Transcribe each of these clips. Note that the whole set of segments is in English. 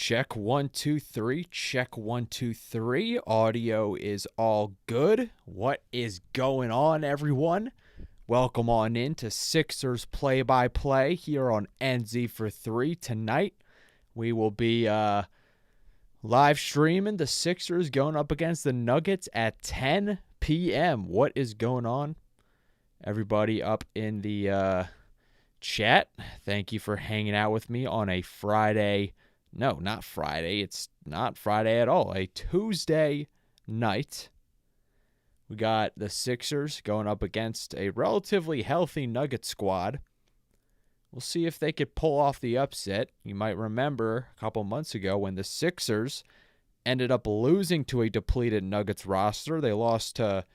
Check 1 2 3. Check 1 2 3. Audio is all good. What is going on, everyone? Welcome on in to Sixers play-by-play here on NZ for 3 tonight. We will be live streaming the Sixers going up against the Nuggets at 10 p.m. What is going on? Everybody up in the chat, thank you for hanging out with me on a Friday. No, not Friday. It's not Friday at all. A Tuesday night. We got the Sixers going up against a relatively healthy Nugget squad. We'll see if they could pull off the upset. You might remember a couple months ago when the Sixers ended up losing to a depleted Nuggets roster. They lost to,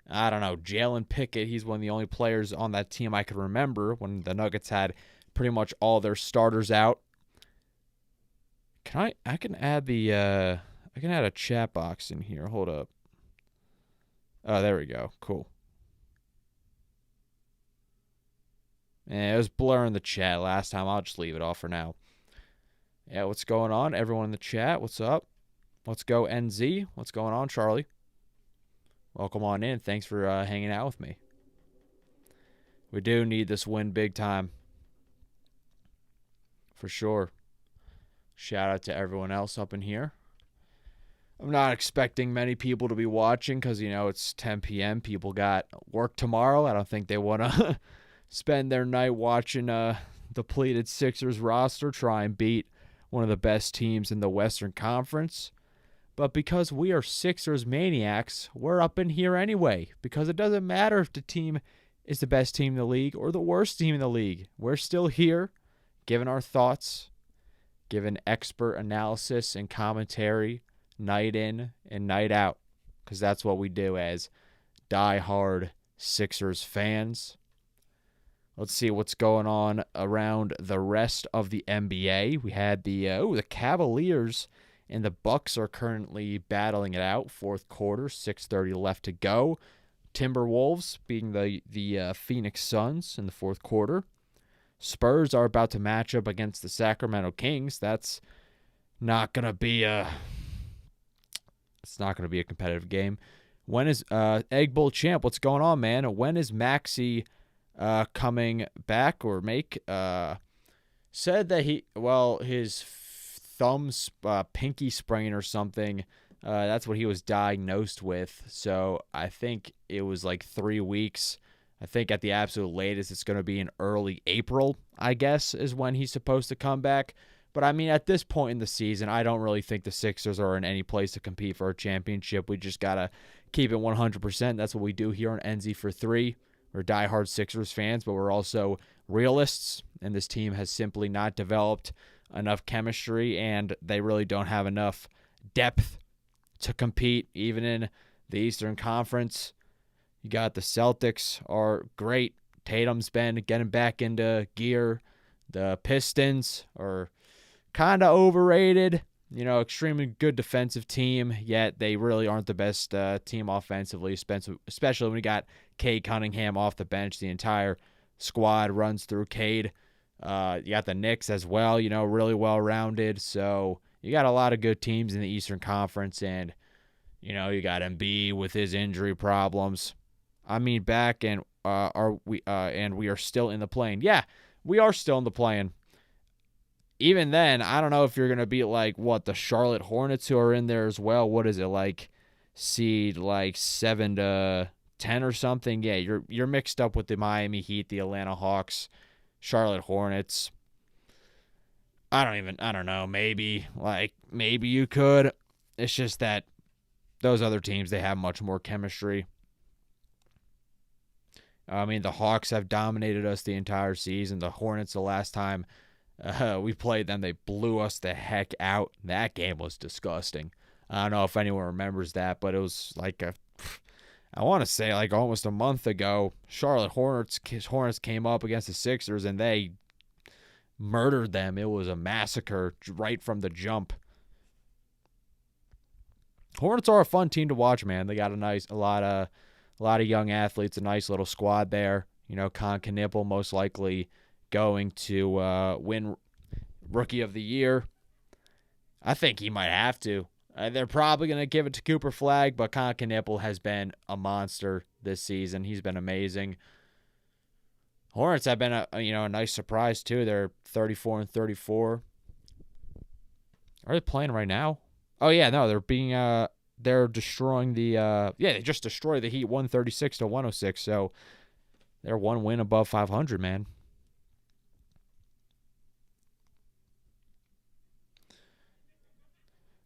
I don't know, Jalen Pickett. He's one of the only players on that team I can remember when the Nuggets had pretty much all their starters out. I can add a chat box in here. Hold up. Oh, there we go. Cool. And it was blurring the chat last time. I'll just leave it off for now. Yeah, what's going on? Everyone in the chat, what's up? Let's go NZ. What's going on, Charlie? Welcome on in. Thanks for hanging out with me. We do need this win big time. For sure. Shout out to everyone else up in here. I'm not expecting many people to be watching because, it's 10 p.m. People got work tomorrow. I don't think they want to spend their night watching a depleted Sixers roster try and beat one of the best teams in the Western Conference. But because we are Sixers maniacs, we're up in here anyway. Because it doesn't matter if the team is the best team in the league or the worst team in the league. We're still here giving our thoughts, giving expert analysis and commentary night in and night out, because that's what we do as die-hard Sixers fans. Let's see what's going on around the rest of the NBA. We had the Cavaliers and the Bucks are currently battling it out. Fourth quarter, 6:30 left to go. Timberwolves beating the Phoenix Suns in the fourth quarter. Spurs are about to match up against the Sacramento Kings. That's not gonna be a competitive game. When is Egg Bowl champ? What's going on, man? When is Maxey coming back or make? Said that his thumb's pinky sprain or something. That's what he was diagnosed with. So I think it was like 3 weeks. I think at the absolute latest, it's going to be in early April, I guess, is when he's supposed to come back. But, I mean, at this point in the season, I don't really think the Sixers are in any place to compete for a championship. We just got to keep it 100%. That's what we do here on NZ for 3. We're diehard Sixers fans, but we're also realists, and this team has simply not developed enough chemistry, and they really don't have enough depth to compete, even in the Eastern Conference. You got the Celtics are great. Tatum's been getting back into gear. The Pistons are kind of overrated. Extremely good defensive team, yet they really aren't the best team offensively, especially when you got Cade Cunningham off the bench. The entire squad runs through Cade. You got the Knicks as well, really well-rounded. So you got a lot of good teams in the Eastern Conference, and, you got Embiid with his injury problems. I mean, back and we are still in the play-in. Yeah, we are still in the play-in. Even then, I don't know if you're gonna beat the Charlotte Hornets, who are in there as well. What is it, seed 7 to 10 or something? Yeah, you're mixed up with the Miami Heat, the Atlanta Hawks, Charlotte Hornets. I don't know. Maybe you could. It's just that those other teams, they have much more chemistry. I mean, the Hawks have dominated us the entire season. The Hornets, the last time we played them, they blew us the heck out. That game was disgusting. I don't know if anyone remembers that, but it was I want to say almost a month ago. Charlotte Hornets came up against the Sixers, and they murdered them. It was a massacre right from the jump. Hornets are a fun team to watch, man. They got a lot of young athletes, a nice little squad there. Con Knipple most likely going to win Rookie of the Year. I think he might have to. They're probably going to give it to Cooper Flagg, but Con Knipple has been a monster this season. He's been amazing. Hornets have been a nice surprise too. They're 34-34. Are they playing right now? Oh yeah, no, they're destroying the they just destroyed the Heat 136-106. So they're one win above 500, man.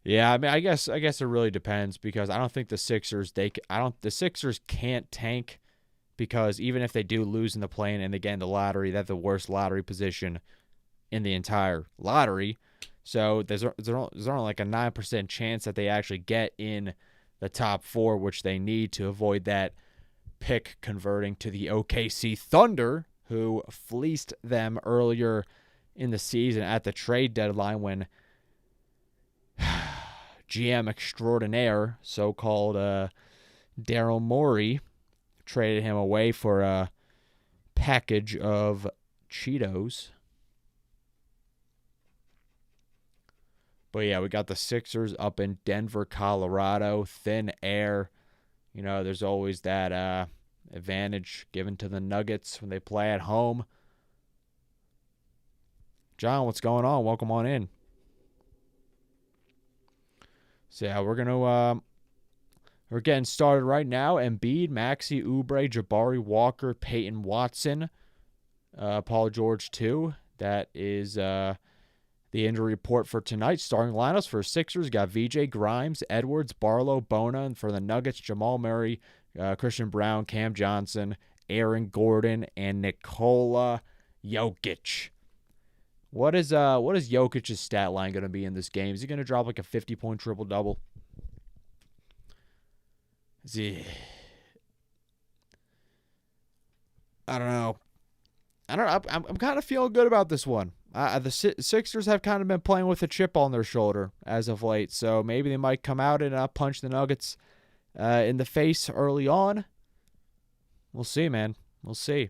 Yeah, I mean, I guess it really depends because I don't think the Sixers can't tank because even if they do lose in the play-in and again the lottery, they have the worst lottery position in the entire lottery. So there's only like a 9% chance that they actually get in the top 4, which they need to avoid that pick converting to the OKC Thunder, who fleeced them earlier in the season at the trade deadline when GM extraordinaire, so-called Daryl Morey, traded him away for a package of Cheetos. But yeah, we got the Sixers up in Denver, Colorado. Thin air. There's always that advantage given to the Nuggets when they play at home. John, what's going on? Welcome on in. So yeah, we're getting started right now. Embiid, Maxey, Oubre, Jabari, Walker, Peyton Watson, Paul George too. That is the injury report for tonight. Starting lineups for Sixers got VJ, Grimes, Edwards, Barlow, Bona, and for the Nuggets, Jamal Murray, Christian Brown, Cam Johnson, Aaron Gordon, and Nikola Jokic. What is Jokic's stat line going to be in this game? Is he going to drop like a 50-point triple-double? I don't know. I'm kind of feeling good about this one. The Sixers have kind of been playing with a chip on their shoulder as of late, so maybe they might come out and punch the Nuggets in the face early on. We'll see, man. We'll see.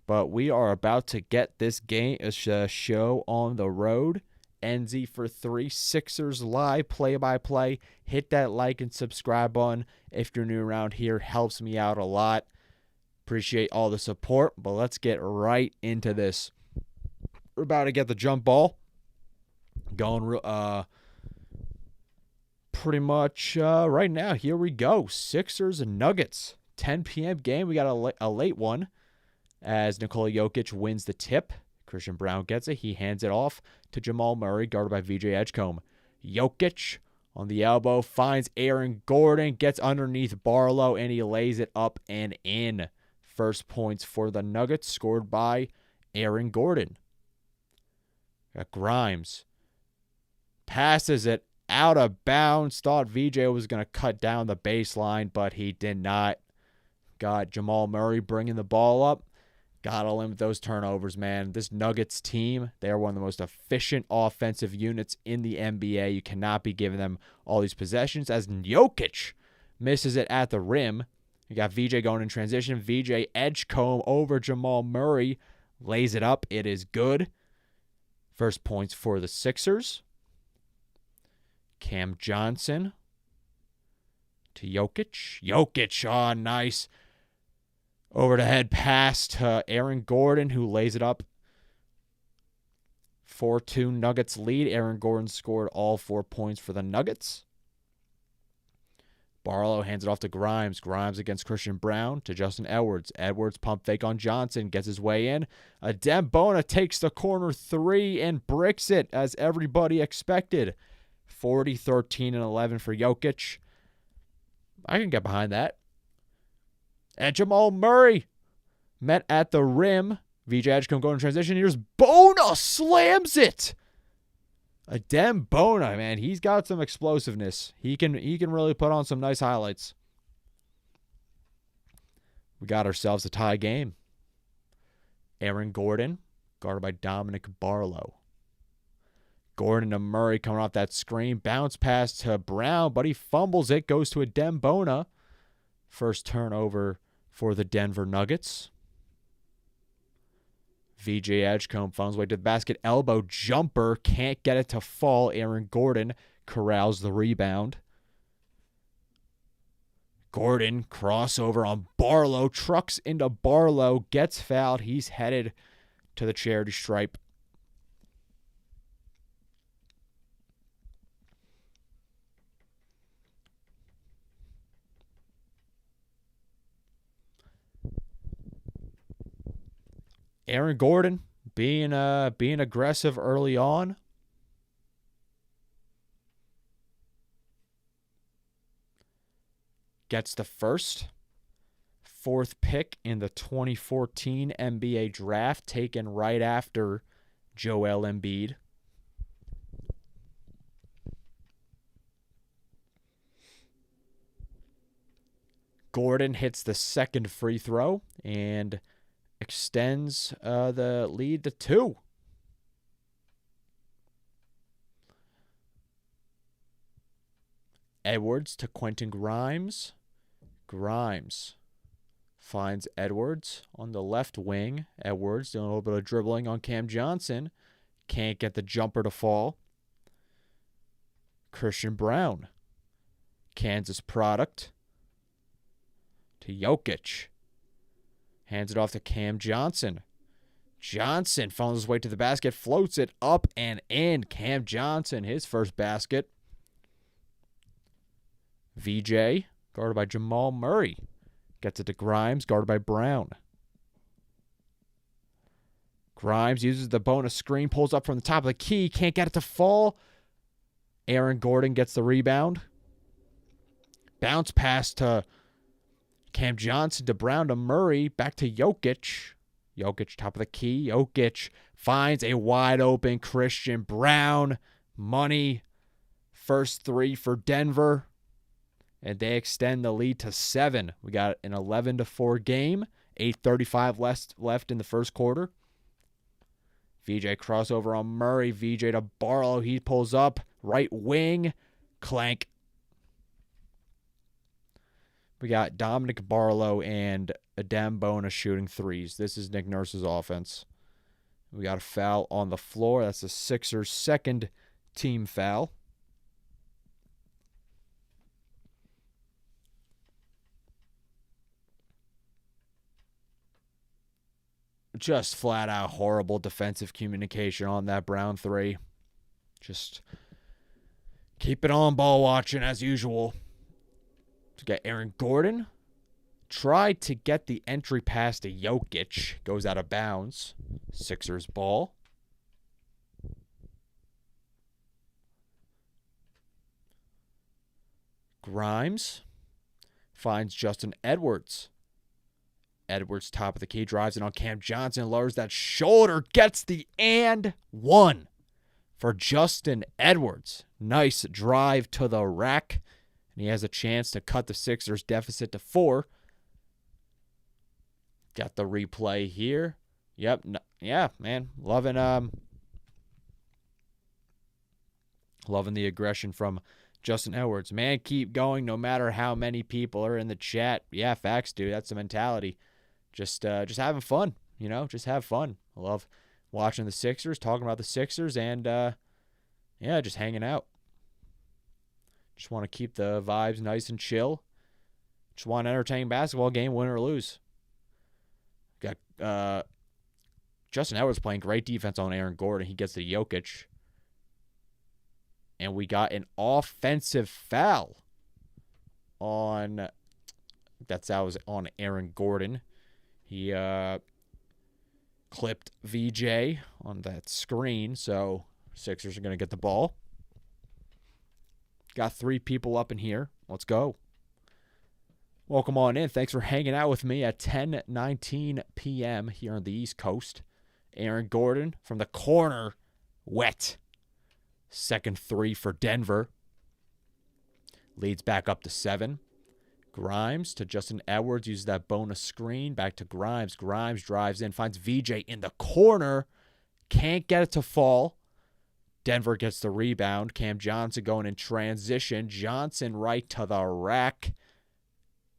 But we are about to get this show on the road. NZ for 3, Sixers live play-by-play. Hit that like and subscribe button if you're new around here. Helps me out a lot. Appreciate all the support, but let's get right into this. We're about to get the jump ball going pretty much right now. Here we go. Sixers and Nuggets. 10 p.m. game. We got a late one as Nikola Jokic wins the tip. Christian Brown gets it. He hands it off to Jamal Murray, guarded by VJ Edgecombe. Jokic on the elbow finds Aaron Gordon, gets underneath Barlow, and he lays it up and in. First points for the Nuggets scored by Aaron Gordon. Got Grimes. Passes it out of bounds. Thought VJ was going to cut down the baseline, but he did not. Got Jamal Murray bringing the ball up. Got to limit those turnovers, man. This Nuggets team, they are one of the most efficient offensive units in the NBA. You cannot be giving them all these possessions as Jokic misses it at the rim. You got VJ going in transition. VJ Edgecombe over Jamal Murray. Lays it up. It is good. First points for the Sixers. Cam Johnson to Jokic. Jokic, oh, nice. Over the head pass to Aaron Gordon, who lays it up. 4-2 Nuggets lead. Aaron Gordon scored all 4 points for the Nuggets. Barlow hands it off to Grimes. Grimes against Christian Brown to Justin Edwards. Edwards pump fake on Johnson. Gets his way in. Adem Bona takes the corner 3 and bricks it as everybody expected. 40, 13, and 11 for Jokic. I can get behind that. And Jamal Murray met at the rim. VJ Edgecombe going in transition. Here's Bona slams it. Adem Bona, man, he's got some explosiveness. He can really put on some nice highlights. We got ourselves a tie game. Aaron Gordon, guarded by Dominic Barlow. Gordon to Murray coming off that screen. Bounce pass to Brown, but he fumbles it. Goes to Adem Bona. First turnover for the Denver Nuggets. VJ Edgecombe finds his way to the basket. Elbow jumper. Can't get it to fall. Aaron Gordon corrals the rebound. Gordon, crossover on Barlow, trucks into Barlow, gets fouled. He's headed to the charity stripe. Aaron Gordon being aggressive early on. Gets the fourth pick in the 2014 NBA draft, taken right after Joel Embiid. Gordon hits the second free throw and extends the lead to 2. Edwards to Quentin Grimes. Grimes finds Edwards on the left wing. Edwards doing a little bit of dribbling on Cam Johnson. Can't get the jumper to fall. Christian Brown. Kansas product. To Jokic. Hands it off to Cam Johnson. Johnson funnels his way to the basket. Floats it up and in. Cam Johnson, his first basket. VJ, guarded by Jamal Murray. Gets it to Grimes, guarded by Brown. Grimes uses the bonus screen, pulls up from the top of the key, can't get it to fall. Aaron Gordon gets the rebound. Bounce pass to Cam Johnson, to Brown, to Murray, back to Jokic. Jokic, top of the key. Jokic finds a wide open Christian Brown. Money. First 3 for Denver. And they extend the lead to 7. We got an 11-4 game. 8:35 left in the first quarter. VJ crossover on Murray. VJ to Barlow. He pulls up. Right wing. Clank. We got Dominic Barlow and Adem Bona shooting threes. This is Nick Nurse's offense. We got a foul on the floor. That's the Sixers' second team foul. Just flat out horrible defensive communication on that Brown 3. Just keep it on ball watching as usual. To get Aaron Gordon. Tried to get the entry pass to Jokic. Goes out of bounds. Sixers ball. Grimes finds Justin Edwards. Edwards, top of the key, drives it on Cam Johnson, lowers that shoulder, gets the and 1 for Justin Edwards. Nice drive to the rack, and he has a chance to cut the Sixers' deficit to 4. Got the replay here. Yep, yeah, man, loving the aggression from Justin Edwards. Man, keep going no matter how many people are in the chat. Yeah, facts, dude. That's the mentality. Just having fun, you know, just have fun. I love watching the Sixers, talking about the Sixers, and, yeah, just hanging out. Just want to keep the vibes nice and chill. Just want an entertaining basketball game, win or lose. Got Justin Edwards playing great defense on Aaron Gordon. He gets the Jokic. And we got an offensive foul on, that was on Aaron Gordon. He clipped VJ on that screen, so Sixers are going to get the ball. Got 3 people up in here. Let's go. Welcome on in. Thanks for hanging out with me at 10:19 p.m. here on the East Coast. Aaron Gordon from the corner, wet. Second 3 for Denver. Leads back up to 7. Grimes to Justin Edwards, uses that bonus screen. Back to Grimes. Grimes drives in, finds VJ in the corner. Can't get it to fall. Denver gets the rebound. Cam Johnson going in transition. Johnson right to the rack.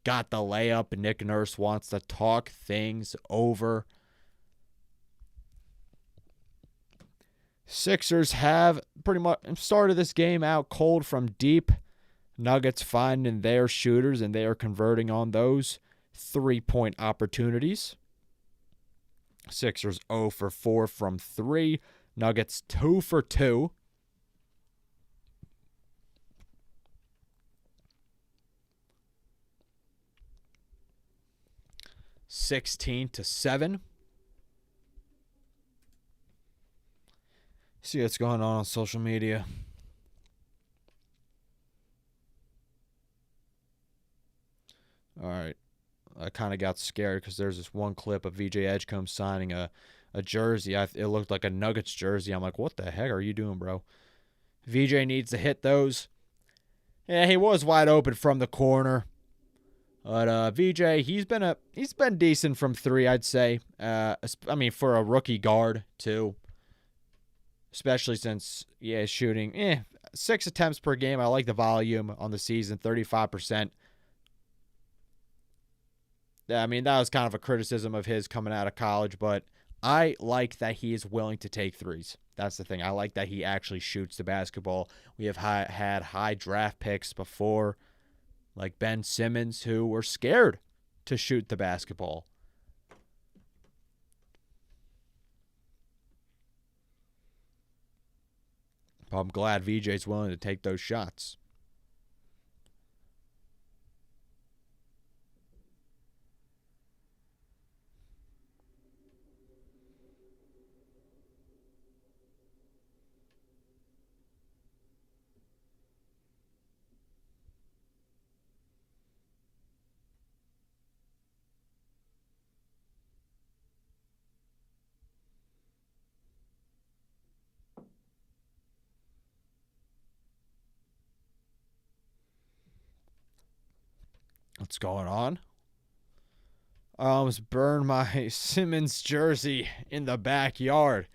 Got the layup. Nick Nurse wants to talk things over. Sixers have pretty much started this game out cold from deep. Nuggets finding their shooters, and they are converting on those 3-point opportunities. Sixers 0 for 4 from 3. Nuggets 2 for 2. (16-7). See what's going on social media. All right. I kind of got scared because there's this one clip of VJ Edgecombe signing a jersey. It looked like a Nuggets jersey. I'm like, what the heck are you doing, bro? VJ needs to hit those. Yeah, he was wide open from the corner. But VJ, he's been decent from 3, I'd say. I mean, for a rookie guard, too. Especially since, he's shooting 6 attempts per game. I like the volume on the season, 35%. I mean, that was kind of a criticism of his coming out of college, but I like that he is willing to take threes. That's the thing. I like that he actually shoots the basketball. We have had high draft picks before, like Ben Simmons, who were scared to shoot the basketball. I'm glad VJ's willing to take those shots. What's going on? I almost burned my Simmons jersey in the backyard.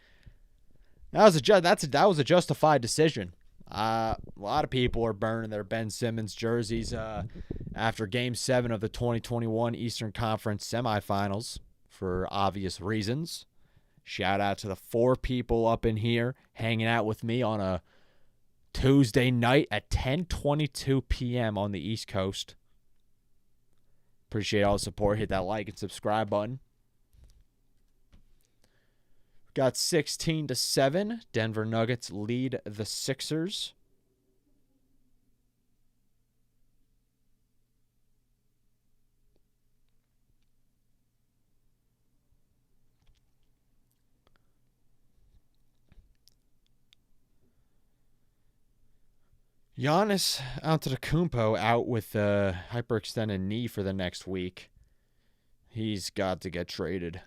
That was a justified decision. A lot of people are burning their Ben Simmons jerseys after Game 7 of the 2021 Eastern Conference semifinals for obvious reasons. Shout out to the 4 people up in here hanging out with me on a Tuesday night at 10:22 p.m. on the East Coast. Appreciate all the support. Hit that like and subscribe button. Got 16-7. Denver Nuggets lead the Sixers. Giannis Antetokounmpo out with a hyperextended knee for the next week. He's got to get traded.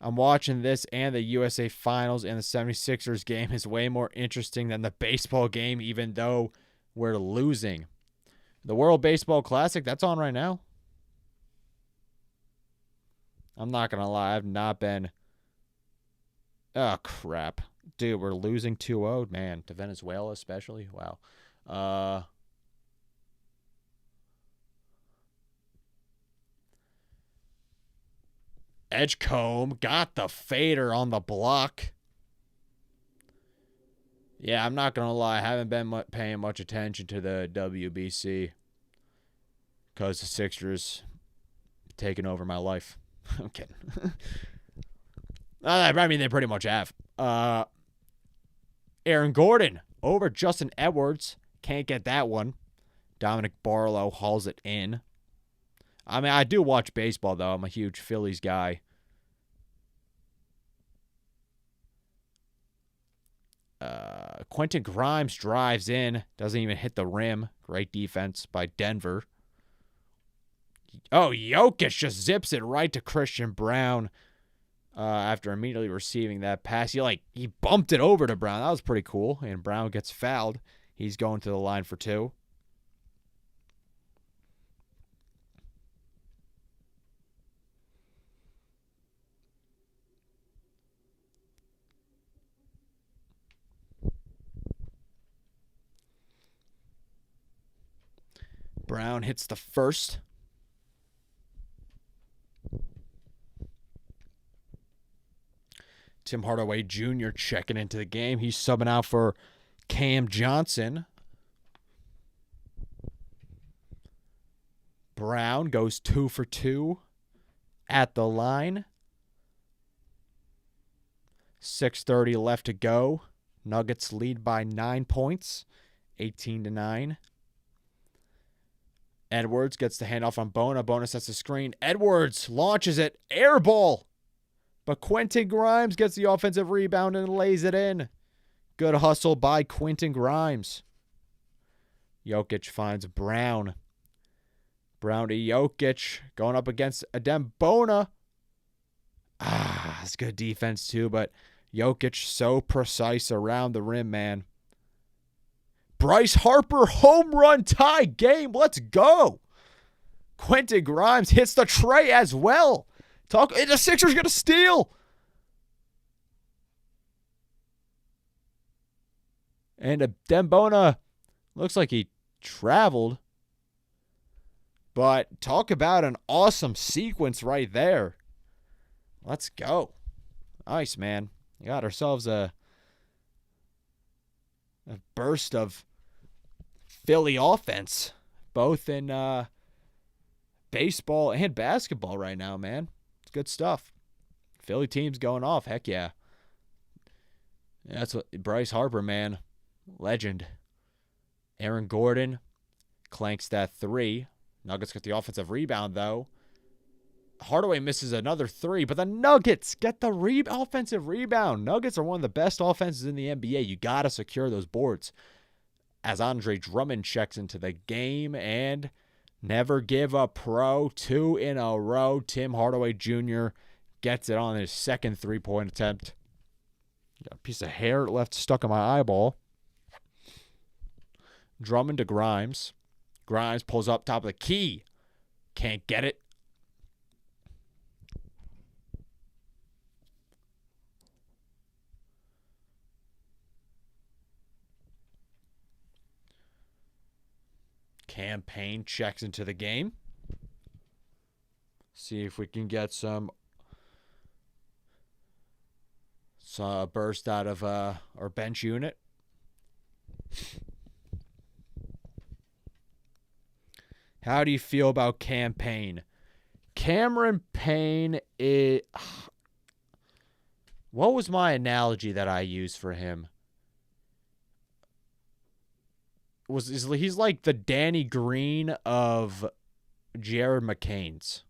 I'm watching this, and the USA Finals and the 76ers game is way more interesting than the baseball game, even though we're losing. The World Baseball Classic, that's on right now. I'm not going to lie. I've not been... Oh, crap. Dude, we're losing 2-0. Man, to Venezuela especially. Wow. Edgecombe got the fader on the block. Yeah, I'm not going to lie. I haven't been paying much attention to the WBC because the Sixers taking over my life. I'm kidding. I mean, they pretty much have. Aaron Gordon over Justin Edwards. Can't get that one. Dominic Barlow hauls it in. I mean, I do watch baseball, though. I'm a huge Phillies guy. Quentin Grimes drives in. Doesn't even hit the rim. Great defense by Denver. Oh, Jokic just zips it right to Christian Brown after immediately receiving that pass. He bumped it over to Brown. That was pretty cool. And Brown gets fouled. He's going to the line for 2. Brown hits the first. Tim Hardaway Jr. checking into the game. He's subbing out for Cam Johnson. Brown goes 2 for 2 at the line. 6:30 left to go. Nuggets lead by 9 points, 18-9. Edwards gets the handoff on Bona. Bona sets the screen. Edwards launches it. Air ball. But Quentin Grimes gets the offensive rebound and lays it in. Good hustle by Quentin Grimes. Jokic finds Brown. Brown to Jokic. Going up against Adem Bona. It's good defense too, but Jokic so precise around the rim, man. Bryce Harper home run tie game. Let's go. Quentin Grimes hits the tray as well. The Sixers going to steal. And Dembona looks like he traveled. But talk about an awesome sequence right there. Let's go. Nice, man. We got ourselves a burst of Philly offense, both in baseball and basketball right now, man. It's good stuff. Philly team's going off. Heck yeah. That's what Bryce Harper, man. Legend. Aaron Gordon clanks that 3. Nuggets get the offensive rebound, though. Hardaway misses another 3, but the Nuggets get the offensive rebound. Nuggets are one of the best offenses in the NBA. You got to secure those boards. As Andre Drummond checks into the game, and never give a pro. 2 in a row. Tim Hardaway Jr. gets it on his second 3-point attempt. Got a piece of hair left stuck in my eyeball. Drummond to Grimes. Grimes pulls up top of the key. Can't get it. Campaign checks into the game. See if we can get some burst out of our bench unit. How do you feel about Campaign? Cameron Payne is... What was my analogy that I used for him? He's like the Danny Green of Jared McCain's.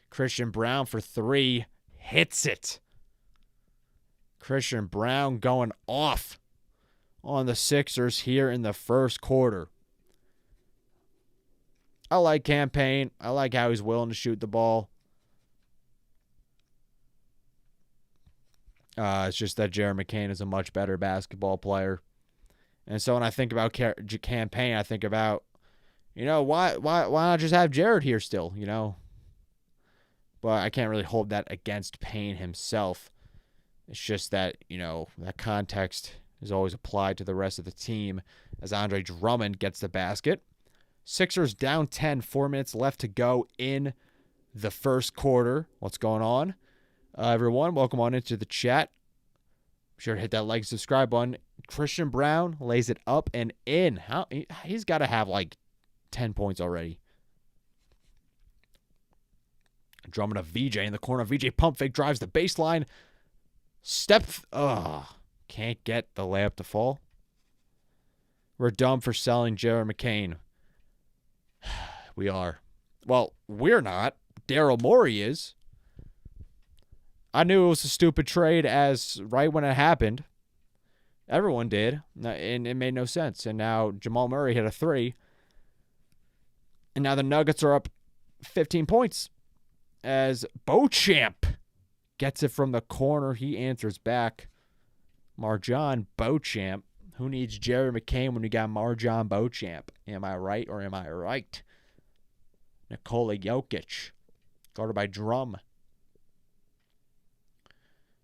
Christian Brown for 3. Hits it. Christian Brown going off on the Sixers here in the first quarter. I like Campaign. I like how he's willing to shoot the ball. It's just that Jared McCain is a much better basketball player. And so when I think about Campaign, I think about, why not just have Jared here still, But I can't really hold that against Payne himself. It's just that, that context is always applied to the rest of the team as Andre Drummond gets the basket. Sixers down 10, 4 minutes left to go in the first quarter. What's going on? Everyone, welcome on into the chat. Be sure to hit that like and subscribe button. Christian Brown lays it up and in. He's got to have like 10 points already. Drummond of VJ in the corner. VJ pump fake drives the baseline. Can't get the layup to fall. We're dumb for selling Jared McCain. We are. Well, we're not. Daryl Morey is. I knew it was a stupid trade as right when it happened. Everyone did. And it made no sense. And now Jamal Murray hit a 3. And now the Nuggets are up 15 points. As Beauchamp gets it from the corner. He answers back. Marjon Beauchamp. Who needs Jerry McCain when you got Marjon Beauchamp? Am I right or am I right? Nikola Jokic. Guarded by Drum.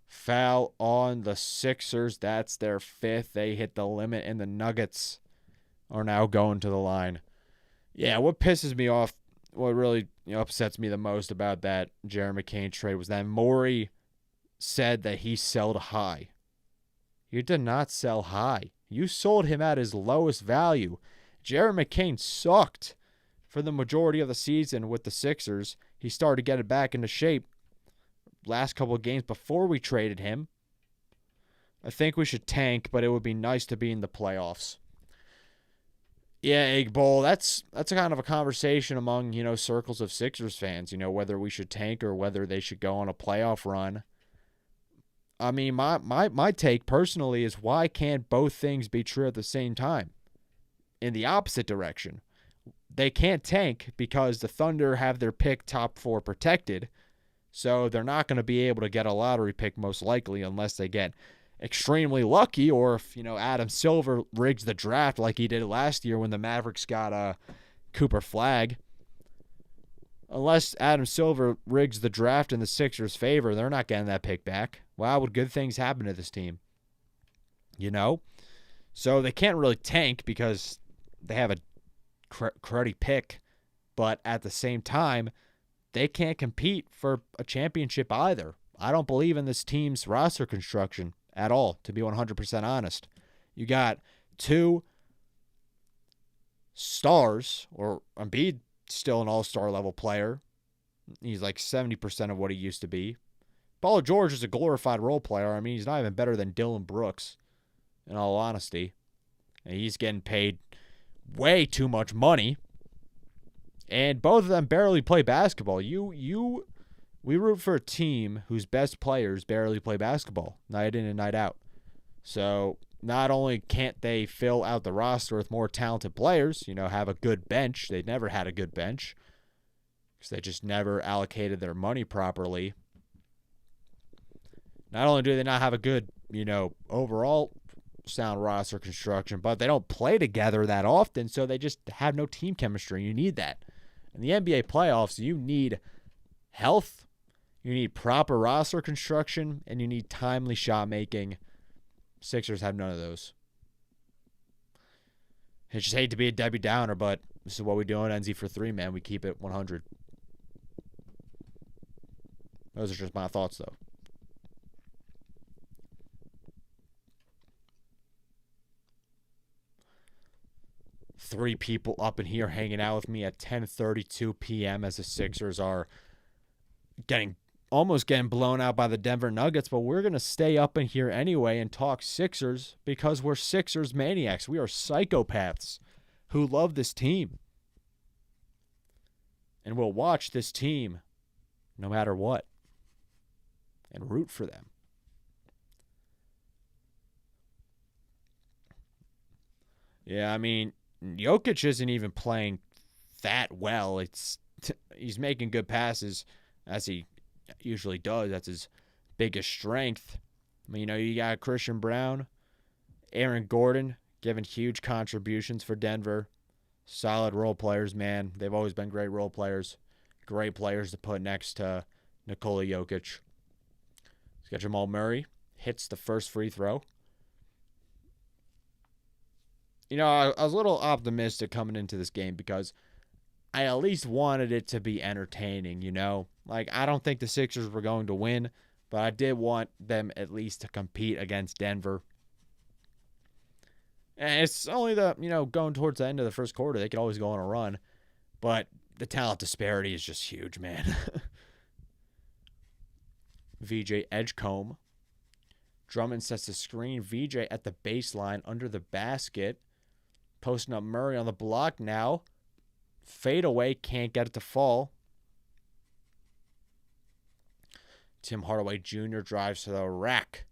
Foul on the Sixers. That's their 5th. They hit the limit, and the Nuggets are now going to the line. Yeah, what pisses me off, what really upsets me the most about that Jerry McCain trade was that Morey said that he sold high. You did not sell high. You sold him at his lowest value. Jared McCain sucked for the majority of the season with the Sixers. He started getting back into shape last couple of games before we traded him. I think we should tank, but it would be nice to be in the playoffs. Yeah, Egg Bowl, that's a kind of a conversation among, circles of Sixers fans, whether we should tank or whether they should go on a playoff run. I mean, my take personally is, why can't both things be true at the same time? In the opposite direction. They can't tank because the Thunder have their pick top 4 protected, so they're not going to be able to get a lottery pick most likely unless they get extremely lucky, or if, Adam Silver rigs the draft like he did last year when the Mavericks got Cooper Flagg. Unless Adam Silver rigs the draft in the Sixers' favor, they're not getting that pick back. Why would good things happen to this team? So they can't really tank because they have a cruddy pick, but at the same time, they can't compete for a championship either. I don't believe in this team's roster construction at all, to be 100% honest. You got 2 stars, or Embiid, still an all-star level player. He's like 70% of what he used to be. Paul George is a glorified role player. I mean, he's not even better than Dylan Brooks, in all honesty. And he's getting paid way too much money. And both of them barely play basketball. We root for a team whose best players barely play basketball night in and night out. So not only can't they fill out the roster with more talented players, have a good bench. They never had a good bench because they just never allocated their money properly. Not only do they not have a good, overall sound roster construction, but they don't play together that often, so they just have no team chemistry. You need that. In the NBA playoffs, you need health, you need proper roster construction, and you need timely shot making. Sixers have none of those. I just hate to be a Debbie Downer, but this is what we do on NZ for 3, man. We keep it 100. Those are just my thoughts, though. Three people up in here hanging out with me at 10:32 p.m. as the Sixers are almost getting blown out by the Denver Nuggets, but we're going to stay up in here anyway and talk Sixers because we're Sixers maniacs. We are psychopaths who love this team. And we'll watch this team no matter what and root for them. Yeah, I mean, Jokic isn't even playing that well. He's making good passes, as he usually does. That's his biggest strength. I mean, you got Christian Brown, Aaron Gordon giving huge contributions for Denver. Solid role players, man. They've always been great role players. Great players to put next to Nikola Jokic. He's got Jamal Murray. Hits the first free throw. I was a little optimistic coming into this game because I at least wanted it to be entertaining, I don't think the Sixers were going to win, but I did want them at least to compete against Denver. And it's only going towards the end of the first quarter. They could always go on a run, but the talent disparity is just huge, man. VJ Edgecombe. Drummond sets the screen. VJ at the baseline under the basket. Posting up Murray on the block now. Fade away, can't get it to fall. Tim Hardaway Jr. drives to the rack.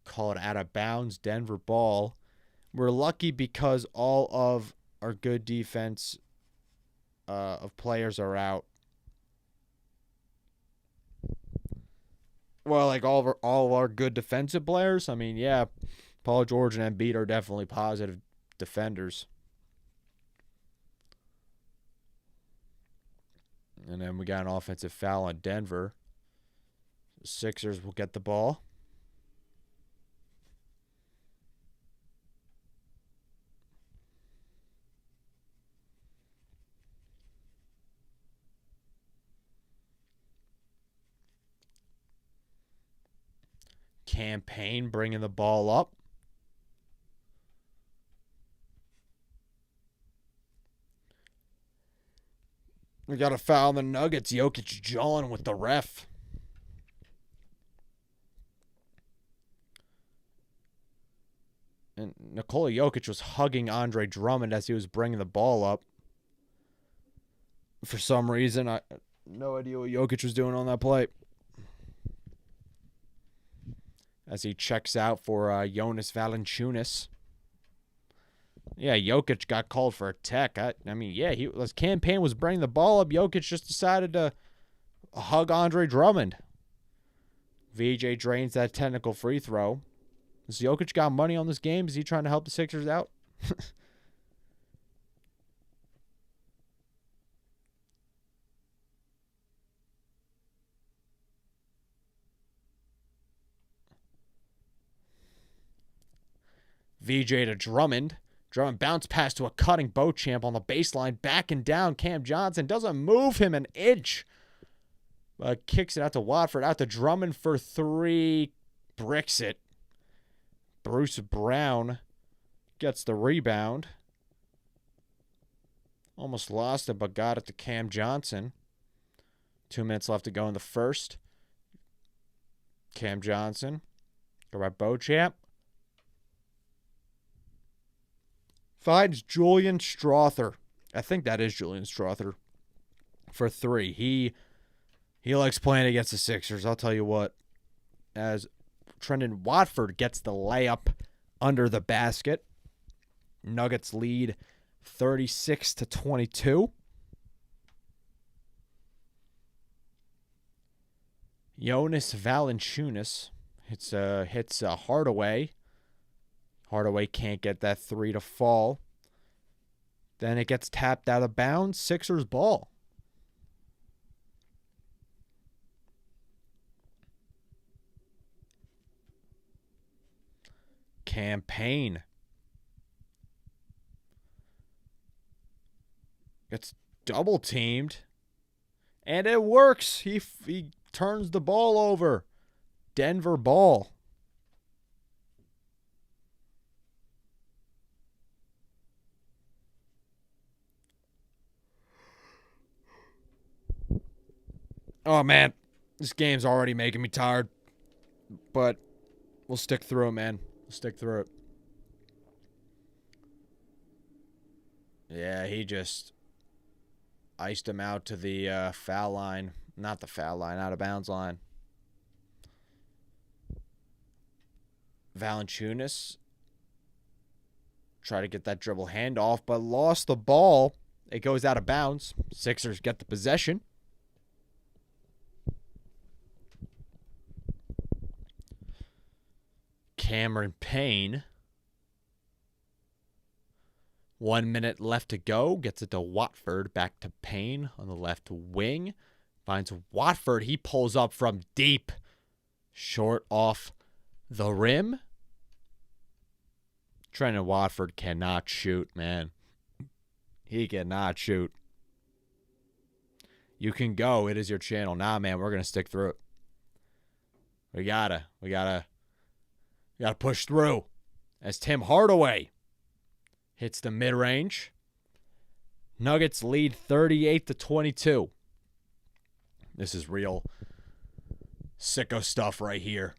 Call it out of bounds. Denver ball. We're lucky because all of our good defense of players are out. Well, like all of our good defensive players. I mean, yeah, Paul George and Embiid are definitely positive defenders. And then we got an offensive foul on Denver. The Sixers will get the ball. Campaign bringing the ball up. We got a foul on the Nuggets. Jokic jawing with the ref. And Nikola Jokic was hugging Andre Drummond as he was bringing the ball up. For some reason, I no idea what Jokic was doing on that play. As he checks out for Jonas Valanciunas. Yeah, Jokic got called for a tech. I mean, yeah, his campaign was bringing the ball up. Jokic just decided to hug Andre Drummond. VJ drains that technical free throw. Has Jokic got money on this game? Is he trying to help the Sixers out? VJ to Drummond. Drummond bounce pass to a cutting Beauchamp on the baseline. Backing down. Cam Johnson doesn't move him an inch. Kicks it out to Watford. Out to Drummond for three. Bricks it. Bruce Brown gets the rebound. Almost lost it, but got it to Cam Johnson. 2 minutes left to go in the first. Cam Johnson. Go by Beauchamp. Finds Julian Strother. I think that is Julian Strother. For three. He likes playing against the Sixers, I'll tell you what. As Trendon Watford gets the layup under the basket. Nuggets lead 36-22. Jonas Valanciunas hits Hardaway. Hardaway can't get that three to fall. Then it gets tapped out of bounds. Sixers ball. Campaign gets double teamed. And it works. He turns the ball over. Denver ball. Oh, man. This game's already making me tired. But we'll stick through it, man. We'll stick through it. Yeah, he just iced him out to the foul line. Not the foul line, out of bounds line. Valanciunas tried to get that dribble handoff, but lost the ball. It goes out of bounds. Sixers get the possession. Cameron Payne. 1 minute left to go. Gets it to Watford. Back to Payne on the left wing. Finds Watford. He pulls up from deep. Short off the rim. Trendon Watford cannot shoot, man. He cannot shoot. You can go. It is your channel. Nah, man, we're going to stick through it. We gotta push through. As Tim Hardaway hits the mid-range. Nuggets lead 38-22. This is real sicko stuff right here.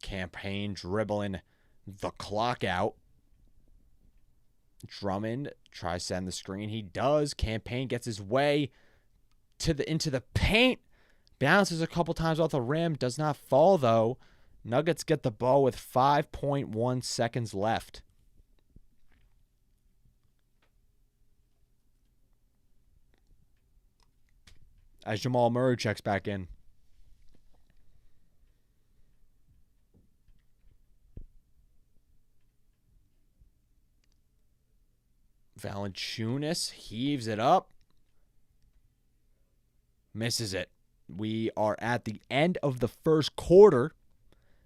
Campaign dribbling the clock out. Drummond tries to send the screen. He does. Campaign gets his way into the paint. Bounces a couple times off the rim. Does not fall, though. Nuggets get the ball with 5.1 seconds left. As Jamal Murray checks back in. Valanciunas heaves it up. Misses it. We are at the end of the first quarter,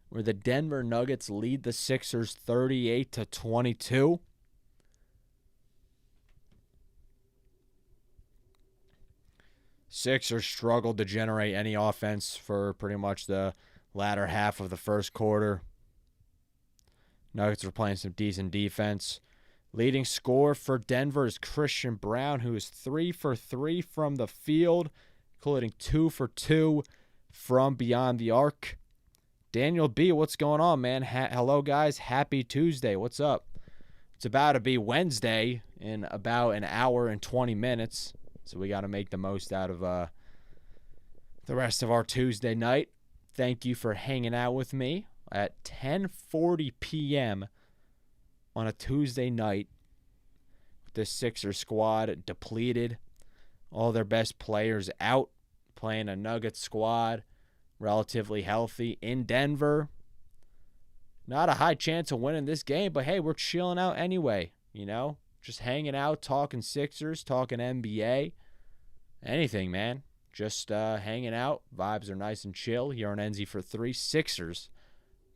where the Denver Nuggets lead the Sixers 38-22. Sixers struggled to generate any offense for pretty much the latter half of the first quarter. Nuggets were playing some decent defense. Leading scorer for Denver is Christian Brown, who is 3 for 3 from the field, including 2 for 2 from beyond the arc. Daniel B., what's going on, man? Hello, guys. Happy Tuesday. What's up? It's about to be Wednesday in about an hour and 20 minutes, so we got to make the most out of the rest of our Tuesday night. Thank you for hanging out with me at 10:40 p.m. on a Tuesday night. The Sixers squad depleted. All their best players out, playing a Nuggets squad, relatively healthy in Denver. Not a high chance of winning this game, but hey, we're chilling out anyway, you know? Just hanging out, talking Sixers, talking NBA. Anything, man. Just hanging out. Vibes are nice and chill here on NZ for 3. Sixers,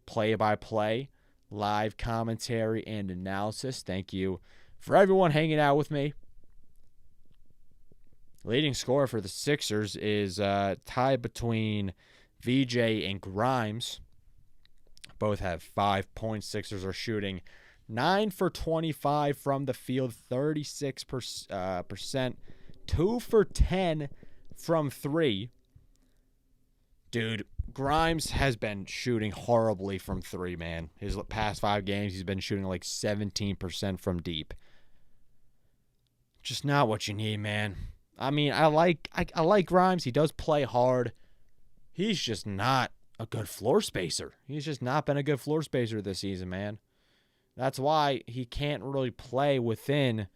play-by-play, live commentary and analysis. Thank you for everyone hanging out with me. Leading scorer for the Sixers is tied between VJ and Grimes. Both have 5 points. Sixers are shooting 9 for 25 from the field, 36%, 2 for 10 from 3. Dude, Grimes has been shooting horribly from 3, man. His past 5 games, he's been shooting like 17% from deep. Just not what you need, man. I mean, I like Grimes. He does play hard. He's just not a good floor spacer. He's just not been a good floor spacer this season, man. That's why he can't really play within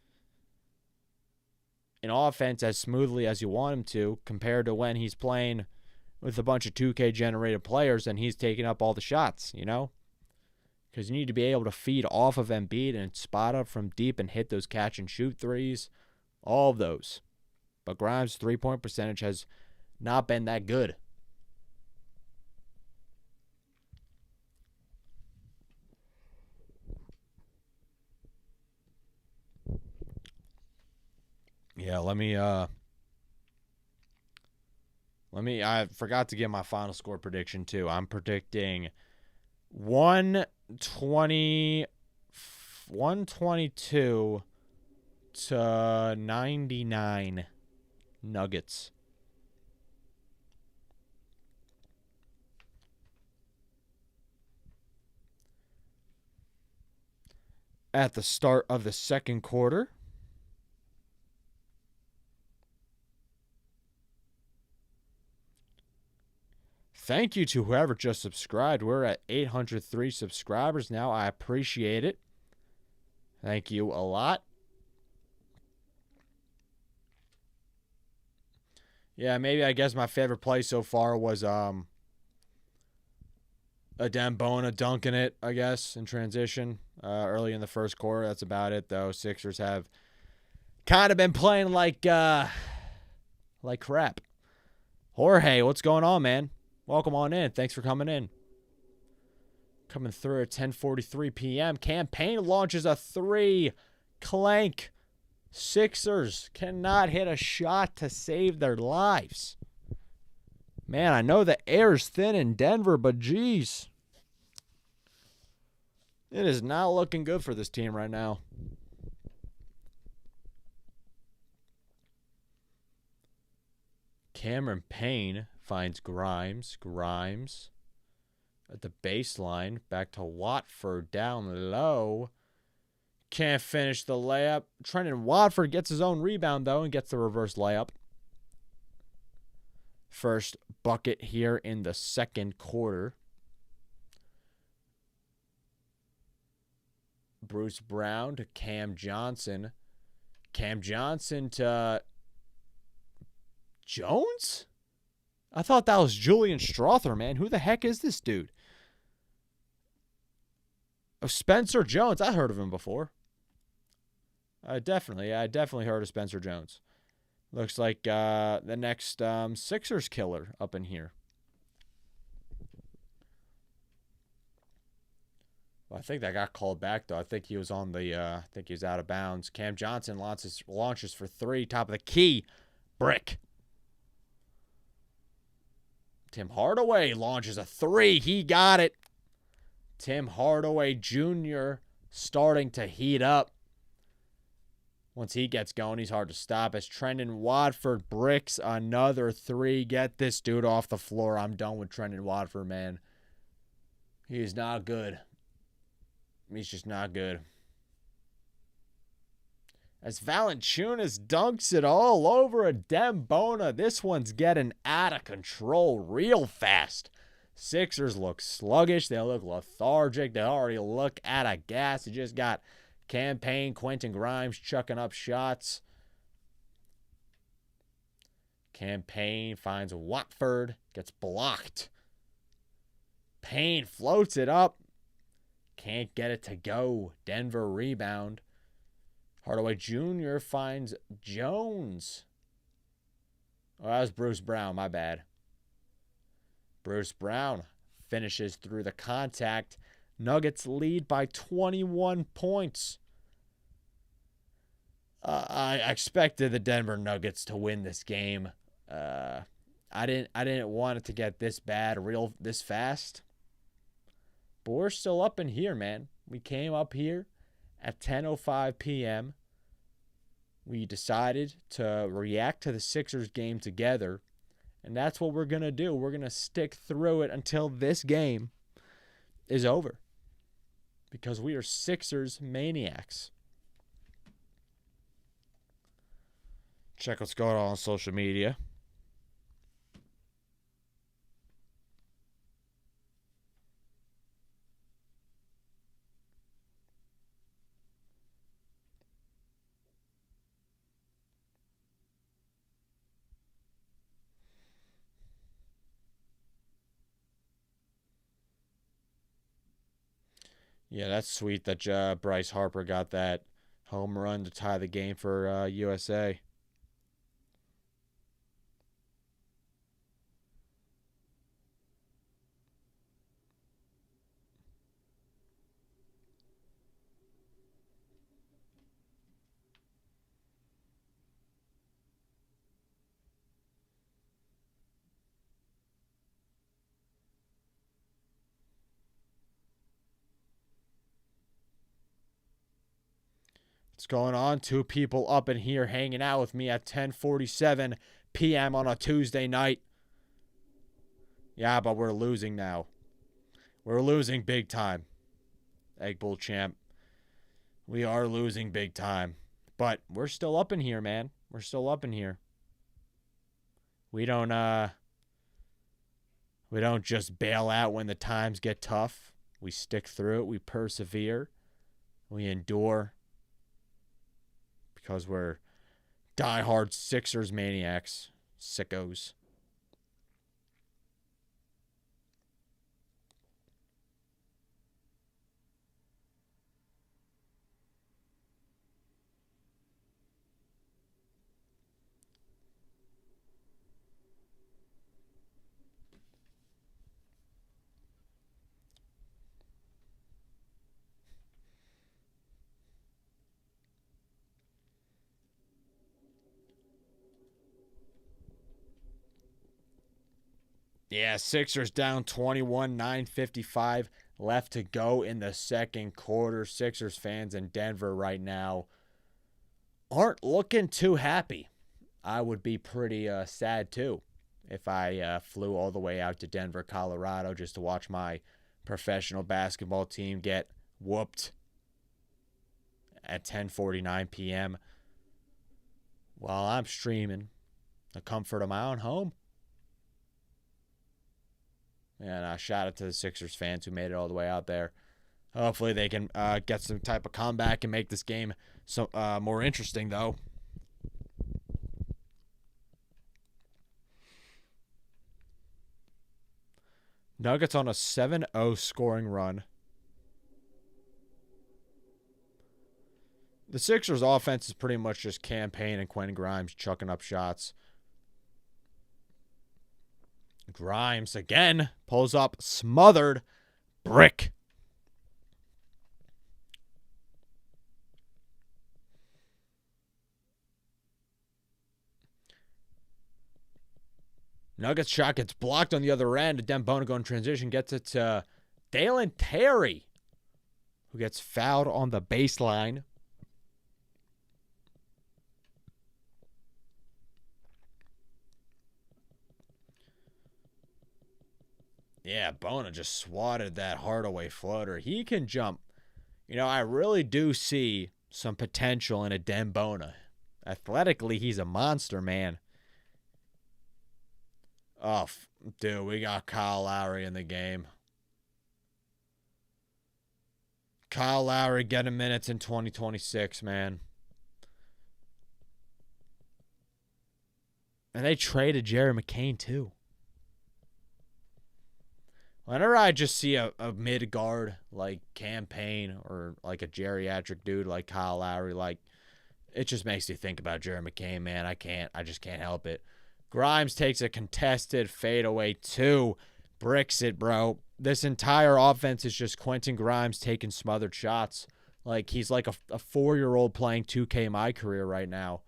an offense as smoothly as you want him to, compared to when he's playing with a bunch of 2K generated players and he's taking up all the shots, you know? Because you need to be able to feed off of Embiid and spot up from deep and hit those catch and shoot threes. All of those. But Grimes' 3-point percentage has not been that good. Yeah, I forgot to give my final score prediction too. I'm predicting 122 to 99 Nuggets. At the start of the second quarter, thank you to whoever just subscribed. We're at 803 subscribers now. I appreciate it. Thank you a lot. Yeah, maybe I guess my favorite play so far was a Dembona dunking it, I guess, in transition early in the first quarter. That's about it, though. Sixers have kind of been playing like crap. Jorge, what's going on, man? Welcome on in. Thanks for coming in. Coming through at 10:43 p.m. Campaign launches a 3. Clank. Sixers cannot hit a shot to save their lives. Man, I know the air's thin in Denver, but geez. It is not looking good for this team right now. Cameron Payne finds Grimes. Grimes at the baseline. Back to Watford down low. Can't finish the layup. Trenton Watford gets his own rebound, though, and gets the reverse layup. First bucket here in the second quarter. Bruce Brown to Cam Johnson. Cam Johnson to Jones? I thought that was Julian Strother, man. Who the heck is this dude? Oh, Spencer Jones. I heard of him before. I definitely heard of Spencer Jones. Looks like the next Sixers killer up in here. Well, I think that got called back, though. I think he was on the I think he was out of bounds. Cam Johnson launches for 3, top of the key. Brick. Tim Hardaway launches a three. He got it. Tim Hardaway Jr. starting to heat up. Once he gets going, he's hard to stop. As Trendon Watford bricks another three. Get this dude off the floor. I'm done with Trendon Watford, man. He's not good. He's just not good. As Valanciunas dunks it all over a Dembona. This one's getting out of control real fast. Sixers look sluggish. They look lethargic. They already look out of gas. They just got Campaign, Quentin Grimes chucking up shots. Campaign finds Watford. Gets blocked. Payne floats it up. Can't get it to go. Denver rebound. Hardaway Jr. finds Jones. Oh, that was Bruce Brown. My bad. Bruce Brown finishes through the contact. Nuggets lead by 21 points. I expected the Denver Nuggets to win this game. I didn't want it to get this bad, this fast. But we're still up in here, man. We came up here at 10:05 p.m. We decided to react to the Sixers game together, and that's what we're going to do. We're going to stick through it until this game is over, because we are Sixers maniacs. Check what's going on social media. Yeah, that's sweet that Bryce Harper got that home run to tie the game for USA. What's going on? Two people up in here hanging out with me at 10:47 p.m. on a Tuesday night. Yeah, but we're losing now. We're losing big time. Egg Bowl champ. We are losing big time. But we're still up in here, man. We're still up in here. We don't just bail out when the times get tough. We stick through it. We persevere. We endure. Because we're diehard Sixers maniacs. Sickos. Yeah, Sixers down 21, 9:55 left to go in the second quarter. Sixers fans in Denver right now aren't looking too happy. I would be pretty sad too if I flew all the way out to Denver, Colorado just to watch my professional basketball team get whooped at 10:49 p.m. while I'm streaming the comfort of my own home. And shout out to the Sixers fans who made it all the way out there. Hopefully they can get some type of comeback and make this game more interesting, though. Nuggets on a 7-0 scoring run. The Sixers' offense is pretty much just Campaign and Quentin Grimes chucking up shots. Grimes again pulls up, smothered, brick. Nuggets shot gets blocked on the other end. Dembona going transition, gets it to Dalen Terry, who gets fouled on the baseline. Yeah, Bona just swatted that Hardaway floater. He can jump. You know, I really do see some potential in a Dembona. Athletically, he's a monster, man. Oh, dude, we got Kyle Lowry in the game. Kyle Lowry getting minutes in 2026, man. And they traded Jerry McCain, too. Whenever I just see a mid guard like Campaign or like a geriatric dude like Kyle Lowry, like, it just makes me think about Jerry McCain, man. I just can't help it. Grimes takes a contested fadeaway 2. Bricks it, bro. This entire offense is just Quentin Grimes taking smothered shots. Like, he's like a 4-year-old playing 2K My Career right now.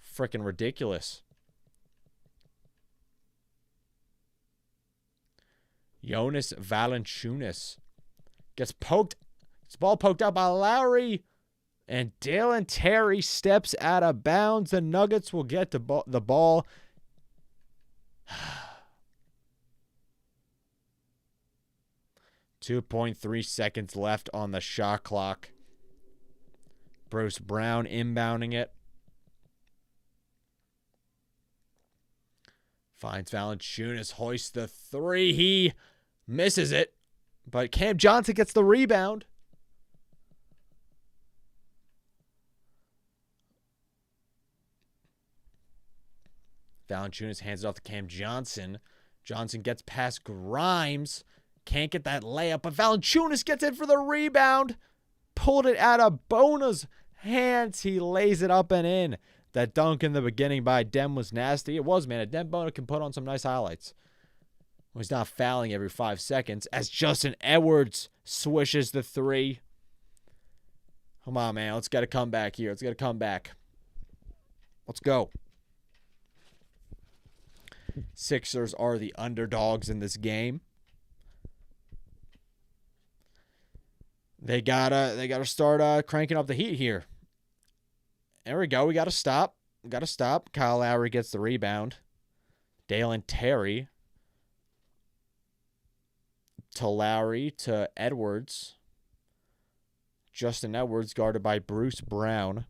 Freaking ridiculous. Jonas Valanciunas gets poked. His ball poked out by Lowry. And Dalen Terry steps out of bounds. The Nuggets will get the ball. 2.3 seconds left on the shot clock. Bruce Brown inbounding it. Finds Valanciunas, hoists the 3. He misses it. But Cam Johnson gets the rebound. Valanciunas hands it off to Cam Johnson. Johnson gets past Grimes. Can't get that layup, but Valanciunas gets in for the rebound. Pulled it out of Bona's hands. He lays it up and in. That dunk in the beginning by Dem was nasty. It was, man. Dem Bona can put on some nice highlights. He's not fouling every 5 seconds as Justin Edwards swishes the 3. Come on, man. Let's get a comeback here. Let's get a comeback. Let's go. Sixers are the underdogs in this game. They gotta start cranking up the heat here. There we go. We gotta stop. Kyle Lowry gets the rebound. Dalen Terry to Lowry to Edwards. Justin Edwards guarded by Bruce Brown.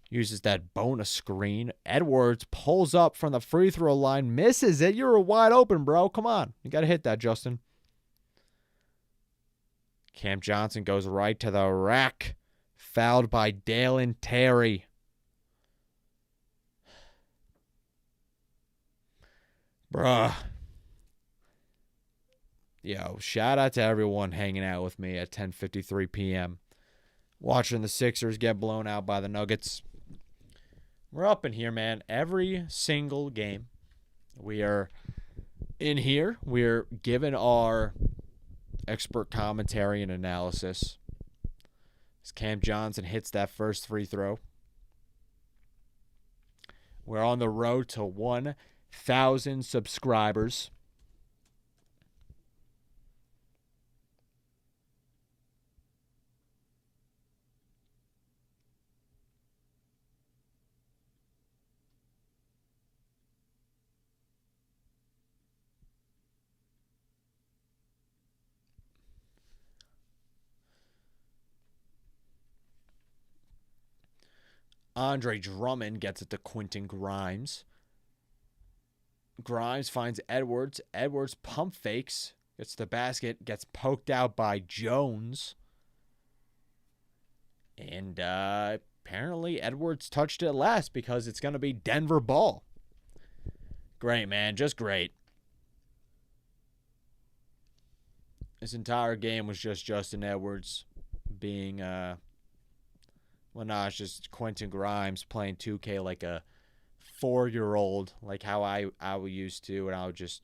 Uses that bonus screen. Edwards pulls up from the free throw line. Misses it. You're wide open, bro. Come on. You got to hit that, Justin. Cam Johnson goes right to the rack. Fouled by Dalen Terry. Bruh. Yo, shout out to everyone hanging out with me at 10:53 p.m. Watching the Sixers get blown out by the Nuggets. We're up in here, man. Every single game. We are in here. We're giving our expert commentary and analysis. As Cam Johnson hits that first free throw. We're on the road to 1,000 subscribers. Andre Drummond gets it to Quentin Grimes. Grimes finds Edwards. Edwards pump fakes. Gets the basket. Gets poked out by Jones. And apparently Edwards touched it last because it's going to be Denver ball. Great, man. Just great. This entire game was just Justin Edwards being... Well, no, it's just Quentin Grimes playing 2K like a 4-year-old, like how I used to, and I would just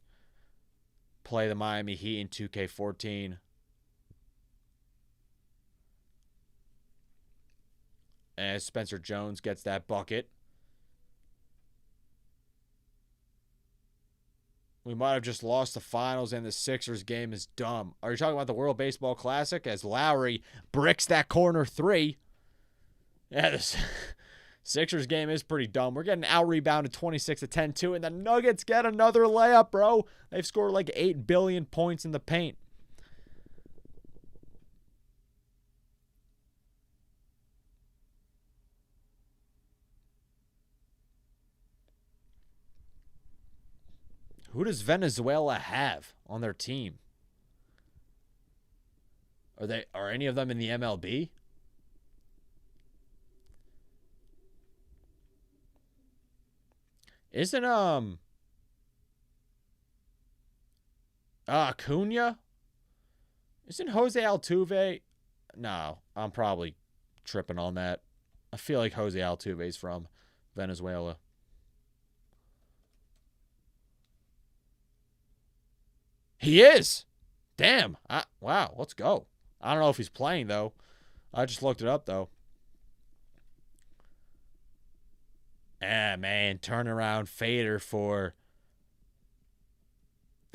play the Miami Heat in 2K14. As Spencer Jones gets that bucket. We might have just lost the finals, and the Sixers game is dumb. Are you talking about the World Baseball Classic as Lowry bricks that corner three? Yeah, this Sixers game is pretty dumb. We're getting out-rebounded 26-10 and the Nuggets get another layup, bro. They've scored like 8 billion points in the paint. Who does Venezuela have on their team? Are any of them in the MLB? Isn't Acuna? Isn't Jose Altuve? No, I'm probably tripping on that. I feel like Jose Altuve's from Venezuela. He is. Damn. Wow, let's go. I don't know if he's playing, though. I just looked it up, though. Man, turnaround fader for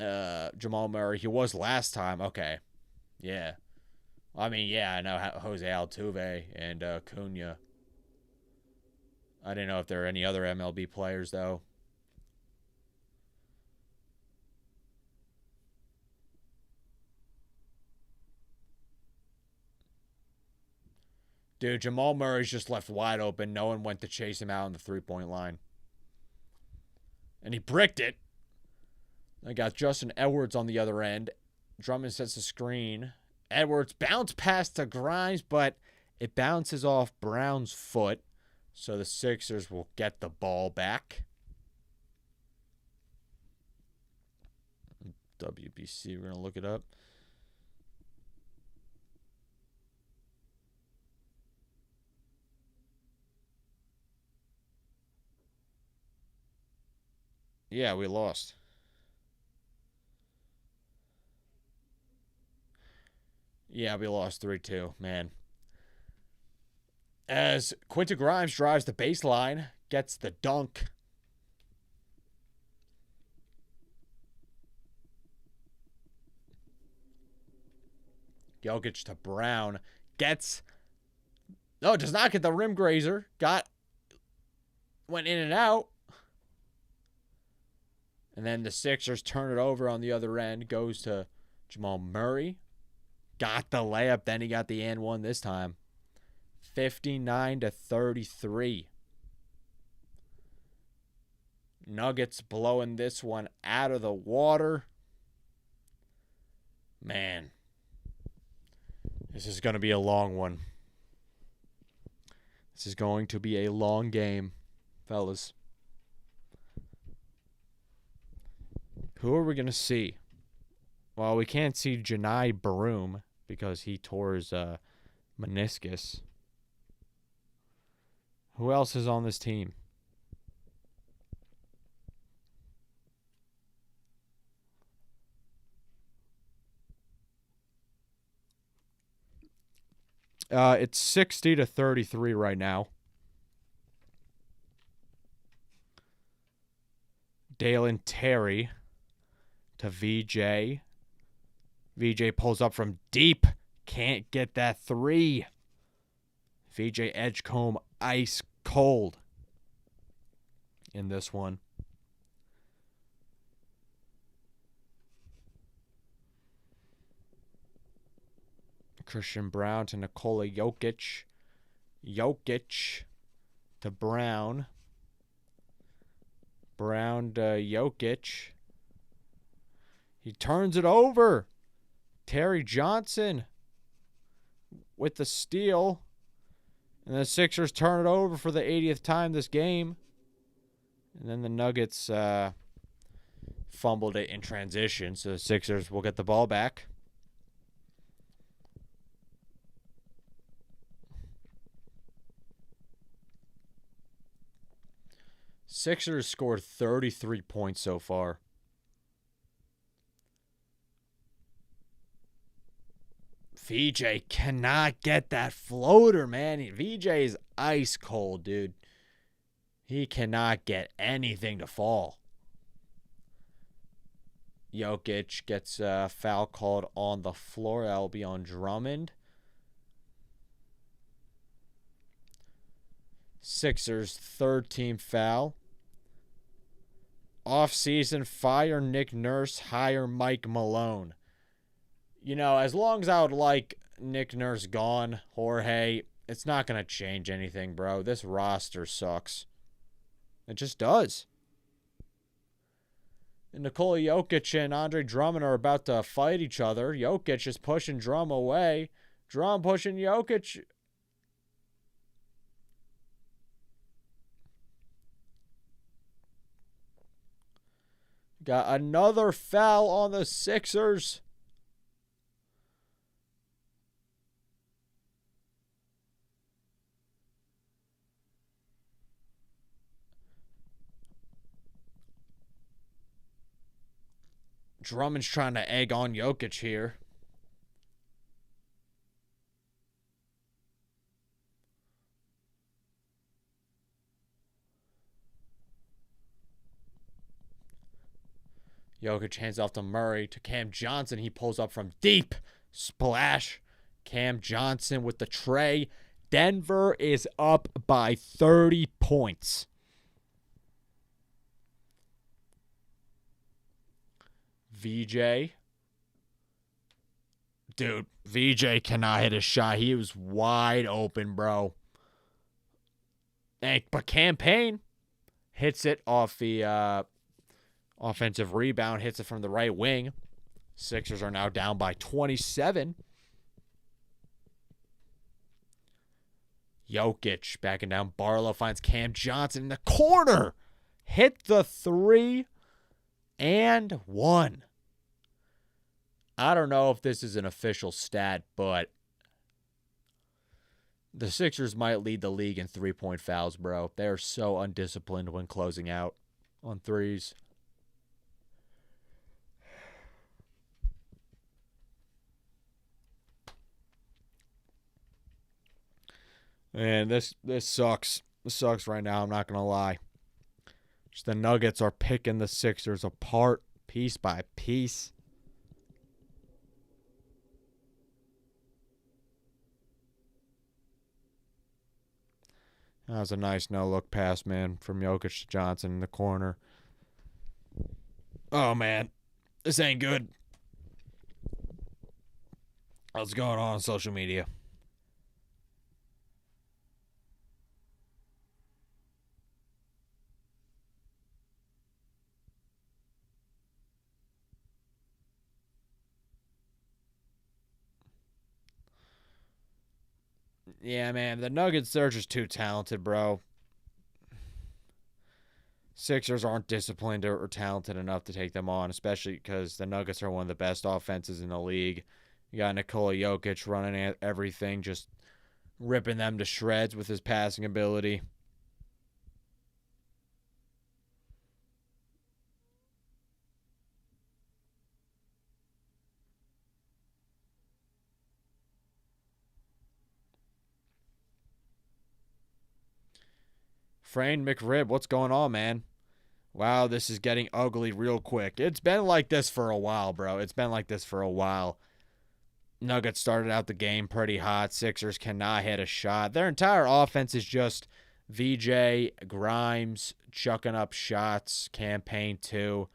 Jamal Murray. He was last time. Okay. Yeah. I mean, yeah, I know Jose Altuve and Cunha. I didn't know if there are any other MLB players, though. Dude, Jamal Murray's just left wide open. No one went to chase him out on the three-point line. And he bricked it. I got Justin Edwards on the other end. Drummond sets the screen. Edwards bounce pass to Grimes, but it bounces off Brown's foot. So the Sixers will get the ball back. WBC, we're going to look it up. Yeah, we lost. Yeah, we lost 3-2, man. As Quentin Grimes drives the baseline, gets the dunk. Jokic to Brown. Does not get the rim grazer. Went in and out. And then the Sixers turn it over on the other end. Goes to Jamal Murray. Got the layup. Then he got the and one this time. 59-33. Nuggets blowing this one out of the water. Man. This is going to be a long one. This is going to be a long game, fellas. Who are we going to see? Well, we can't see Janai Baroom because he tore his meniscus. Who else is on this team? It's 60-33 right now. Dalen Terry to VJ. VJ pulls up from deep. Can't get that three. VJ Edgecombe ice cold in this one. Christian Brown to Nikola Jokic. Jokic to Brown. Brown to Jokic. He turns it over. Terry Johnson with the steal. And the Sixers turn it over for the 80th time this game. And then the Nuggets fumbled it in transition. So the Sixers will get the ball back. Sixers scored 33 points so far. VJ cannot get that floater, man. VJ is ice cold, dude. He cannot get anything to fall. Jokic gets a foul called on the floor. That will be on Drummond. Sixers' third team foul. Off-season, fire Nick Nurse, hire Mike Malone. You know, as long as I would like Nick Nurse gone, Jorge, it's not going to change anything, bro. This roster sucks. It just does. And Nikola Jokic and Andre Drummond are about to fight each other. Jokic is pushing Drum away. Drum pushing Jokic. Got another foul on the Sixers. Drummond's trying to egg on Jokic here. Jokic hands off to Murray, to Cam Johnson. He pulls up from deep. Splash. Cam Johnson with the tray. Denver is up by 30 points. VJ. Dude, VJ cannot hit a shot. He was wide open, bro. But Campaign hits it off the offensive rebound, hits it from the right wing. Sixers are now down by 27. Jokic backing down. Barlow finds Cam Johnson in the corner. Hit the 3 and 1. I don't know if this is an official stat, but the Sixers might lead the league in three-point fouls, bro. They're so undisciplined when closing out on threes. And this sucks. This sucks right now, I'm not going to lie. Just the Nuggets are picking the Sixers apart piece by piece. That was a nice no-look pass, man, from Jokic to Johnson in the corner. Oh, man. This ain't good. What's going on social media? Yeah, man, the Nuggets, they're just too talented, bro. Sixers aren't disciplined or talented enough to take them on, especially because the Nuggets are one of the best offenses in the league. You got Nikola Jokic running at everything, just ripping them to shreds with his passing ability. Frain McRib, what's going on, man? Wow, this is getting ugly real quick. It's been like this for a while, bro. It's been like this for a while. Nuggets started out the game pretty hot. Sixers cannot hit a shot. Their entire offense is just VJ, Grimes, chucking up shots, Campaign too.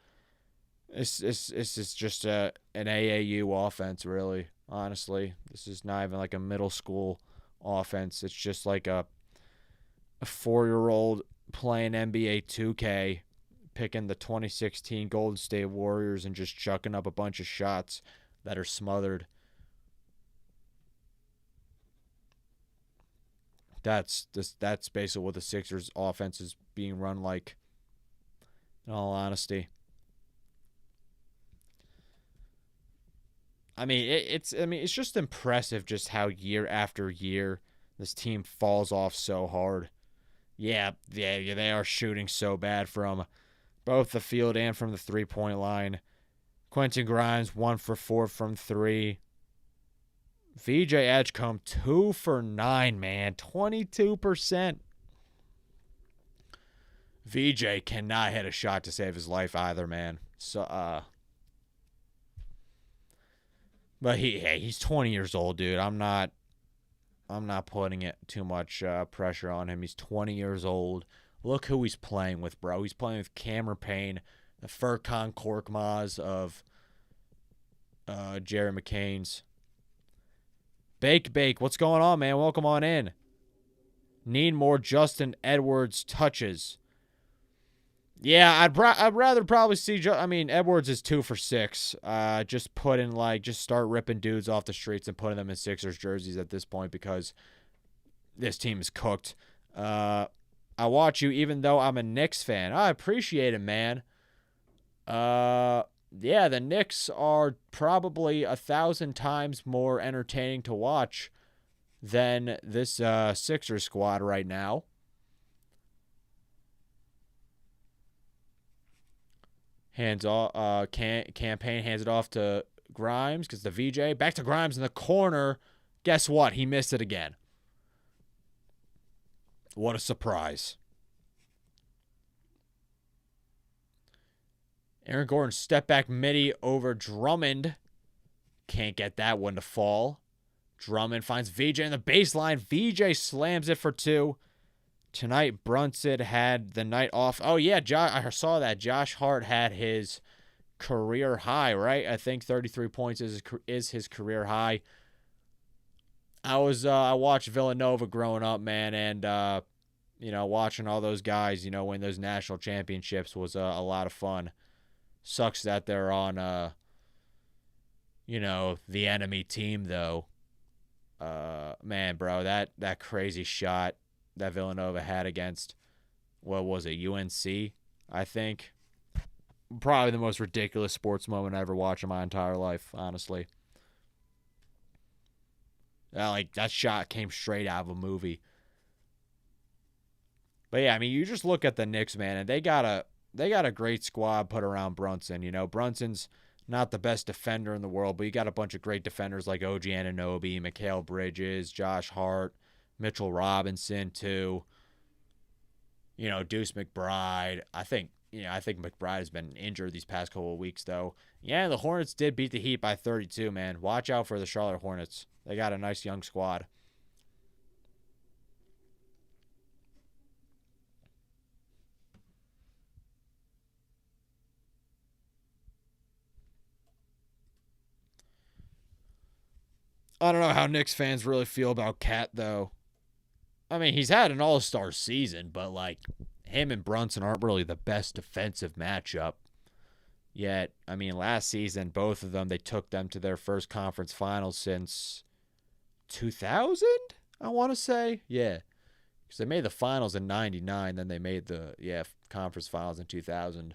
This is just an AAU offense, really, honestly. This is not even like a middle school offense. It's just like a 4-year-old playing NBA 2K, picking the 2016 Golden State Warriors and just chucking up a bunch of shots that are smothered. That's basically what the Sixers offense is being run like, in all honesty. I mean, it's just impressive just how year after year this team falls off so hard. Yeah, they are shooting so bad from both the field and from the three-point line. Quentin Grimes 1 for 4 from 3. VJ Edgecombe 2 for 9, man, 22%. VJ cannot hit a shot to save his life either, man. So But he's 20 years old, dude. I'm not putting it too much pressure on him. He's 20 years old. Look who he's playing with, bro. He's playing with Cameron Payne, the Furkan Korkmaz of Jerry McCain's. Bake, what's going on, man? Welcome on in. Need more Justin Edwards touches. Yeah, I'd rather probably see. Edwards is 2 for 6. Just start ripping dudes off the streets and putting them in Sixers jerseys at this point because this team is cooked. I watch you even though I'm a Knicks fan. I appreciate it, man. Yeah, the Knicks are probably 1,000 times more entertaining to watch than this Sixers squad right now. Hands off. Campaign hands it off to Grimes because the VJ back to Grimes in the corner. Guess what? He missed it again. What a surprise. Aaron Gordon step back midi over Drummond. Can't get that one to fall. Drummond finds VJ in the baseline. VJ slams it for 2. Tonight, Brunson had the night off. Oh, yeah, I saw that. Josh Hart had his career high, right? I think 33 points is his career high. I watched Villanova growing up, man, and, watching all those guys, win those national championships was a lot of fun. Sucks that they're on, the enemy team, though. Man, bro, that crazy shot that Villanova had against, what was it, UNC, I think. Probably the most ridiculous sports moment I ever watched in my entire life, honestly. That shot came straight out of a movie. But yeah, you just look at the Knicks, man, and they got a great squad put around Brunson. Brunson's not the best defender in the world, but you got a bunch of great defenders like OG Anunoby, Mikal Bridges, Josh Hart, Mitchell Robinson too. Deuce McBride. I think McBride has been injured these past couple of weeks though. Yeah, the Hornets did beat the Heat by 32, man. Watch out for the Charlotte Hornets. They got a nice young squad. I don't know how Knicks fans really feel about Cat though. He's had an all-star season, but him and Brunson aren't really the best defensive matchup. Yet, last season, both of them, they took them to their first conference finals since 2000, I want to say. Yeah, because they made the finals in 99, then they made the conference finals in 2000.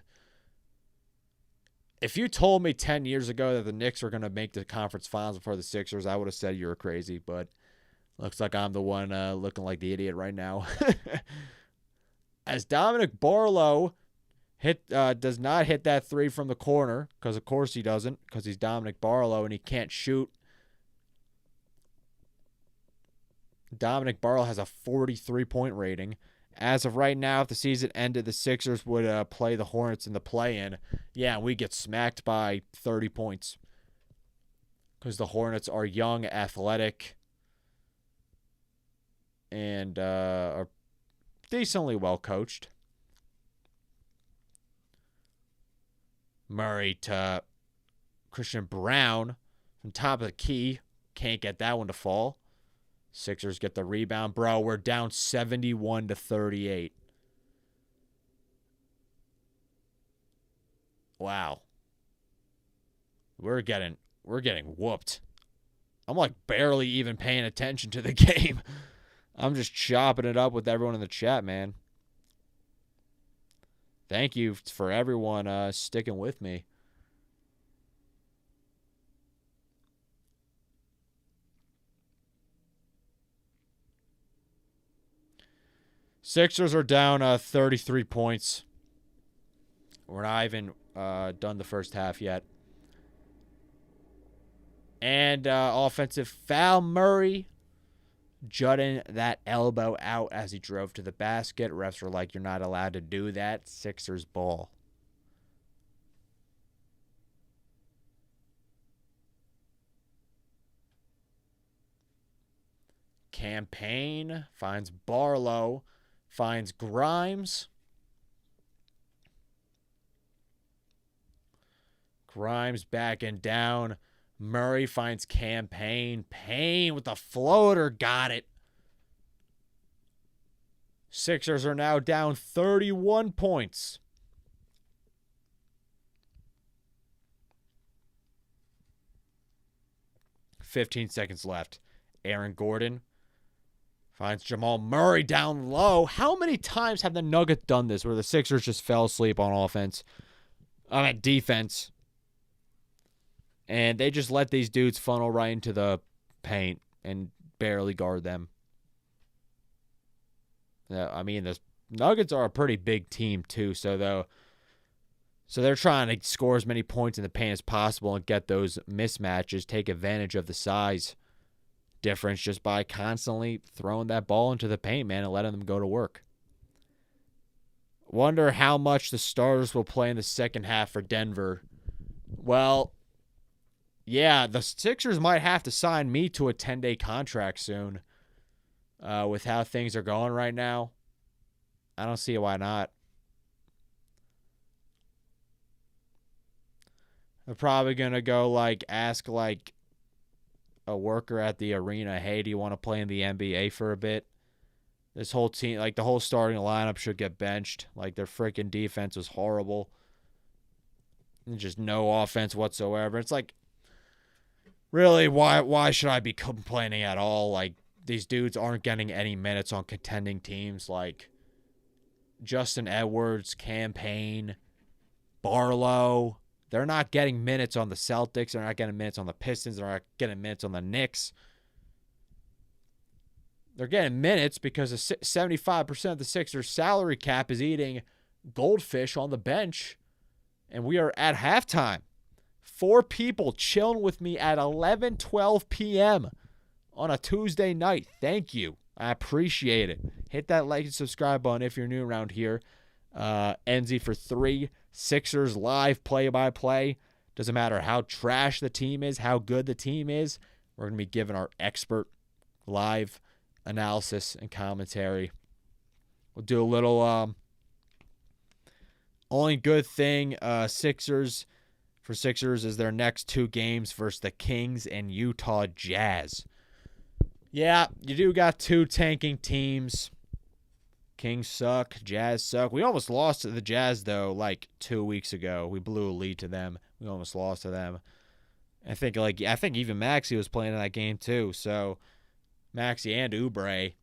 If you told me 10 years ago that the Knicks were going to make the conference finals before the Sixers, I would have said you were crazy, but looks like I'm the one looking like the idiot right now. As Dominic Barlow does not hit that 3 from the corner, because of course he doesn't, because he's Dominic Barlow and he can't shoot. Dominic Barlow has a 43-point rating. As of right now, if the season ended, the Sixers would play the Hornets in the play-in. Yeah, we get smacked by 30 points. Because the Hornets are young, athletic, and are decently well coached. Murray to Christian Brown from top of the key. Can't get that one to fall. Sixers get the rebound. Bro, we're down 71-38. Wow. We're getting whooped. I'm barely even paying attention to the game. I'm just chopping it up with everyone in the chat, man. Thank you for everyone sticking with me. Sixers are down 33 points. We're not even done the first half yet. And offensive foul, Murray jutting that elbow out as he drove to the basket. Refs were like, you're not allowed to do that. Sixers ball. Campaign. Finds Barlow. Finds Grimes. Grimes backing down. Murray finds Campaign. Payne with the floater. Got it. Sixers are now down 31 points. "15 seconds left. Aaron Gordon finds Jamal Murray down low. How many times have the Nuggets done this where the Sixers just fell asleep on offense? Defense. And they just let these dudes funnel right into the paint and barely guard them. The Nuggets are a pretty big team too, so they're trying to score as many points in the paint as possible and get those mismatches, take advantage of the size difference just by constantly throwing that ball into the paint, man, and letting them go to work. Wonder how much the starters will play in the second half for Denver. Well, yeah, the Sixers might have to sign me to a 10-day contract soon. With how things are going right now, I don't see why not. They're probably going to go ask a worker at the arena, hey, do you want to play in the NBA for a bit? This whole team, the whole starting lineup should get benched. Their freaking defense was horrible. And just no offense whatsoever. It's really, why should I be complaining at all? These dudes aren't getting any minutes on contending teams like Justin Edwards, Campaign, Barlow. They're not getting minutes on the Celtics. They're not getting minutes on the Pistons. They're not getting minutes on the Knicks. They're getting minutes because 75% of the Sixers' salary cap is eating goldfish on the bench. And we are at halftime. 4 people chilling with me at 11:12 p.m. on a Tuesday night. Thank you. I appreciate it. Hit that like and subscribe button if you're new around here. NZ for 3. Sixers live play-by-play. Doesn't matter how trash the team is, how good the team is. We're going to be giving our expert live analysis and commentary. We'll do a little only good thing Sixers is their next 2 games versus the Kings and Utah Jazz. Yeah, you do got 2 tanking teams. Kings suck. Jazz suck. We almost lost to the Jazz, though, 2 weeks ago. We blew a lead to them. We almost lost to them. I think even Maxey was playing in that game, too. So, Maxey and Oubre.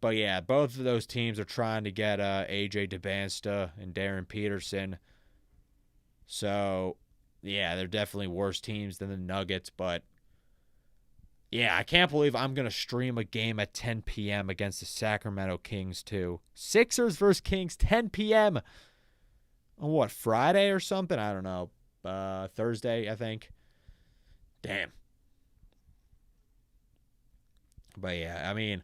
But, yeah, both of those teams are trying to get A.J. DeBansta and Darren Peterson. So, yeah, they're definitely worse teams than the Nuggets, but yeah, I can't believe I'm going to stream a game at 10 p.m. against the Sacramento Kings, too. Sixers versus Kings, 10 p.m. On what, Friday or something? I don't know. Thursday, I think. Damn. But yeah,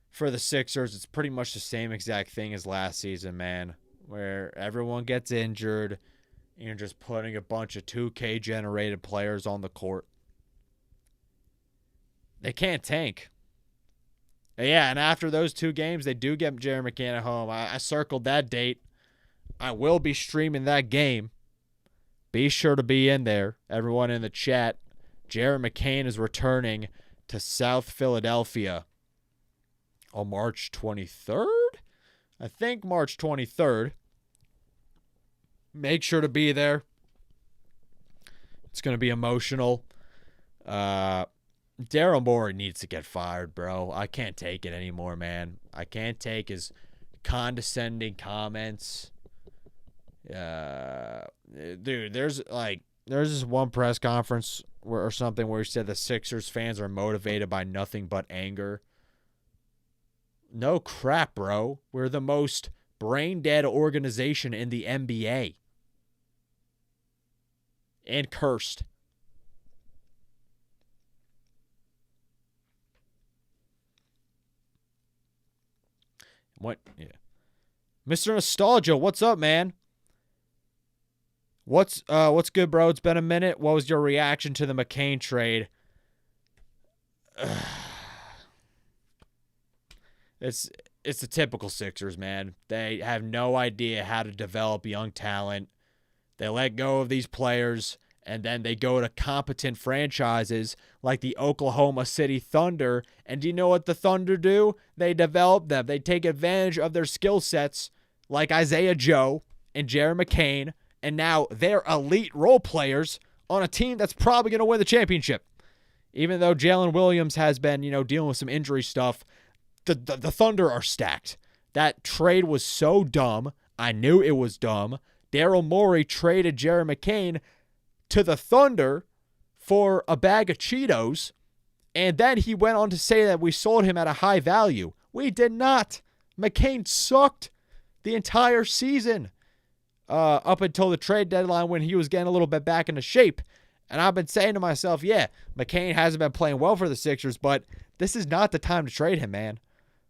for the Sixers, it's pretty much the same exact thing as last season, man, where everyone gets injured. You're just putting a bunch of 2K-generated players on the court. They can't tank. Yeah, and after those 2 games, they do get Jerry McCann at home. I circled that date. I will be streaming that game. Be sure to be in there. Everyone in the chat. Jerry McCain is returning to South Philadelphia on March 23rd? I think March 23rd. Make sure to be there. It's going to be emotional. Daryl Morey needs to get fired, bro. I can't take it anymore, man. I can't take his condescending comments. Dude, there's this one press conference or something where he said the Sixers fans are motivated by nothing but anger. No crap, bro. We're the most brain-dead organization in the NBA. And cursed. What? Yeah. Mr. Nostalgia, what's up, man? What's good, bro? It's been a minute. What was your reaction to the McCain trade? It's it's the typical Sixers, man. They have no idea how to develop young talent. They let go of these players, and then they go to competent franchises like the Oklahoma City Thunder. And do you know what the Thunder do? They develop them. They take advantage of their skill sets like Isaiah Joe and Jared McCain. And now they're elite role players on a team that's probably going to win the championship. Even though Jalen Williams has been, dealing with some injury stuff, the Thunder are stacked. That trade was so dumb. I knew it was dumb. Daryl Morey traded Jared McCain to the Thunder for a bag of Cheetos, and then he went on to say that we sold him at a high value. We did not. McCain sucked the entire season up until the trade deadline when he was getting a little bit back into shape. And I've been saying to myself, yeah, McCain hasn't been playing well for the Sixers, but this is not the time to trade him, man.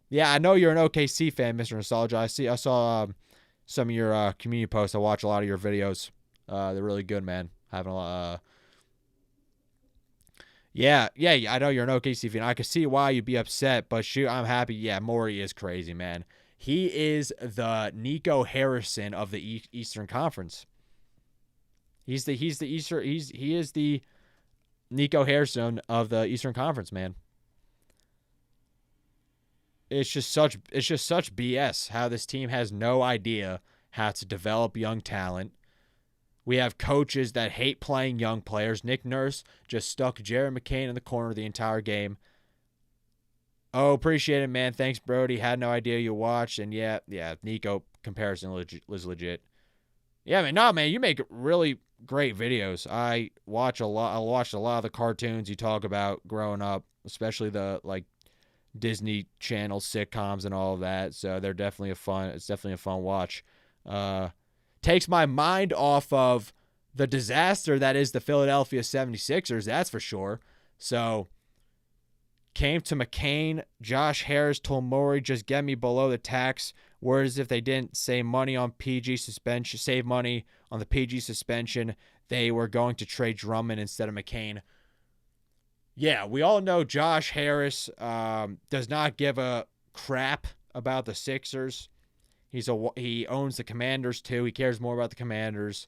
Yeah, I know you're an OKC fan, Mr. Nostalgia. I saw some of your community posts. I watch a lot of your videos. They're really good, man. Having a lot. Yeah, I know you're an OKC fan. I can see why you'd be upset, but shoot, I'm happy. Yeah, Morey is crazy, man. He is the Nico Harrison of the Eastern Conference. He is the Nico Harrison of the Eastern Conference, man. It's just such BS how this team has no idea how to develop young talent. We have coaches that hate playing young players. Nick Nurse just stuck Jared McCain in the corner the entire game. Oh, appreciate it, man. Thanks, Brody. Had no idea you watched. And yeah, Nico comparison was legit. Yeah, man, you make really great videos. I watched a lot of the cartoons you talk about growing up, especially the Disney Channel sitcoms and all of that. So it's definitely a fun watch. Takes my mind off of the disaster that is the Philadelphia 76ers, that's for sure. So came to McCain. Josh Harris told Morey, just get me below the tax. Whereas if they didn't save money on the PG suspension, they were going to trade Drummond instead of McCain. Yeah, we all know Josh Harris does not give a crap about the Sixers. He owns the Commanders too. He cares more about the Commanders.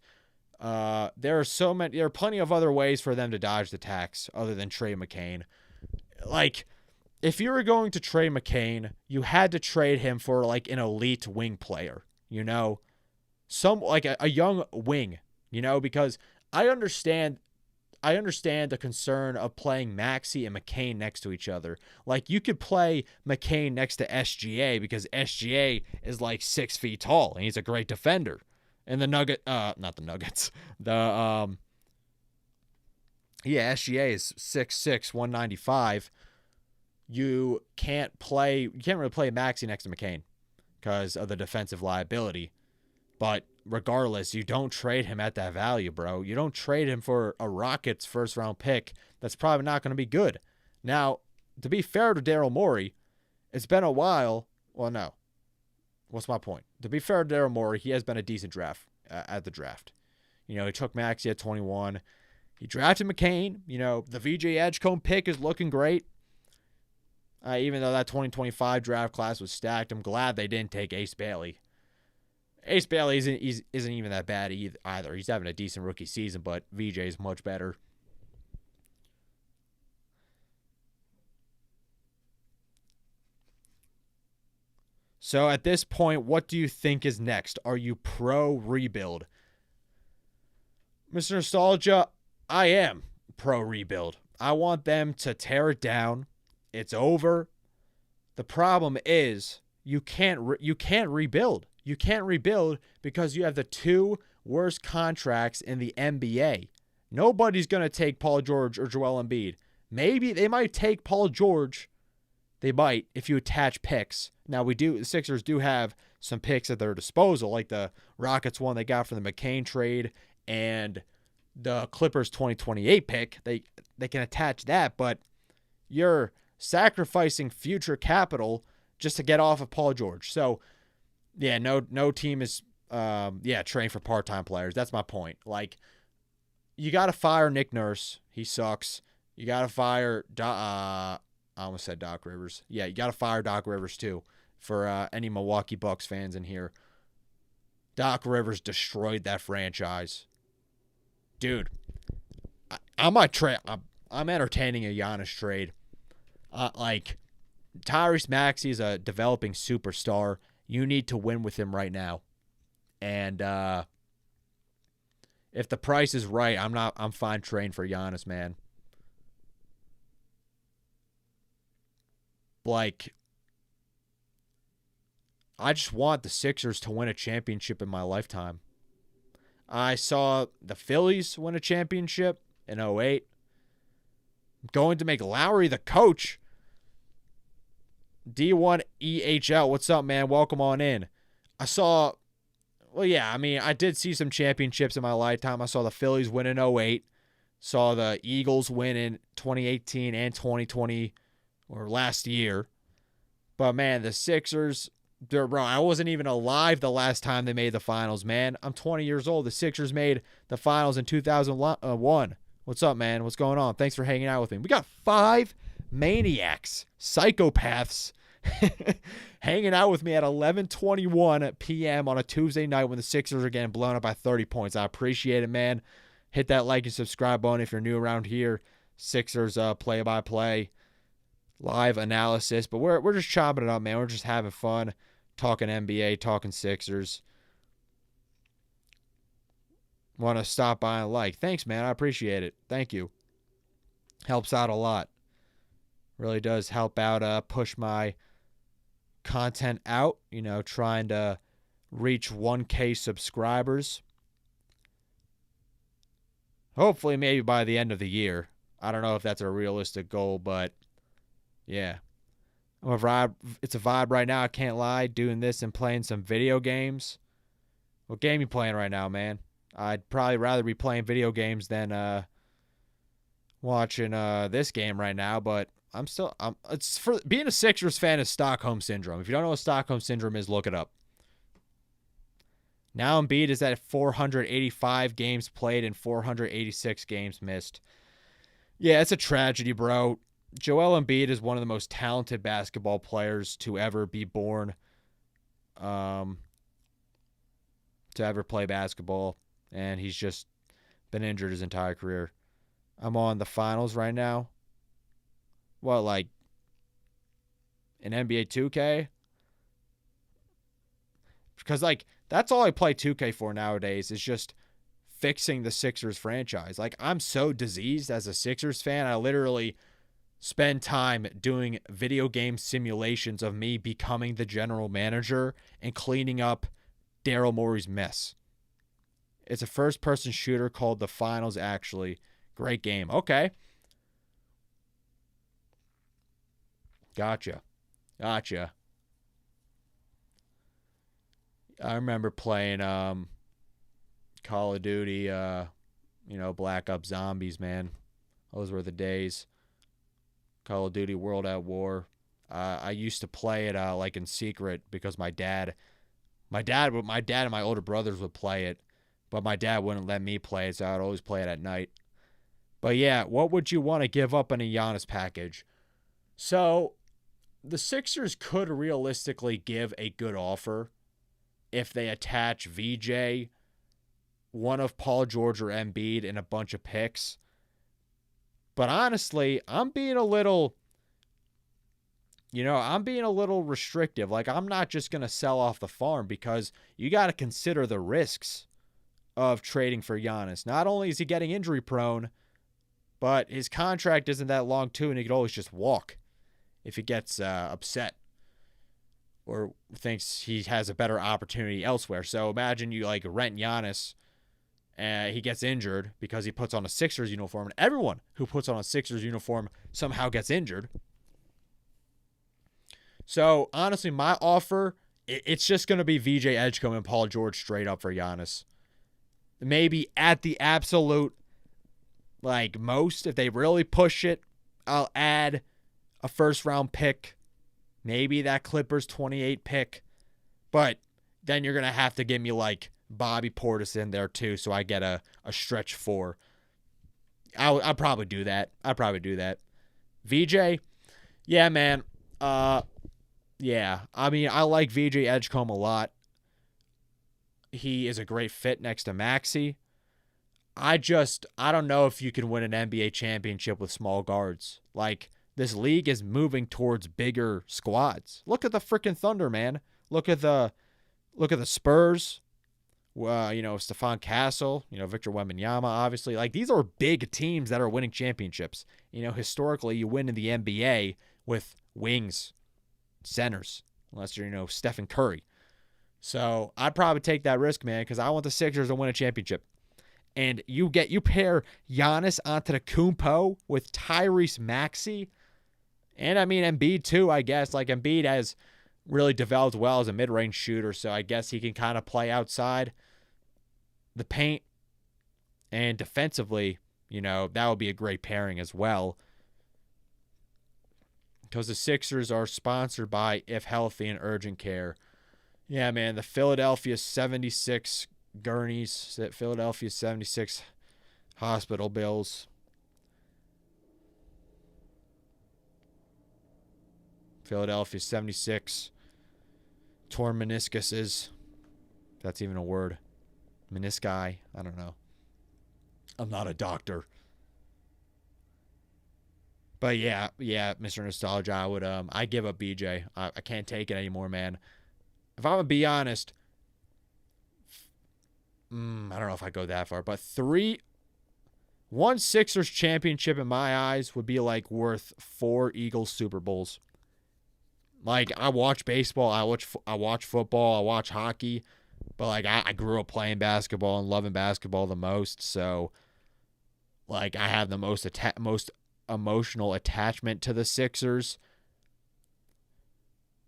There are plenty of other ways for them to dodge the tax other than trade McCain. If you were going to trade McCain, you had to trade him for an elite wing player, some a young wing, because I understand the concern of playing Maxey and McCain next to each other. You could play McCain next to SGA because SGA is 6 feet tall and he's a great defender. And SGA is 6'6", 195. You can't really play Maxey next to McCain because of the defensive liability. But regardless, you don't trade him at that value, bro. You don't trade him for a Rockets first-round pick that's probably not going to be good. Now, to be fair to Daryl Morey, it's been a while. Well, no. What's my point? To be fair to Daryl Morey, he has been a decent draft at the draft. He took Maxey at 21. He drafted McCain. The VJ Edgecombe pick is looking great. Even though that 2025 draft class was stacked, I'm glad they didn't take Ace Bailey. Ace Bailey isn't even that bad either. He's having a decent rookie season, but VJ is much better. So at this point, what do you think is next? Are you pro rebuild? Mr. Nostalgia, I am pro rebuild. I want them to tear it down. It's over. The problem is you can't rebuild. You can't rebuild because you have the two worst contracts in the NBA. Nobody's going to take Paul George or Joel Embiid. Maybe they might take Paul George. They might if you attach picks. Now the Sixers do have some picks at their disposal, like the Rockets one they got from the McCain trade and the Clippers 2028 pick. They can attach that, but you're sacrificing future capital just to get off of Paul George. So yeah, no team is training for part-time players. That's my point. You got to fire Nick Nurse. He sucks. You got to fire I almost said Doc Rivers. Yeah, you got to fire Doc Rivers too. For any Milwaukee Bucks fans in here, Doc Rivers destroyed that franchise. Dude, I might trade. I'm entertaining a Giannis trade. Like, Tyrese Maxey is a developing superstar. You need to win with him right now. And if the price is right, I'm fine trading for Giannis, man. Like, I just want the Sixers to win a championship in my lifetime. I saw the Phillies win a championship in 08. I'm going to make Lowry the coach. D1 EHL, what's up, man? Welcome on in. I did see some championships in my lifetime. I saw the Phillies win in 08. Saw the Eagles win in 2018 and 2020, or last year. But, man, the Sixers, bro, I wasn't even alive the last time they made the finals, man. I'm 20 years old. The Sixers made the finals in 2001. What's up, man? What's going on? Thanks for hanging out with me. We got 5 maniacs, psychopaths, hanging out with me at 11:21 p.m. on a Tuesday night when the Sixers are getting blown up by 30 points. I appreciate it, man. Hit that like and subscribe button if you're new around here. Sixers play-by-play, live analysis. But we're just chopping it up, man. We're just having fun, talking NBA, talking Sixers. Want to stop by and like. Thanks, man. I appreciate it. Thank you. Helps out a lot. Really does help out, push my content out, trying to reach 1K subscribers. Hopefully, maybe by the end of the year. I don't know if that's a realistic goal, but yeah. It's a vibe right now, I can't lie, doing this and playing some video games. What game you playing right now, man? I'd probably rather be playing video games than watching this game right now, but it's for being a Sixers fan is Stockholm Syndrome. If you don't know what Stockholm Syndrome is, look it up. Now Embiid is at 485 games played and 486 games missed. Yeah, it's a tragedy, bro. Joel Embiid is one of the most talented basketball players to ever be born, to ever play basketball, and he's just been injured his entire career. I'm on the finals right now. What, like in NBA 2K? Because, like, that's all I play 2K for nowadays is just fixing the Sixers franchise. Like, I'm so diseased as a Sixers fan. I literally spend time doing video game simulations of me becoming the general manager and cleaning up Daryl Morey's mess. It's a first-person shooter called The Finals, actually. Great game. Okay. Gotcha. I remember playing Call of Duty, Black Ops Zombies, man. Those were the days. Call of Duty World at War. I used to play it like in secret because my dad and my older brothers would play it, but my dad wouldn't let me play it, so I'd always play it at night. But yeah, what would you want to give up in a Giannis package? So the Sixers could realistically give a good offer if they attach VJ, one of Paul George or Embiid, and a bunch of picks. But honestly, I'm being a little restrictive. Like, I'm not just going to sell off the farm because you got to consider the risks of trading for Giannis. Not only is he getting injury prone, but his contract isn't that long too, and he could always just walk if he gets upset or thinks he has a better opportunity elsewhere. So imagine you like rent Giannis and he gets injured because he puts on a Sixers uniform, and everyone who puts on a Sixers uniform somehow gets injured. So honestly, my offer, it's just going to be VJ Edgecombe and Paul George straight up for Giannis. Maybe at the absolute most, if they really push it, I'll add a first-round pick, maybe that Clippers 28 pick, but then you're going to have to give me, Bobby Portis in there, too, so I get a stretch 4. I'll probably do that. VJ, Yeah, man. Yeah. I mean, I like VJ Edgecombe a lot. He is a great fit next to Maxey. I don't know if you can win an NBA championship with small guards. Like, this league is moving towards bigger squads. Look at the freaking Thunder, man. Look at the Spurs. Stephon Castle, Victor Wembanyama, obviously. Like, these are big teams that are winning championships. Historically, you win in the NBA with wings, centers, unless you're, Stephen Curry. So I'd probably take that risk, man, because I want the Sixers to win a championship. And you pair Giannis Antetokounmpo with Tyrese Maxey, and I mean Embiid too, I guess. Like, Embiid has really developed well as a mid-range shooter, so I guess he can kind of play outside the paint. And defensively, that would be a great pairing as well. Because the Sixers are sponsored by If Healthy and Urgent Care. Yeah, man, the Philadelphia 76 gurneys, Philadelphia 76 hospital bills. Philadelphia 76 torn meniscuses. If that's even a word. Menisci. I don't know. I'm not a doctor. But yeah, Mr. Nostalgia, I give up BJ. I can't take it anymore, man. If I'm gonna be honest, I don't know if I go that far, but one Sixers championship in my eyes would be like worth 4 Eagles Super Bowls. Like, I watch baseball, I watch football, I watch hockey, but like I grew up playing basketball and loving basketball the most, so like I have the most emotional attachment to the Sixers.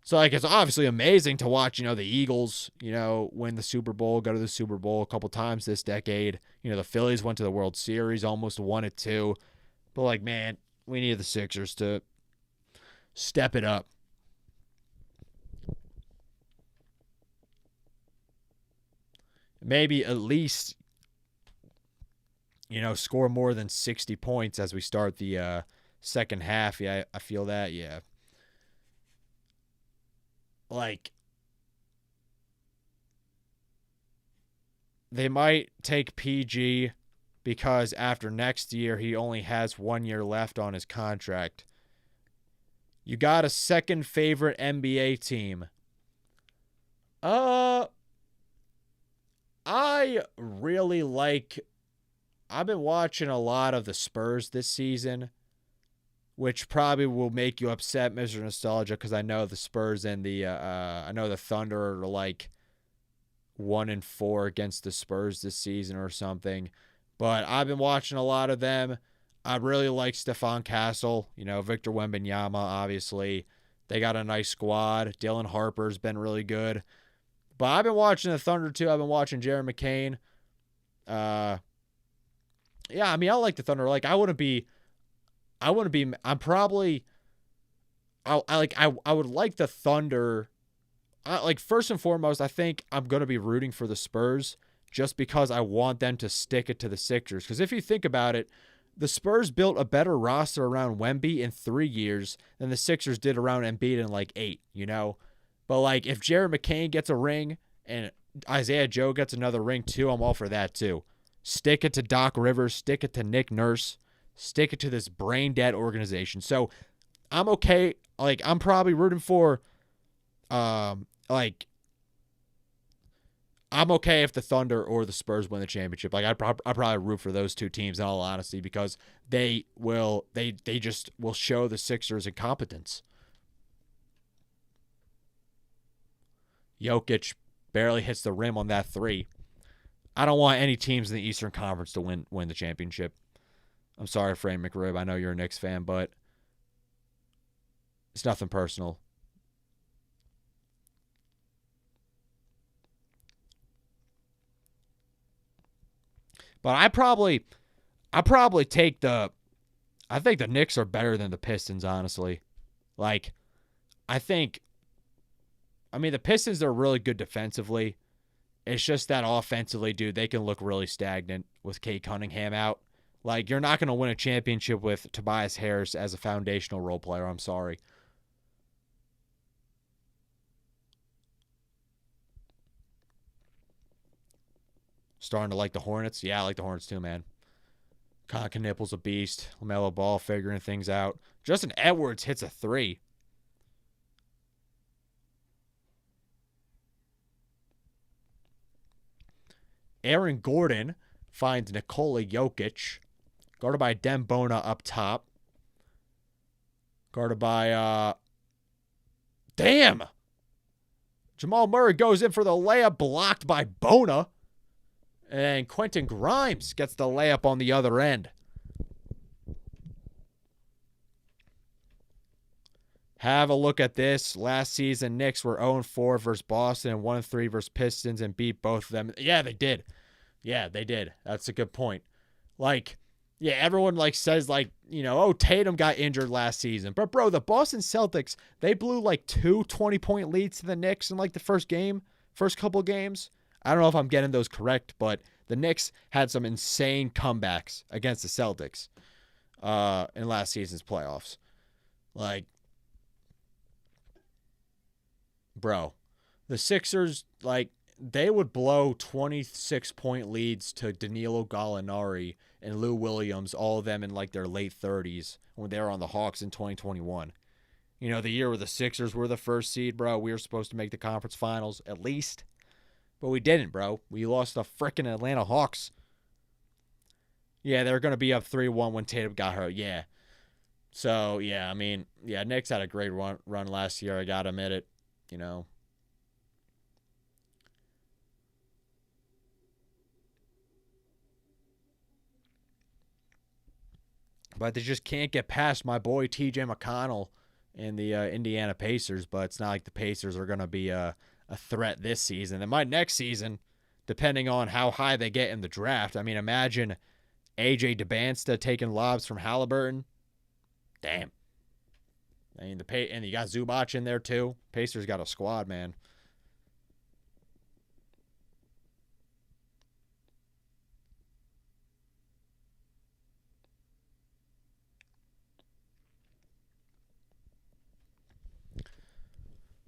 So, like, it's obviously amazing to watch, the Eagles, win the Super Bowl, go to the Super Bowl a couple times this decade. The Phillies went to the World Series, almost won it too. But, like, man, we need the Sixers to step it up. Maybe at least, score more than 60 points as we start the second half. Yeah, I feel that, yeah. Like, they might take PG because after next year, he only has 1 year left on his contract. You got a second favorite NBA team. I really like... I've been watching a lot of the Spurs this season, which probably will make you upset, Mr. Nostalgia, because I know the Spurs and I know the Thunder are like 1-4 against the Spurs this season or something. But I've been watching a lot of them. I really like Stephon Castle, Victor Wembanyama, obviously. They got a nice squad. Dylan Harper's been really good. But I've been watching the Thunder too. I've been watching Jared McCain. Yeah, I mean, I like the Thunder. Like, I would like the Thunder. First and foremost, I think I'm going to be rooting for the Spurs just because I want them to stick it to the Sixers. Because if you think about it, the Spurs built a better roster around Wemby in 3 years than the Sixers did around Embiid in like 8, But like, if Jared McCain gets a ring and Isaiah Joe gets another ring too, I'm all for that too. Stick it to Doc Rivers, stick it to Nick Nurse, stick it to this brain dead organization. So I'm okay. Like, I'm probably rooting for, I'm okay if the Thunder or the Spurs win the championship. Like, I'd probably root for those two teams in all honesty because they just will show the Sixers incompetence. Jokic barely hits the rim on that 3. I don't want any teams in the Eastern Conference to win the championship. I'm sorry, Frank McRib. I know you're a Knicks fan, but it's nothing personal. But I probably take I think the Knicks are better than the Pistons, honestly. Like, the Pistons are really good defensively. It's just that offensively, dude, they can look really stagnant with Kate Cunningham out. Like, you're not going to win a championship with Tobias Harris as a foundational role player. I'm sorry. Starting to like the Hornets. Yeah, I like the Hornets too, man. Nipple's a beast. LaMelo Ball figuring things out. Justin Edwards hits a 3. Aaron Gordon finds Nikola Jokic. Guarded by Dembona up top. Guarded by, damn! Jamal Murray goes in for the layup, blocked by Bona. And Quentin Grimes gets the layup on the other end. Have a look at this. Last season, Knicks were 0-4 versus Boston and 1-3 versus Pistons and beat both of them. Yeah, they did. Yeah, they did. That's a good point. Like, yeah, everyone like says like, you know, oh, Tatum got injured last season. But bro, the Boston Celtics, they blew like 2 20-point leads to the Knicks in like the first couple games. I don't know if I'm getting those correct, but the Knicks had some insane comebacks against the Celtics in last season's playoffs. Like, bro, the Sixers, like, they would blow 26-point leads to Danilo Gallinari and Lou Williams, all of them in like their late 30s when they were on the Hawks in 2021. You know, the year where the Sixers were the first seed, bro, we were supposed to make the conference finals at least. But we didn't, bro. We lost the frickin' Atlanta Hawks. Yeah, they were going to be up 3-1 when Tatum got hurt. Yeah. So, yeah, I mean, yeah, Knicks had a great run last year. I got to admit it, you know. But they just can't get past my boy T.J. McConnell and the Indiana Pacers. But it's not like the Pacers are going to be a threat this season. They might next season, depending on how high they get in the draft. I mean, imagine A.J. DeBansta taking lobs from Halliburton. Damn. I mean, and you got Zubac in there too. Pacers got a squad, man.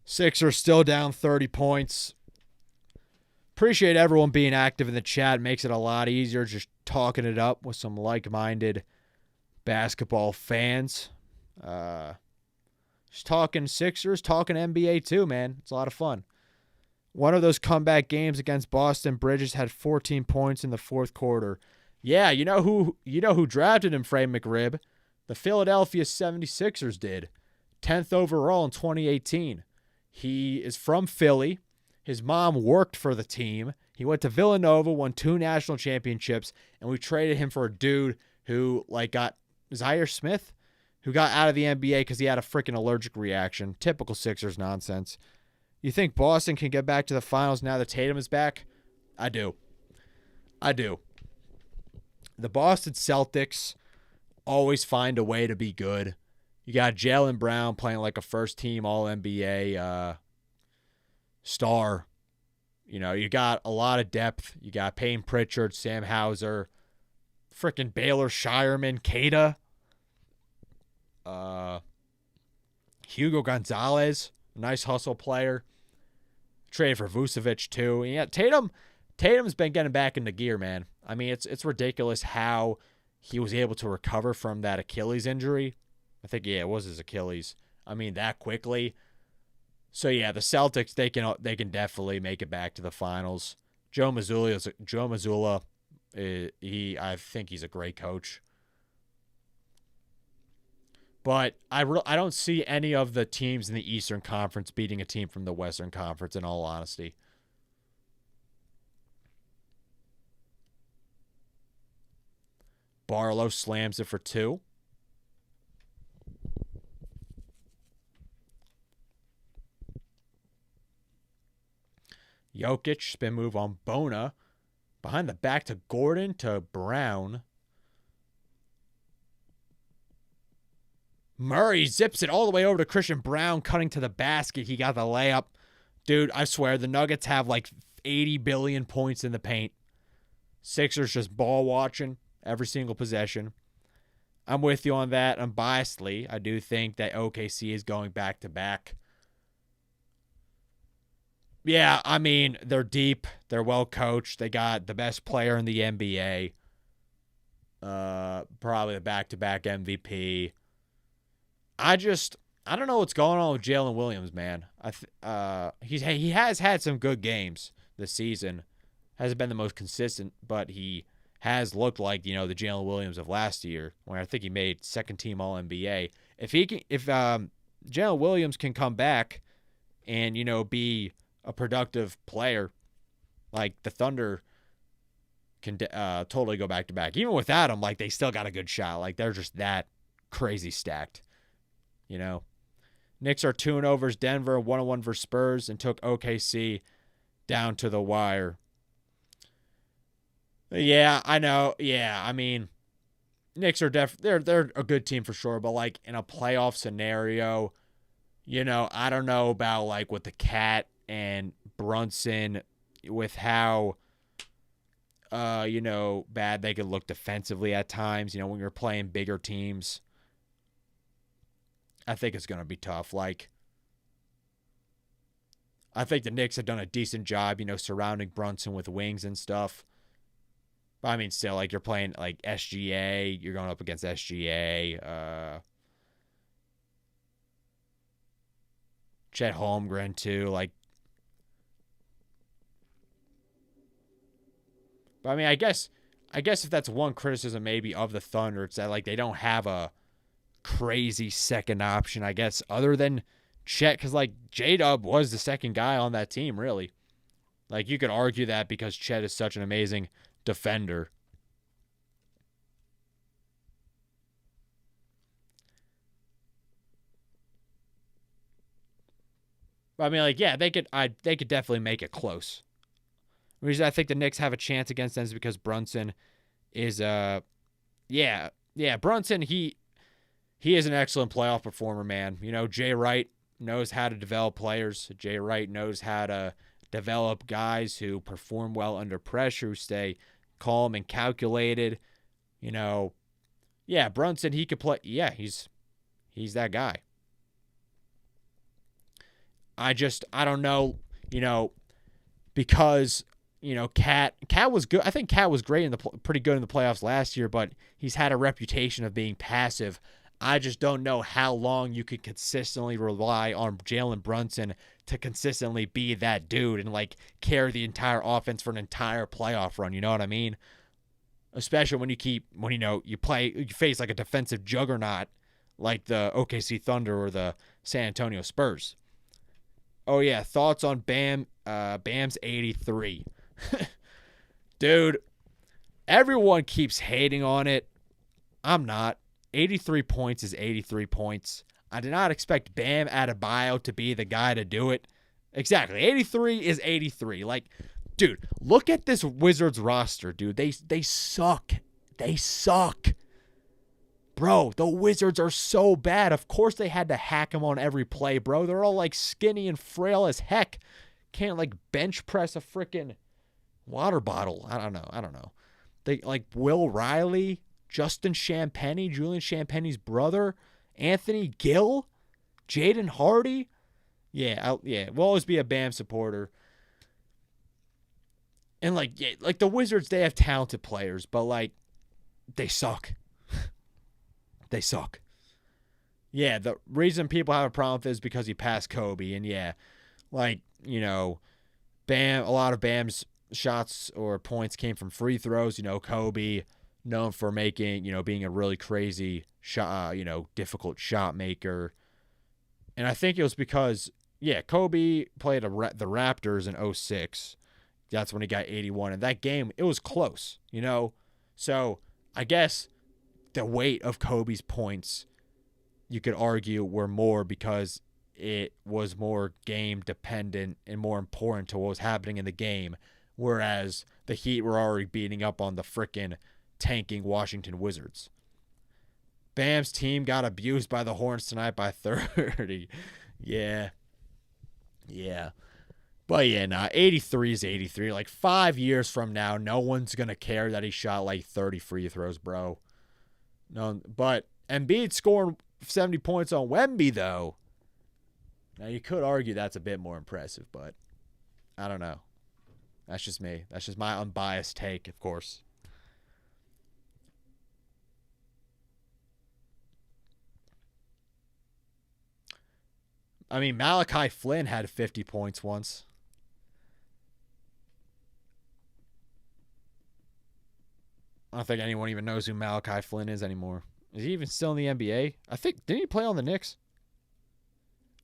Sixers still down 30 points. Appreciate everyone being active in the chat. Makes it a lot easier just talking it up with some like-minded basketball fans. Just talking Sixers, talking NBA too, man. It's a lot of fun. One of those comeback games against Boston, Bridges had 14 points in the fourth quarter. Yeah, you know who drafted him, Frey McRib? The Philadelphia 76ers did. 10th overall in 2018. He is from Philly. His mom worked for the team. He went to Villanova, won 2 national championships, and we traded him for a dude who got Zaire Smith, who got out of the NBA because he had a freaking allergic reaction. Typical Sixers nonsense. You think Boston can get back to the finals now that Tatum is back? I do. The Boston Celtics always find a way to be good. You got Jaylen Brown playing like a first-team All-NBA star. You know, you got a lot of depth. You got Payne Pritchard, Sam Hauser, freaking Baylor Shireman, Keita, Hugo Gonzalez, nice hustle player. Traded for Vucevic too. And yeah, Tatum's been getting back into gear, man. I mean, it's ridiculous how he was able to recover from that Achilles injury. I think, yeah, it was his Achilles. I mean, that quickly. So yeah, the Celtics, they can definitely make it back to the finals. Joe Mazzulla, I think he's a great coach. But I don't see any of the teams in the Eastern Conference beating a team from the Western Conference, in all honesty. Barlow slams it for 2. Jokic, spin move on Bona. Behind the back to Gordon to Brown. Murray zips it all the way over to Christian Brown, cutting to the basket. He got the layup. Dude, I swear, the Nuggets have like 80 billion points in the paint. Sixers just ball watching. every single possession. I'm with you on that. Unbiasedly, I do think that OKC is going back-to-back. Yeah, I mean, they're deep. They're well coached. They got the best player in the NBA. Probably the back-to-back MVP. I don't know what's going on with Jalen Williams, man. He has had some good games this season. Hasn't been the most consistent, but he has looked like, the Jalen Williams of last year, where I think he made second team All NBA. If Jalen Williams can come back and, be a productive player, like the Thunder can totally go back to back. Even without him, like, they still got a good shot. Like, they're just that crazy stacked. Knicks are 2-0 versus Denver, 1-1 versus Spurs, and took OKC down to the wire. Yeah, I know. Yeah, I mean, Knicks are they're a good team for sure, but like in a playoff scenario, I don't know about like with the Cat and Brunson, with how bad they could look defensively at times, when you're playing bigger teams. I think it's going to be tough. Like, I think the Knicks have done a decent job, surrounding Brunson with wings and stuff. But I mean, still, like, you're playing like SGA, you're going up against SGA, Chet Holmgren too, like. But I mean, I guess if that's one criticism maybe of the Thunder, it's that like they don't have a crazy second option, I guess, other than Chet, because like J-Dub was the second guy on that team, really. Like, you could argue that because Chet is such an amazing defender. But I mean, like, yeah, they could definitely make it close. The reason I think the Knicks have a chance against them is because Brunson is Brunson, he is an excellent playoff performer, man. Jay Wright knows how to develop players. Jay Wright knows how to develop guys who perform well under pressure, who stay calm and calculated. Brunson, he could play. Yeah, he's that guy. I don't know, because, Cat was good. I think Cat was pretty good in the playoffs last year, but he's had a reputation of being passive. I just don't know how long you could consistently rely on Jalen Brunson to consistently be that dude and like carry the entire offense for an entire playoff run. You know what I mean? Especially when you face like a defensive juggernaut like the OKC Thunder or the San Antonio Spurs. Oh yeah, thoughts on Bam's 83. Dude, everyone keeps hating on it. I'm not. 83 points is 83 points. I did not expect Bam Adebayo to be the guy to do it. Exactly. 83 is 83. Like, dude, look at this Wizards roster, dude. They suck. They suck. Bro, the Wizards are so bad. Of course they had to hack them on every play, bro. They're all like skinny and frail as heck. Can't like bench press a freaking water bottle. I don't know. They like Will Riley, Justin Champagnie, Julian Champagnie's brother, Anthony Gill, Jaden Hardy. Yeah, we'll always be a Bam supporter. And like the Wizards, they have talented players, but like they suck. They suck. Yeah, the reason people have a problem with it is because he passed Kobe, and yeah, like, Bam, a lot of Bam's shots or points came from free throws. Kobe, known for making, being a really crazy shot, difficult shot maker. And I think it was because, Kobe played the Raptors in 2006. That's when he got 81. And that game, it was close, So I guess the weight of Kobe's points, you could argue, were more because it was more game dependent and more important to what was happening in the game. Whereas the Heat were already beating up on the frickin' tanking Washington Wizards. Bam's team got abused by the Hornets tonight by 30. Yeah. But yeah, nah, 83 is 83. Like 5 years from now, no one's going to care that he shot like 30 free throws, bro. No, but Embiid scoring 70 points on Wemby, though. Now, you could argue that's a bit more impressive, but I don't know. That's just me. That's just my unbiased take, of course. I mean, Malachi Flynn had 50 points once. I don't think anyone even knows who Malachi Flynn is anymore. Is he even still in the NBA? I think, didn't he play on the Knicks?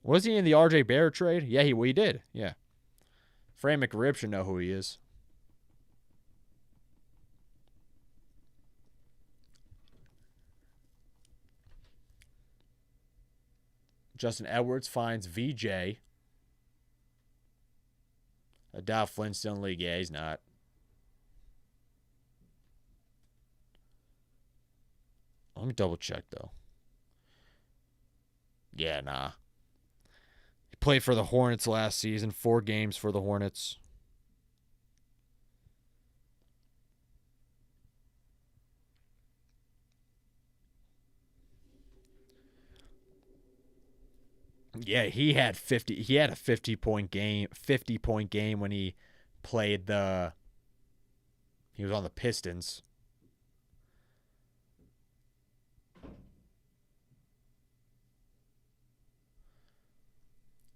Was he in the RJ Barrett trade? Yeah, he did. Yeah. Fran McRib should know who he is. Justin Edwards finds VJ. I doubt Flynn's still in the league. Yeah, he's not. Let me double check, though. Yeah, nah. He played for the Hornets last season. 4 games for the Hornets. Yeah, he had 50. He had a 50-point game. 50-point game when he played the. He was on the Pistons.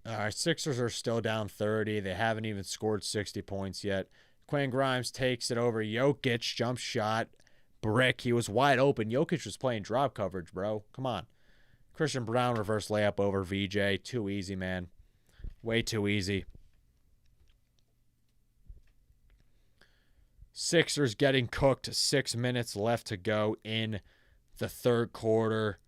All right, Sixers are still down 30. They haven't even scored 60 points yet. Quinn Grimes takes it over Jokic. Jump shot. Brick. He was wide open. Jokic was playing drop coverage, bro. Come on. Christian Brown reverse layup over VJ. Too easy, man. Way too easy. Sixers getting cooked. 6 minutes left to go in the third quarter.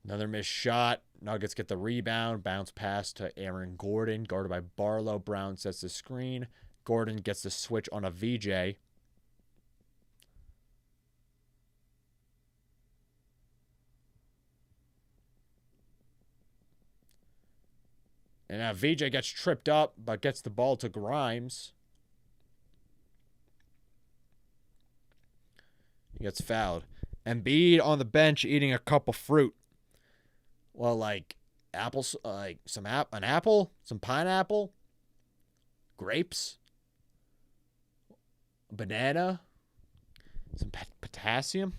Another missed shot. Nuggets get the rebound. Bounce pass to Aaron Gordon. Guarded by Barlow. Brown sets the screen. Gordon gets the switch on a VJ. And now VJ gets tripped up, but gets the ball to Grimes. He gets fouled. Embiid on the bench eating a cup of fruit. Well, like apples, like an apple, some pineapple, grapes, banana, some potassium.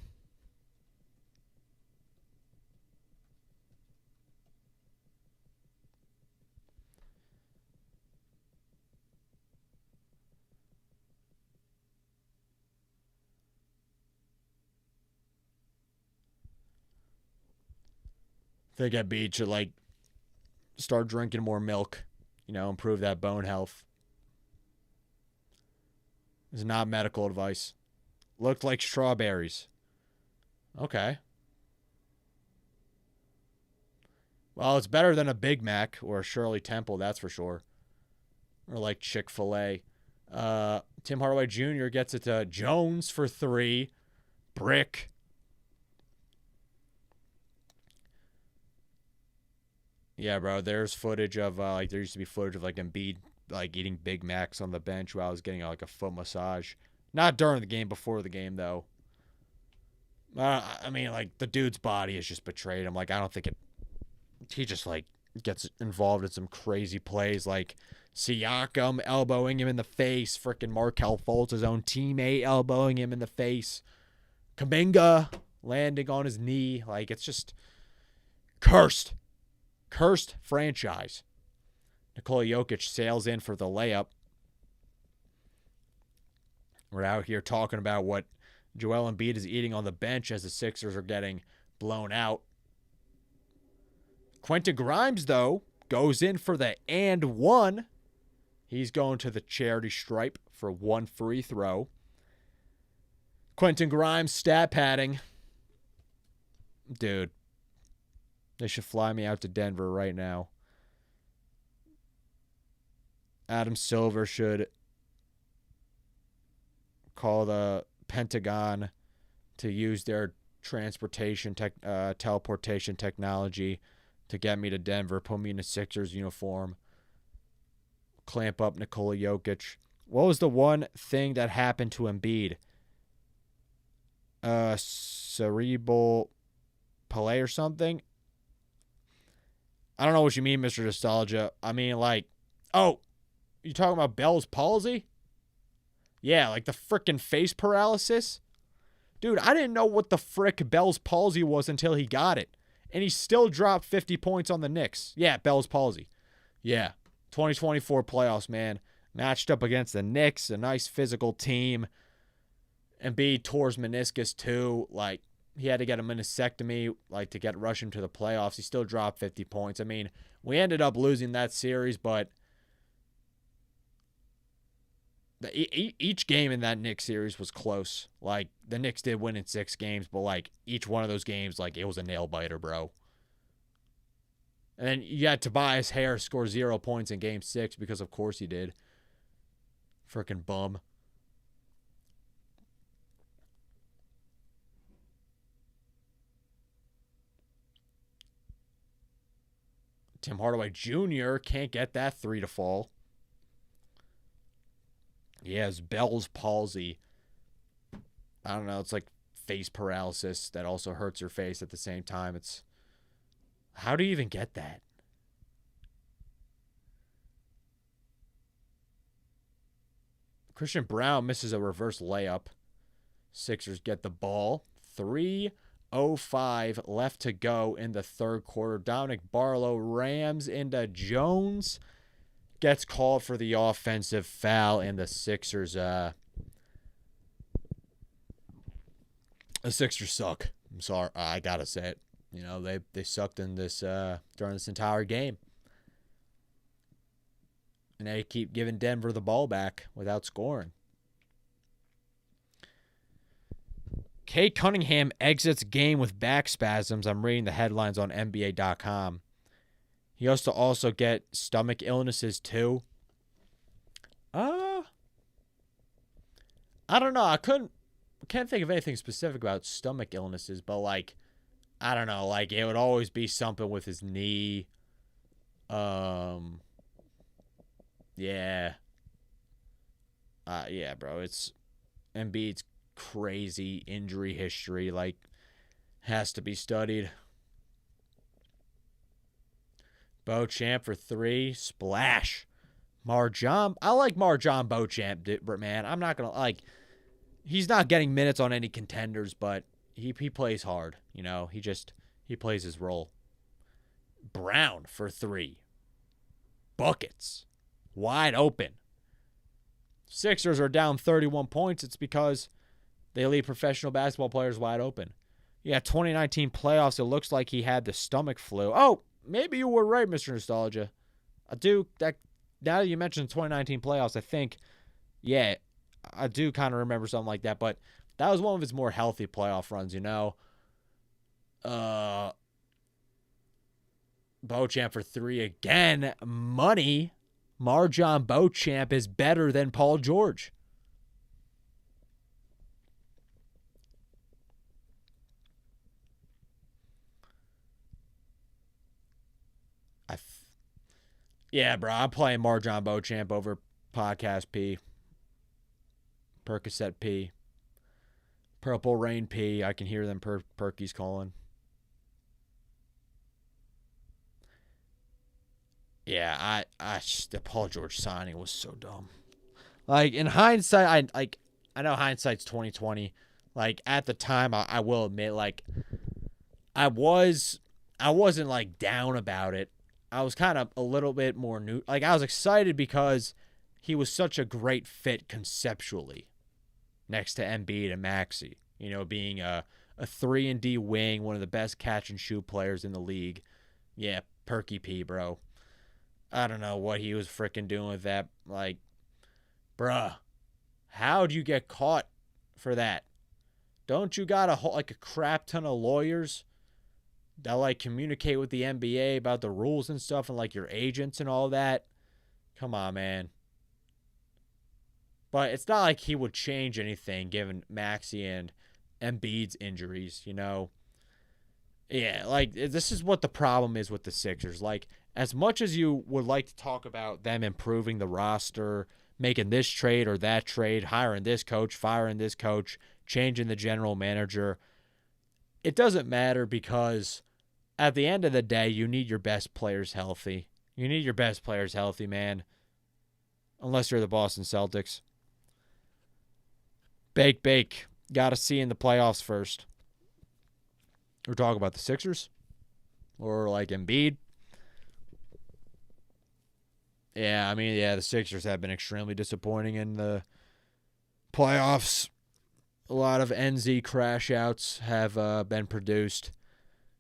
I think Embiid should like start drinking more milk, improve that bone health. This is not medical advice. Looked like strawberries. Okay. Well, it's better than a Big Mac or a Shirley Temple, that's for sure. Or like Chick-fil-A. Tim Hardaway Jr. gets it to Jones for 3. Brick. Yeah, bro. There's footage of there used to be footage of like Embiid like eating Big Macs on the bench while I was getting like a foot massage. Not during the game, before the game though. I mean, like the dude's body is just betrayed him. Like I don't think it. He just like gets involved in some crazy plays, like Siakam elbowing him in the face. Freaking Markelle Fultz, his own teammate, elbowing him in the face. Kuminga landing on his knee. Like it's just cursed. Cursed franchise. Nikola Jokic sails in for the layup. We're out here talking about what Joel Embiid is eating on the bench as the Sixers are getting blown out. Quentin Grimes, though, goes in for the and one. He's going to the charity stripe for 1 free throw. Quentin Grimes stat padding. Dude. They should fly me out to Denver right now. Adam Silver should call the Pentagon to use their teleportation technology to get me to Denver, put me in a Sixers uniform, clamp up Nikola Jokic. What was the one thing that happened to Embiid? Cerebral palsy or something? I don't know what you mean, Mr. Nostalgia. I mean, like, oh, you talking about Bell's palsy? Yeah, like the frickin' face paralysis? Dude, I didn't know what the frick Bell's palsy was until he got it. And he still dropped 50 points on the Knicks. Yeah, Bell's palsy. Yeah, 2024 playoffs, man. Matched up against the Knicks, a nice physical team. Embiid tore his meniscus too. Like, he had to get a meniscectomy, like, to rush him to the playoffs. He still dropped 50 points. I mean, we ended up losing that series, but each game in that Knicks series was close. Like, the Knicks did win in 6 games, but, like, each one of those games, like, it was a nail-biter, bro. And then you got Tobias Harris score 0 points in Game 6 because, of course, he did. Freaking bum. Tim Hardaway Jr. can't get that 3 to fall. He has Bell's palsy. I don't know. It's like face paralysis that also hurts your face at the same time. It's, how do you even get that? Christian Brown misses a reverse layup. Sixers get the ball. 3:05 left to go in the third quarter. Dominic Barlow rams into Jones. Gets called for the offensive foul, and the Sixers suck. I'm sorry. I got to say it. You know, they sucked in this during this entire game. And they keep giving Denver the ball back without scoring. Kate Cunningham exits game with back spasms. I'm reading the headlines on NBA.com. He has to also get stomach illnesses too. I don't know. I can't think of anything specific about stomach illnesses, but like, I don't know. Like, it would always be something with his knee. Yeah. Yeah, bro. It's Embiid's crazy injury history. Like, has to be studied. Beauchamp for 3. Splash. Marjan. I like Marjan Beauchamp, man. I'm not going to, like, he's not getting minutes on any contenders, but he plays hard. You know, he plays his role. Brown for 3. Buckets. Wide open. Sixers are down 31 points. It's because they leave professional basketball players wide open. Yeah, 2019 playoffs, it looks like he had the stomach flu. Oh, maybe you were right, Mr. Nostalgia. I do, that, now that you mentioned 2019 playoffs, I think, yeah, I do kind of remember something like that, but that was one of his more healthy playoff runs, you know. Beauchamp for 3 again. Money. Marjan Beauchamp is better than Paul George. Yeah, bro, I'm playing Marjan Beauchamp over Podcast P. Percocet P. Purple Rain P. I can hear them Perkies calling. Yeah, the Paul George signing was so dumb. Like, in hindsight, I know hindsight's 2020. Like, at the time, I will admit, like, I wasn't like down about it. I was kind of a little bit more new. Like, I was excited because he was such a great fit conceptually next to Embiid and Maxey. You know, being a 3-and-D wing, one of the best catch and shoot players in the league. Yeah, Perky P, bro. I don't know what he was freaking doing with that. Like, bruh, how'd you get caught for that? Don't you got a crap ton of lawyers that like communicate with the NBA about the rules and stuff, and like your agents and all that? Come on, man. But it's not like he would change anything given Maxey and Embiid's injuries, you know. Yeah, like this is what the problem is with the Sixers. Like, as much as you would like to talk about them improving the roster, making this trade or that trade, hiring this coach, firing this coach, changing the general manager, it doesn't matter because at the end of the day, you need your best players healthy. You need your best players healthy, man. Unless you're the Boston Celtics. Bake, bake. Got to see in the playoffs first. We're talking about the Sixers or like Embiid. Yeah, I mean, yeah, the Sixers have been extremely disappointing in the playoffs. A lot of NZ crash outs have been produced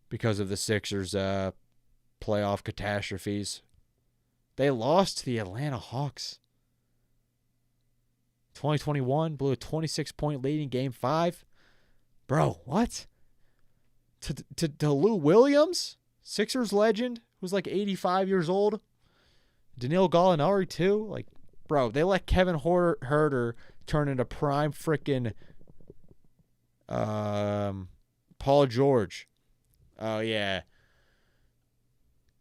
because of the Sixers' playoff catastrophes. They lost to the Atlanta Hawks. 2021 blew a 26-point lead in Game 5. Bro, what? To Lou Williams, Sixers legend, who's like 85 years old. Danilo Gallinari too. Like, bro, they let Kevin Huerter turn into prime freaking Paul George. Oh yeah.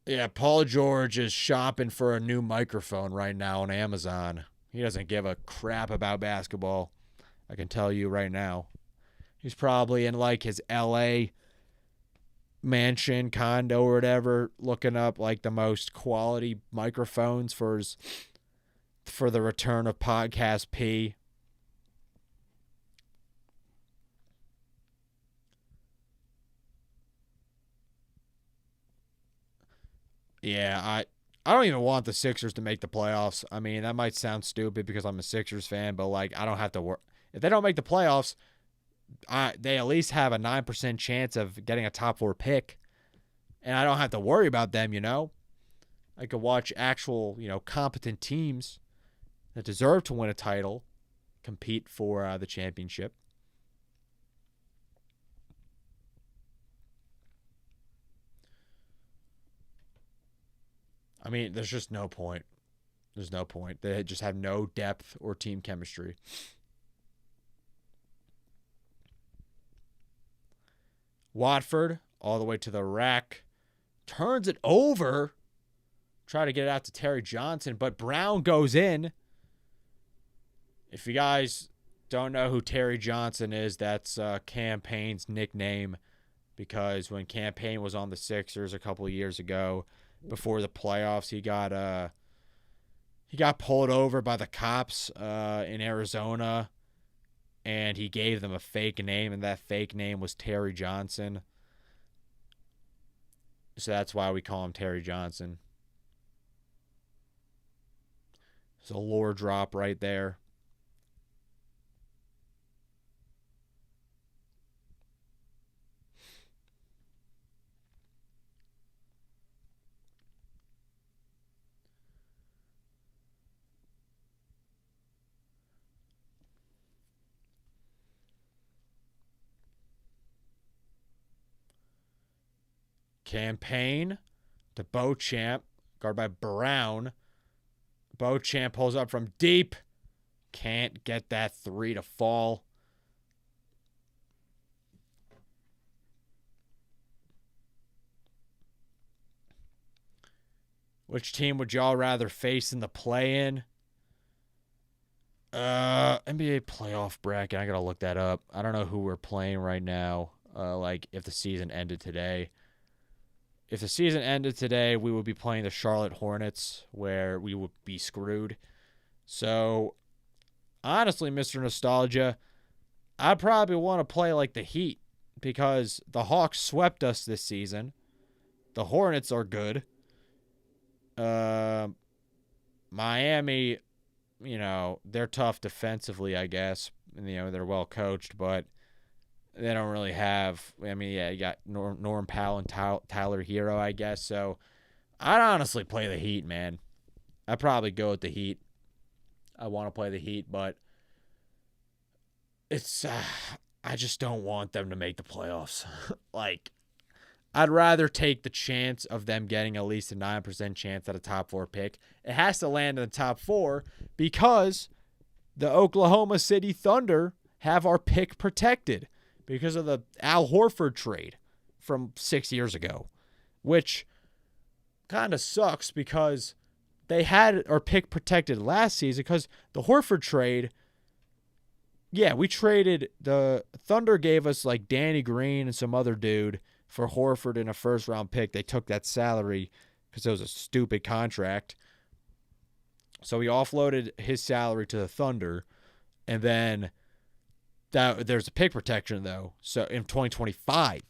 Yeah, Paul George is shopping for a new microphone right now on Amazon. He doesn't give a crap about basketball. I can tell you right now. He's probably in like his LA mansion, condo, or whatever, looking up like the most quality microphones for the return of Podcast P. Yeah, I don't even want the Sixers to make the playoffs. I mean, that might sound stupid because I'm a Sixers fan, but like I don't have to work. If they don't make the playoffs, they at least have a 9% chance of getting a top 4 pick. And I don't have to worry about them, you know? I could watch actual, competent teams that deserve to win a title compete for the championship. I mean, there's just no point. There's no point. They just have no depth or team chemistry. Watford, all the way to the rack. Turns it over. Try to get it out to Terry Johnson, but Brown goes in. If you guys don't know who Terry Johnson is, that's Cam Payne's nickname, because when Cam Payne was on the Sixers a couple of years ago, before the playoffs, he got pulled over by the cops in Arizona, and he gave them a fake name, and that fake name was Terry Johnson. So that's why we call him Terry Johnson. It's a lore drop right there. Campaign to Beauchamp, guarded by Brown. Beauchamp pulls up from deep. Can't get that 3 to fall. Which team would y'all rather face in the play-in? NBA playoff bracket. I gotta look that up. I don't know who we're playing right now. Like if the season ended today. If the season ended today, we would be playing the Charlotte Hornets, where we would be screwed. So, honestly, Mr. Nostalgia, I probably want to play like the Heat, because the Hawks swept us this season. The Hornets are good. Miami, they're tough defensively, I guess. And, they're well coached, but they don't really have. I mean, yeah, you got Norm Powell and Tyler Hero, I guess. So I'd honestly play the Heat, man. I'd probably go with the Heat. I want to play the Heat, but it's I just don't want them to make the playoffs. Like, I'd rather take the chance of them getting at least a 9% chance at a top 4 pick. It has to land in the top 4 because the Oklahoma City Thunder have our pick protected because of the Al Horford trade from 6 years ago, which kind of sucks because they had our pick protected last season because the Horford trade, yeah, we traded, the Thunder gave us like Danny Green and some other dude for Horford in a first-round pick. They took that salary because it was a stupid contract. So we offloaded his salary to the Thunder, and then there's a pick protection, though, so in 2025.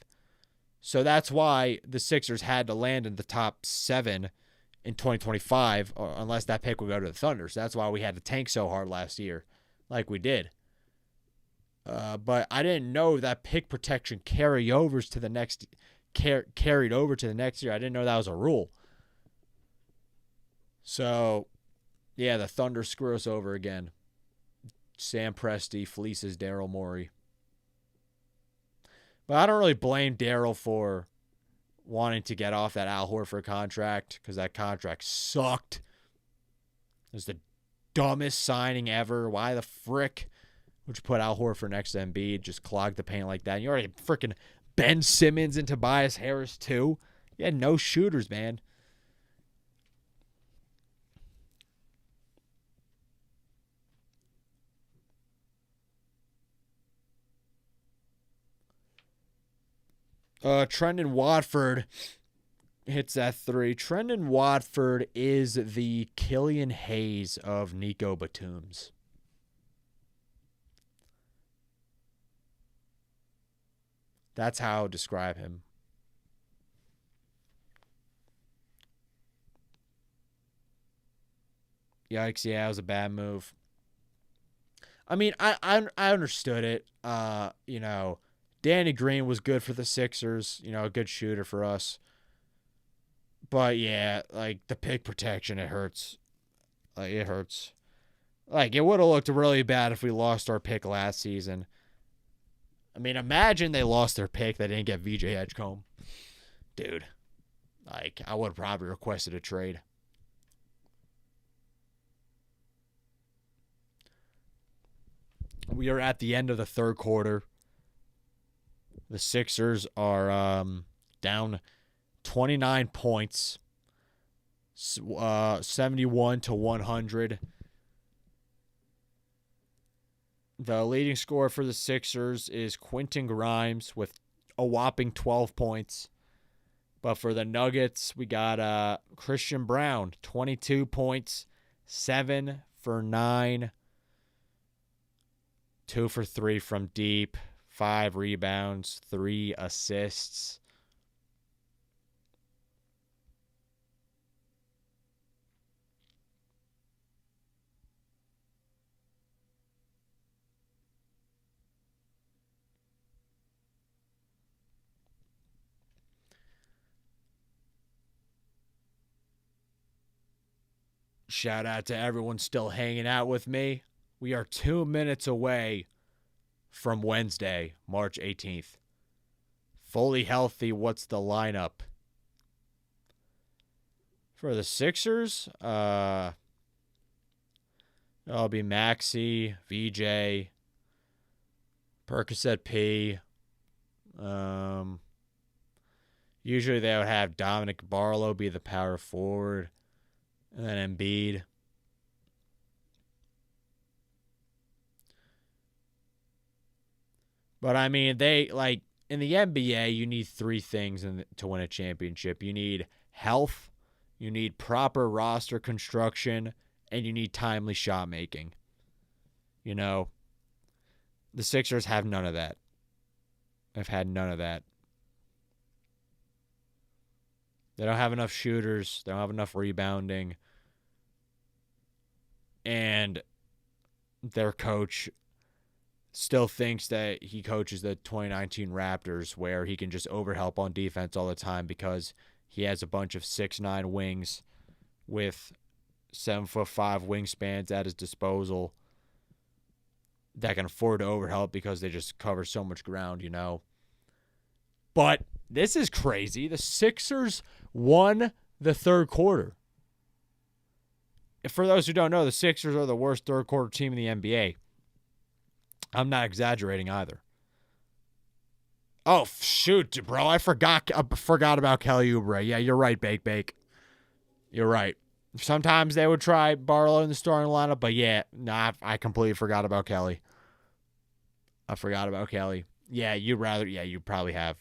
So that's why the Sixers had to land in the top 7 in 2025, unless that pick would go to the Thunder. So that's why we had to tank so hard last year, like we did. But I didn't know that pick protection carried over to the next year. I didn't know that was a rule. So, yeah, the Thunder screw us over again. Sam Presti fleeces Daryl Morey. But I don't really blame Daryl for wanting to get off that Al Horford contract because that contract sucked. It was the dumbest signing ever. Why the frick would you put Al Horford next to Embiid? Just clog the paint like that. You already freaking Ben Simmons and Tobias Harris too. You had no shooters, man. Trendon Watford hits that 3. Trendon Watford is the Killian Hayes of Nico Batum's. That's how I would describe him. Yikes, yeah, it was a bad move. I mean, I understood it. You know, Danny Green was good for the Sixers, you know, a good shooter for us. But yeah, like the pick protection, it hurts. Like it hurts. Like it would have looked really bad if we lost our pick last season. I mean, imagine they lost their pick. They didn't get VJ Edgecombe. Dude, like I would have probably requested a trade. We are at the end of the third quarter. The Sixers are down 29 points, 71 to 100. The leading scorer for the Sixers is Quentin Grimes with a whopping 12 points. But for the Nuggets, we got Christian Brown, 22 points, 7 for 9, 2 for 3 from deep, 5 rebounds, 3 assists. Shout out to everyone still hanging out with me. We are 2 minutes away from Wednesday, March 18th. Fully healthy, what's the lineup? For the Sixers, it'll be Maxey, VJ, Percocet P. Usually they would have Dominic Barlow be the power forward, and then Embiid. But I mean, they like in the NBA, you need 3 things to win a championship. You need health, you need proper roster construction, and you need timely shot making. You know, the Sixers have none of that. I've had none of that. They don't have enough shooters. They don't have enough rebounding. And their coach still thinks that he coaches the 2019 Raptors where he can just overhelp on defense all the time because he has a bunch of 6'9" wings with 7'5" wingspans at his disposal that can afford to overhelp because they just cover so much ground, you know. But this is crazy. The Sixers won the third quarter. For those who don't know, the Sixers are the worst third quarter team in the NBA. I'm not exaggerating either. Oh, shoot, bro. I forgot about Kelly Oubre. Yeah, you're right, Bake. You're right. Sometimes they would try Barlow in the starting lineup, but yeah, nah, I completely forgot about Kelly. I forgot about Kelly. Yeah, you probably have.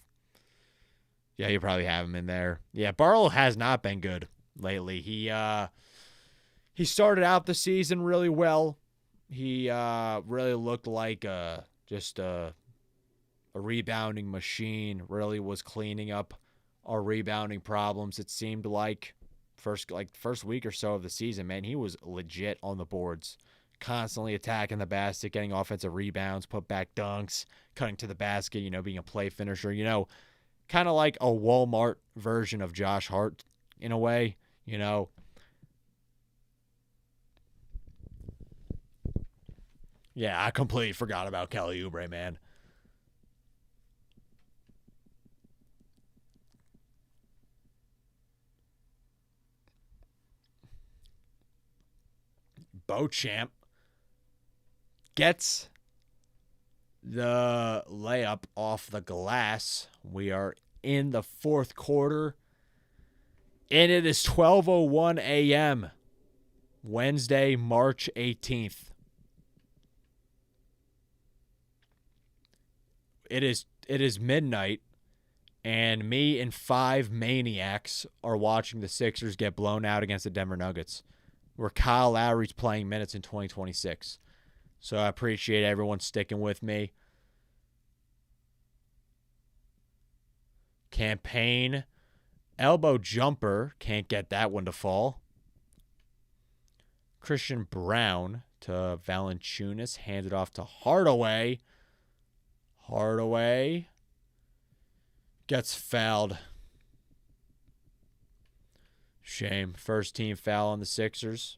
Yeah, you probably have him in there. Yeah, Barlow has not been good lately. He started out the season really well. He really looked like just a rebounding machine. Really was cleaning up our rebounding problems. It seemed like first week or so of the season, man, he was legit on the boards, constantly attacking the basket, getting offensive rebounds, put back dunks, cutting to the basket. Being a play finisher. Kind of like a Walmart version of Josh Hart in a way. Yeah, I completely forgot about Kelly Oubre, man. Beauchamp gets the layup off the glass. We are in the fourth quarter, and it is 12:01 a.m. Wednesday, March 18th. It is midnight, and me and 5 maniacs are watching the Sixers get blown out against the Denver Nuggets, where Kyle Lowry's playing minutes in 2026. So I appreciate everyone sticking with me. Campaign elbow jumper, can't get that one to fall. Christian Brown to Valanciunas, handed off to Hardaway. Hardaway gets fouled. Shame. First team foul on the Sixers.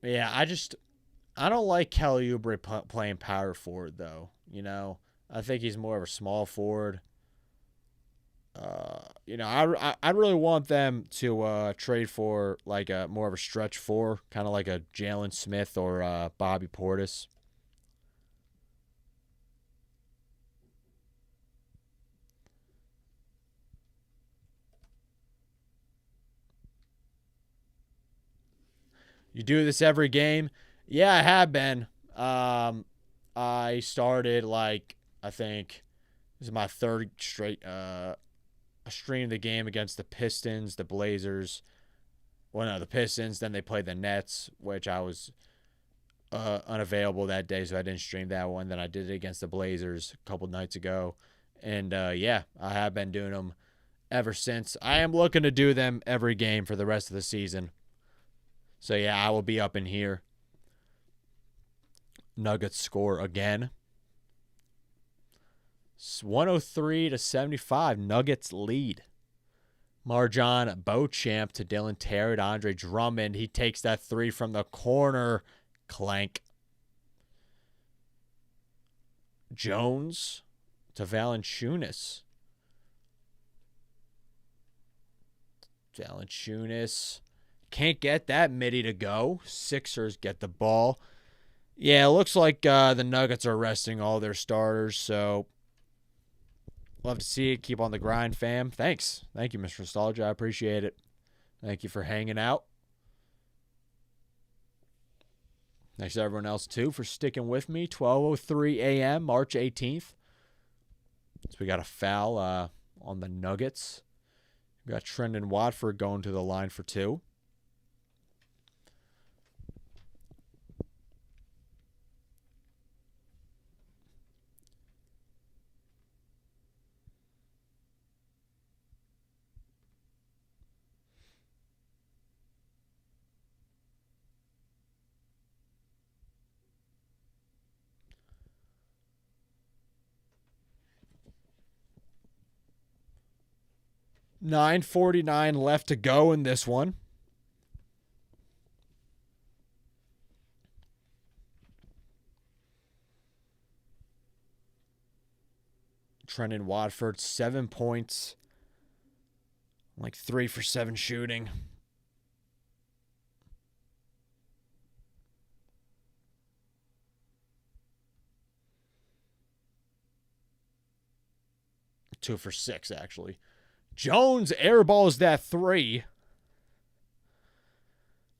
Yeah, I don't like Kelly Oubre playing power forward, though. I think he's more of a small forward. I really want them to trade for like a more of a stretch four, kind of like a Jalen Smith or Bobby Portis. You do this every game? Yeah, I have been. I started I think this is my third straight I streamed the game against the Pistons, the Blazers. Well, no, the Pistons. Then they played the Nets, which I was unavailable that day, so I didn't stream that one. Then I did it against the Blazers a couple nights ago. And yeah, I have been doing them ever since. I am looking to do them every game for the rest of the season. So yeah, I will be up in here. Nuggets score again. 103-75. Nuggets lead. MarJon Beauchamp to Dylan Terry to Andre Drummond. He takes that three from the corner. Clank. Jones to Valanciunas. Valanciunas can't get that midi to go. Sixers get the ball. Yeah, it looks like the Nuggets are resting all their starters, so love to see it. Keep on the grind, fam. Thanks. Thank you, Mr. Nostalgia. I appreciate it. Thank you for hanging out. Thanks to everyone else, too, for sticking with me. 12:03 a.m., March 18th. So we got a foul on the Nuggets. We got Trendon Watford going to the line for two. $9.49 left to go in this one. Trendon Watford, 7 points. 3 for 7 shooting. 2 for 6, actually. Jones airballs that 3.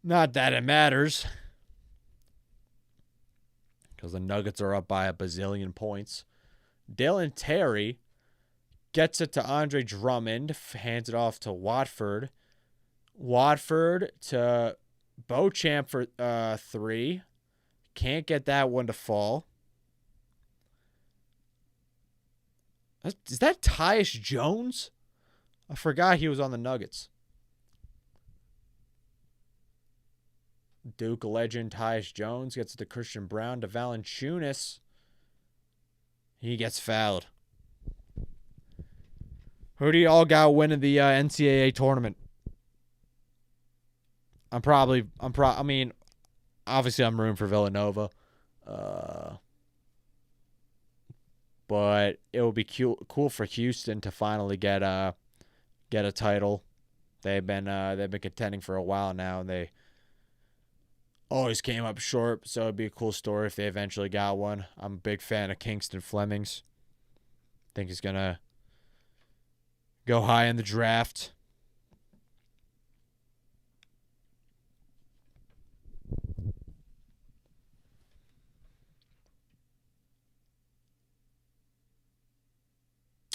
Not that it matters, because the Nuggets are up by a bazillion points. Dylan Terry gets it to Andre Drummond, hands it off to Watford. Watford to Beauchamp for 3. Can't get that one to fall. Is that Tyus Jones? I forgot he was on the Nuggets. Duke legend Tyus Jones gets it to Christian Brown to Valanciunas. He gets fouled. Who do you all got winning the NCAA tournament? I mean, obviously I'm rooting for Villanova. But it would be cool for Houston to finally get a title. They've been contending for a while now, and they always came up short. So it'd be a cool story if they eventually got one. I'm a big fan of Kingston Flemings. Think he's gonna go high in the draft.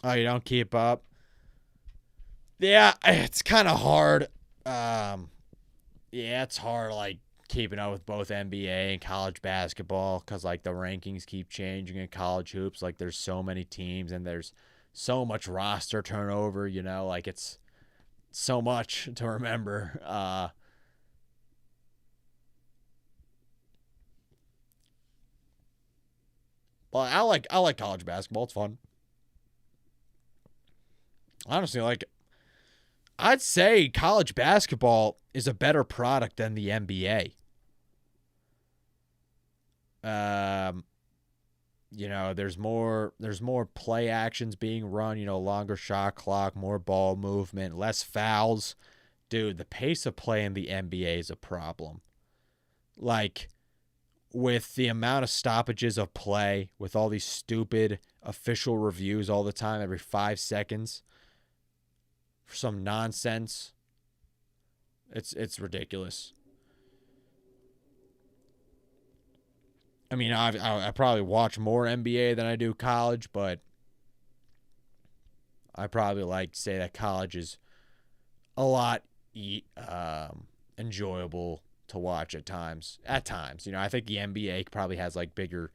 Oh, you don't keep up? Yeah, it's kind of hard. Yeah, it's hard, like, keeping up with both NBA and college basketball because, like, the rankings keep changing in college hoops. Like, there's so many teams and there's so much roster turnover, you know? Like, it's so much to remember. But I like college basketball. It's fun. Honestly, like, I'd say college basketball is a better product than the NBA. You know, there's more play actions being run, you know, longer shot clock, more ball movement, less fouls. Dude, the pace of play in the NBA is a problem. Like, with the amount of stoppages of play, with all these stupid official reviews all the time, every 5 seconds, for some nonsense. It's ridiculous. I mean, I probably watch more NBA than I do college, but I probably like to say that college is a lot enjoyable to watch at times. At times, you know, I think the NBA probably has like bigger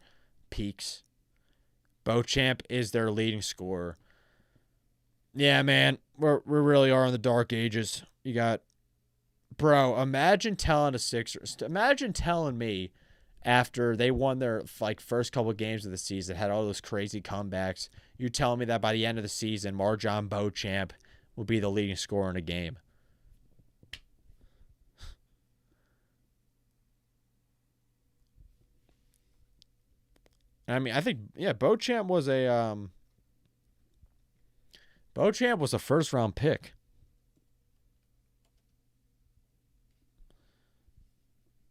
peaks. Beauchamp is their leading scorer. Yeah, man, we really are in the dark ages. You got, bro. Imagine telling me after they won their like first couple of games of the season, had all those crazy comebacks. You telling me that by the end of the season, Marjon Beauchamp will be the leading scorer in a game? I mean, I think Beauchamp was a first round pick.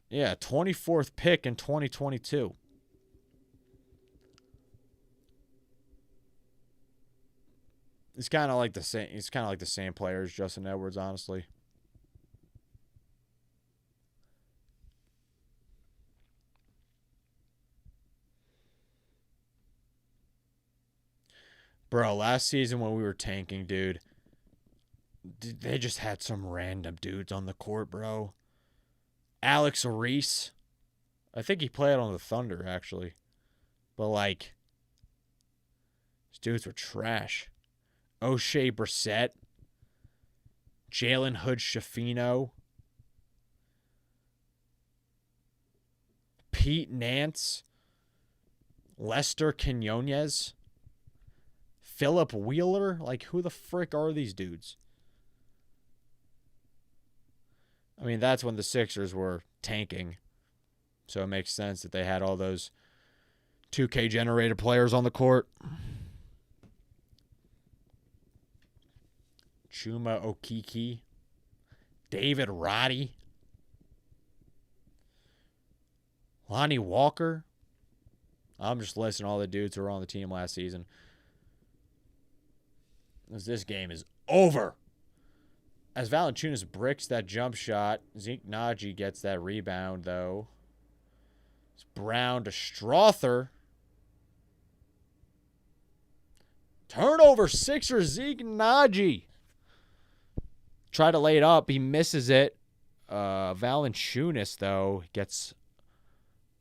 Yeah, 24th pick in 2022. He's kind of like the same. He's kind of like the same player as Justin Edwards, honestly. Bro, last season when we were tanking, dude, they just had some random dudes on the court, bro. Alex Reese. I think he played on the Thunder, actually. But, like, these dudes were trash. O'Shea Brissett. Jalen Hood Schifino. Pete Nance. Lester Quinones. Philip Wheeler. Like, who the frick are these dudes? I mean, that's when the Sixers were tanking. So it makes sense that they had all those 2K generated players on the court. Chuma Okeke. David Roddy. Lonnie Walker. I'm just listing all the dudes who were on the team last season. as this game is over. As Valanciunas bricks that jump shot, Zeke Naji gets that rebound, though. It's Brown to Strother. Turnover, Sixers, Zeke Naji. Try to lay it up. He misses it. Valanciunas, though, gets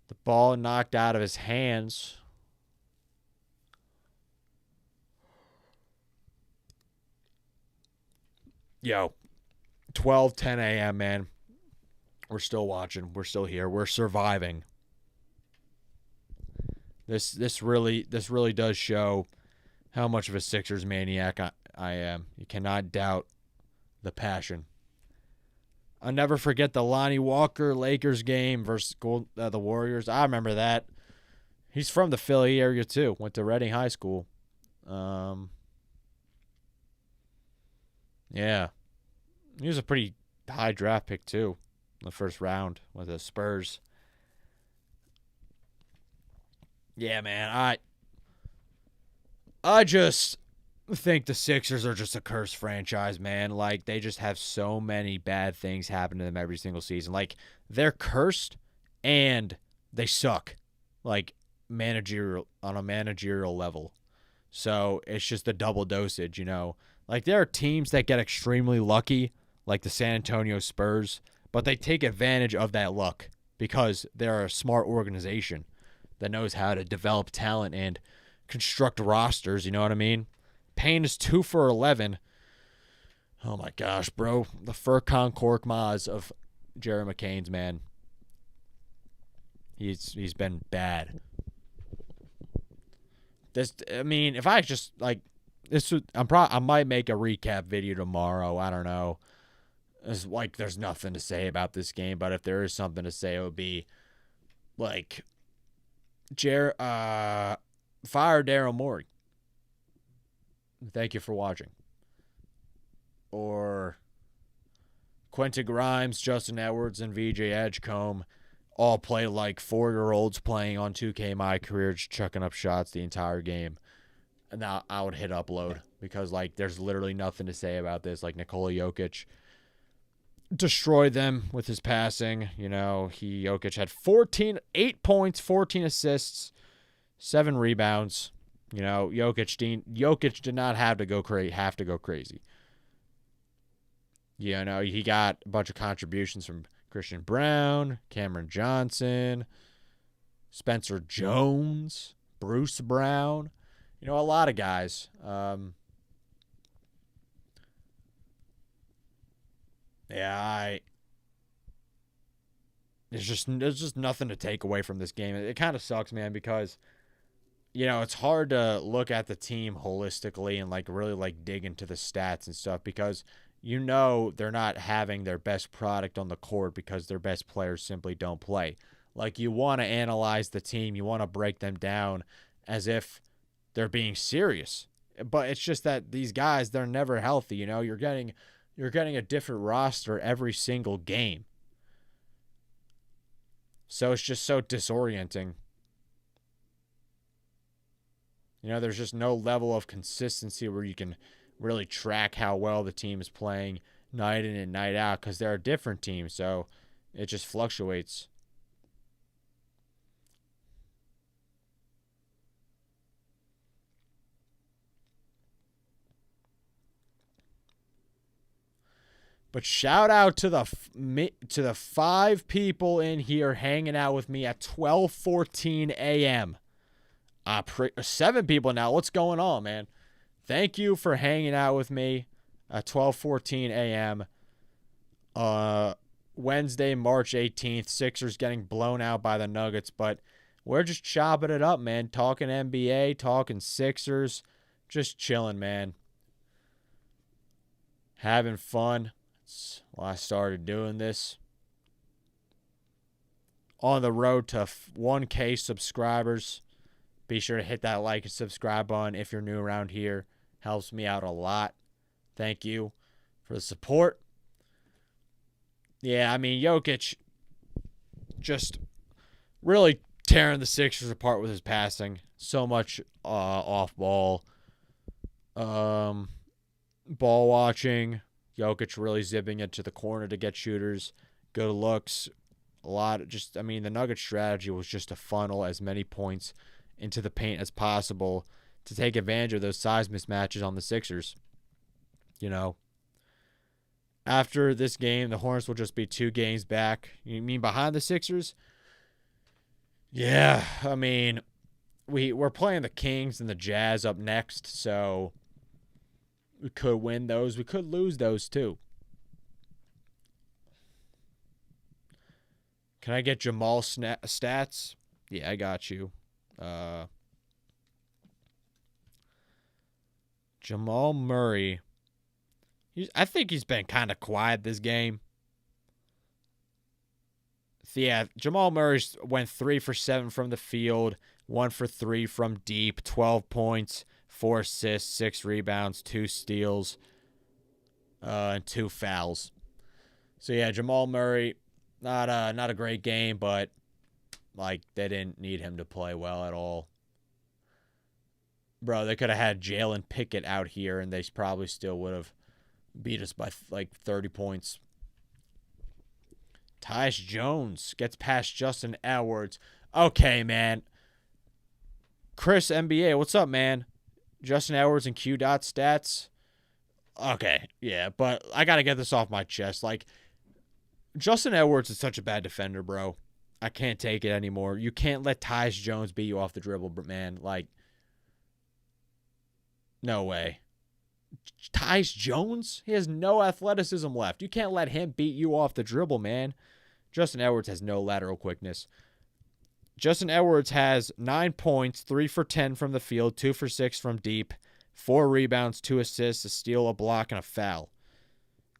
the ball knocked out of his hands. Yo, 12:10 a.m., man. We're still watching. We're still here. We're surviving. This really does show how much of a Sixers maniac I am. You cannot doubt the passion. I'll never forget the Lonnie Walker Lakers game versus the Warriors. I remember that. He's from the Philly area too. Went to Reading High School. Yeah. He was a pretty high draft pick too in the first round with the Spurs. Yeah, man. I just think the Sixers are just a cursed franchise, man. Like, they just have so many bad things happen to them every single season. Like, they're cursed and they suck. Like, on a managerial level. So, it's just a double dosage, you know. Like, there are teams that get extremely lucky, like the San Antonio Spurs, but they take advantage of that luck because they're a smart organization that knows how to develop talent and construct rosters, you know what I mean? Payne is 2 for 11. Oh my gosh, bro. The Furkan Korkmaz of Jerry McCain's, man. He's been bad. If I just like this I might make a recap video tomorrow. I don't know. It's like there's nothing to say about this game, but if there is something to say, it would be like fire Daryl Morey. Thank you for watching. Or Quentin Grimes, Justin Edwards, and VJ Edgecombe all play like 4-year-olds playing on 2K My Career, just chucking up shots the entire game. And now I would hit upload because like there's literally nothing to say about this. Like Nikola Jokic destroyed them with his passing. You know, Jokic had 8 points, 14 assists, 7 rebounds. You know, Jokic did not have to go crazy. You know, he got a bunch of contributions from Christian Brown, Cameron Johnson, Spencer Jones, Bruce Brown. You know, a lot of guys. There's just nothing to take away from this game. It kind of sucks, man, because you know, it's hard to look at the team holistically and like really like dig into the stats and stuff because you know they're not having their best product on the court because their best players simply don't play. Like, you want to analyze the team, you want to break them down as if they're being serious. But it's just that these guys, they're never healthy, you know? You're getting a different roster every single game. So it's just so disorienting. You know, there's just no level of consistency where you can really track how well the team is playing night in and night out because they're a different team, so it just fluctuates. But shout out to the 5 people in here hanging out with me at 12:14 a.m. 7 people now. What's going on, man? Thank you for hanging out with me at 12:14 a.m. Wednesday, March 18th. Sixers getting blown out by the Nuggets, but we're just chopping it up, man. Talking NBA, talking Sixers, just chilling, man. Having fun. That's why I started doing this. On the road to 1K subscribers. Be sure to hit that like and subscribe button if you're new around here. Helps me out a lot. Thank you for the support. Yeah, I mean, Jokic just really tearing the Sixers apart with his passing. So much off ball. ball watching. Jokic really zipping it to the corner to get shooters. Good looks. A lot of just, I mean, the Nuggets strategy was just to funnel as many points into the paint as possible to take advantage of those size mismatches on the Sixers. You know, after this game, the Hornets will just be 2 games back. You mean behind the Sixers? Yeah, I mean, we're playing the Kings and the Jazz up next, so we could win those. We could lose those too. Can I get Jamal stats? Yeah, I got you. Jamal Murray. I think he's been kind of quiet this game. Yeah, Jamal Murray went 3 for 7 from the field, 1 for 3 from deep, 12 points, 4 assists, 6 rebounds, 2 steals, and 2 fouls. So yeah, Jamal Murray, not a great game, but like they didn't need him to play well at all. Bro, they could have had Jalen Pickett out here, and they probably still would have beat us by like 30 points. Tyus Jones gets past Justin Edwards. Okay, man. Chris NBA, what's up, man? Justin Edwards and Q dot stats. Okay, yeah, but I gotta get this off my chest. Like, Justin Edwards is such a bad defender, bro. I can't take it anymore. You can't let Tyus Jones beat you off the dribble, man. Like, no way. Tyus Jones? He has no athleticism left. You can't let him beat you off the dribble, man. Justin Edwards has no lateral quickness. Justin Edwards has 9 points, 3 for 10 from the field, 2 for 6 from deep, 4 rebounds, 2 assists, a steal, a block, and a foul.